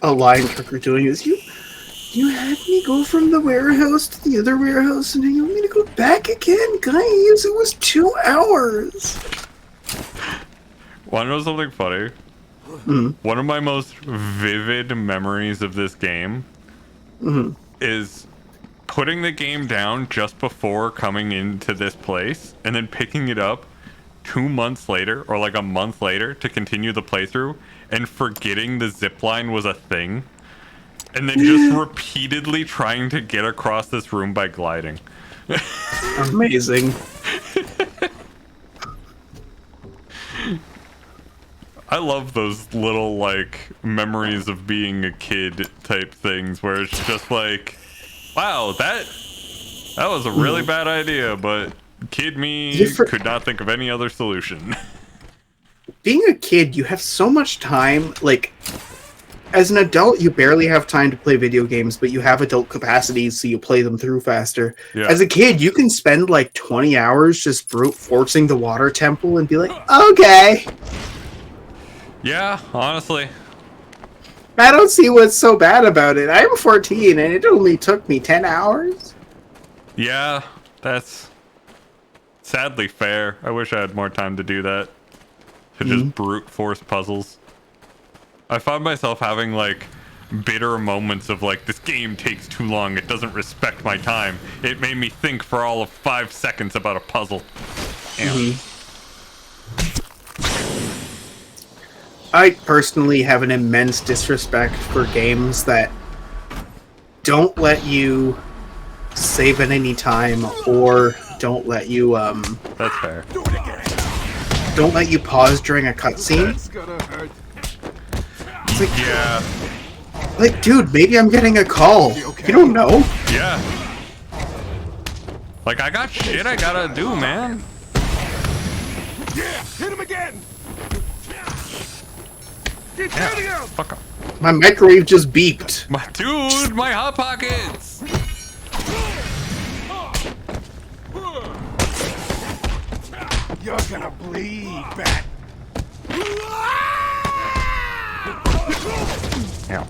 a line trucker doing this. You had me go from the warehouse to the other warehouse, and then you want me to go back again, guys? It was 2 hours. Wanna know something funny? One of my most vivid memories of this game is putting the game down just before coming into this place, and then picking it up 2 months later, or like a month later, to continue the playthrough, and forgetting the zipline was a thing. And then just repeatedly trying to get across this room by gliding. Amazing. I love those little, like, memories of being a kid type things where it's just like, wow, that was a really bad idea, but kid me could not think of any other solution. Being a kid, you have so much time, like... As an adult, you barely have time to play video games, but you have adult capacities, so you play them through faster. Yeah. As a kid, you can spend like 20 hours just brute forcing the water temple and be like, okay. Yeah, honestly. I don't see what's so bad about it. I'm 14, and it only took me 10 hours. Yeah, that's sadly fair. I wish I had more time to do that. To just brute force puzzles. I found myself having, like, bitter moments of, like, this game takes too long, it doesn't respect my time. It made me think for all of 5 seconds about a puzzle. I personally have an immense disrespect for games that don't let you save at any time, or don't let you, That's fair. Don't let you pause during a cutscene. It's like, yeah. Like, dude, maybe I'm getting a call. You don't know. Yeah. Like, I got shit I gotta do, man. Yeah, hit him again. Keep Yeah, shooting him. fuck up. My microwave just beeped. My dude, my hot pockets. You're gonna bleed, Bat. Ow.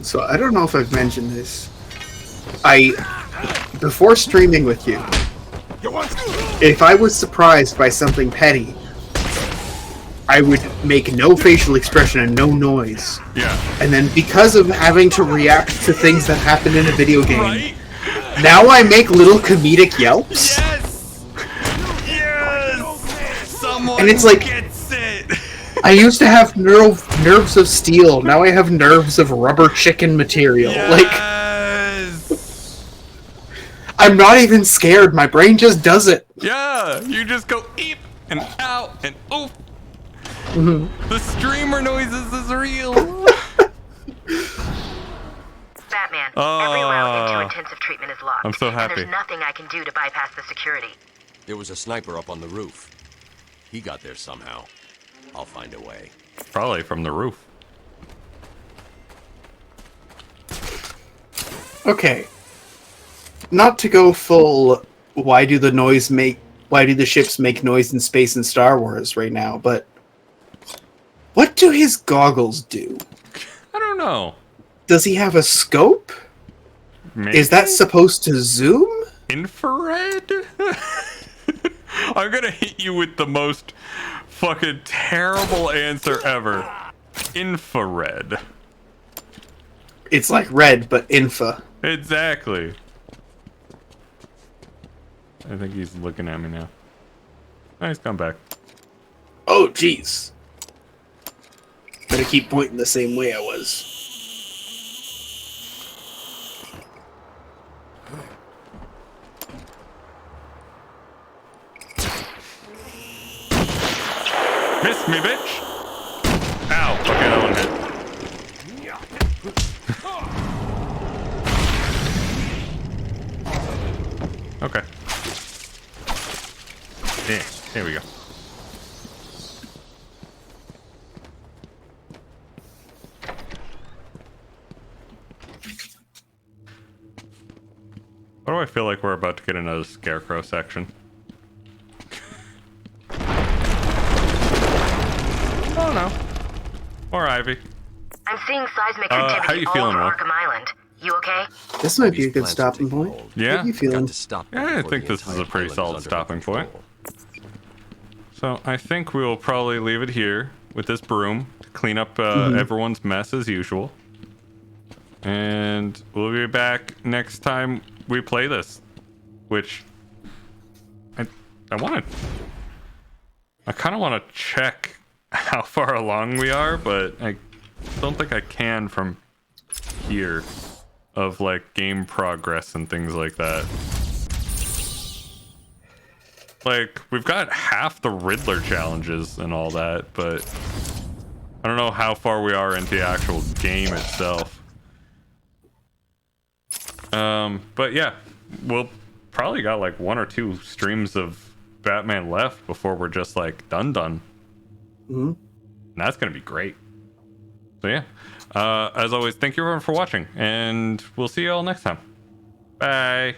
So I don't know if I've mentioned this. Before streaming with you, if I was surprised by something petty, I would make no facial expression and no noise. Yeah. And then because of having to react to things that happen in a video game, now I make little comedic yelps. Yes! Someone And it's like, gets it! I used to have nerves of steel. Now I have nerves of rubber chicken material. Like, I'm not even scared. My brain just does it. Yeah, you just go eep and out and oof. Mm-hmm. The streamer noises is real. Batman, every route into intensive treatment is locked. I'm so And happy. there's nothing I can do to bypass the security. There was a sniper up on the roof. He got there somehow. I'll find a way. Probably from the roof. Okay. Not to go full, why do the ships make noise in space in Star Wars right now, but what do his goggles do? I don't know. Does he have a scope? Maybe? Is that supposed to zoom? Infrared? I'm gonna hit you with the most fucking terrible answer ever. Infrared. It's like red, but infa. Exactly. I think he's looking at me now. Oh, he's come back. Oh, jeez. Better keep pointing the same way I was. Miss me, bitch! Ow. Okay, that one hit. Okay. Yeah, here we go. Why do I feel like we're about to get another scarecrow section? Oh no. Or Ivy. I'm seeing seismic How activity you all feeling, over Will? Arkham Island. You okay? This might be a good stopping point. Yeah? How you feeling? Yeah, I think this is a pretty solid stopping point. So I think we will probably leave it here with this broom to clean up everyone's mess as usual. And we'll be back next time we play this, which I kind of want to check how far along we are, but I don't think I can from here of like game progress and things like that. Like, we've got half the Riddler challenges and all that, but I don't know how far we are into the actual game itself. But yeah, we'll probably got like 1 or 2 streams of Batman left before we're just like done. Mm-hmm. And that's gonna be great. So yeah, as always, thank you everyone for watching, and we'll see you all next time. Bye.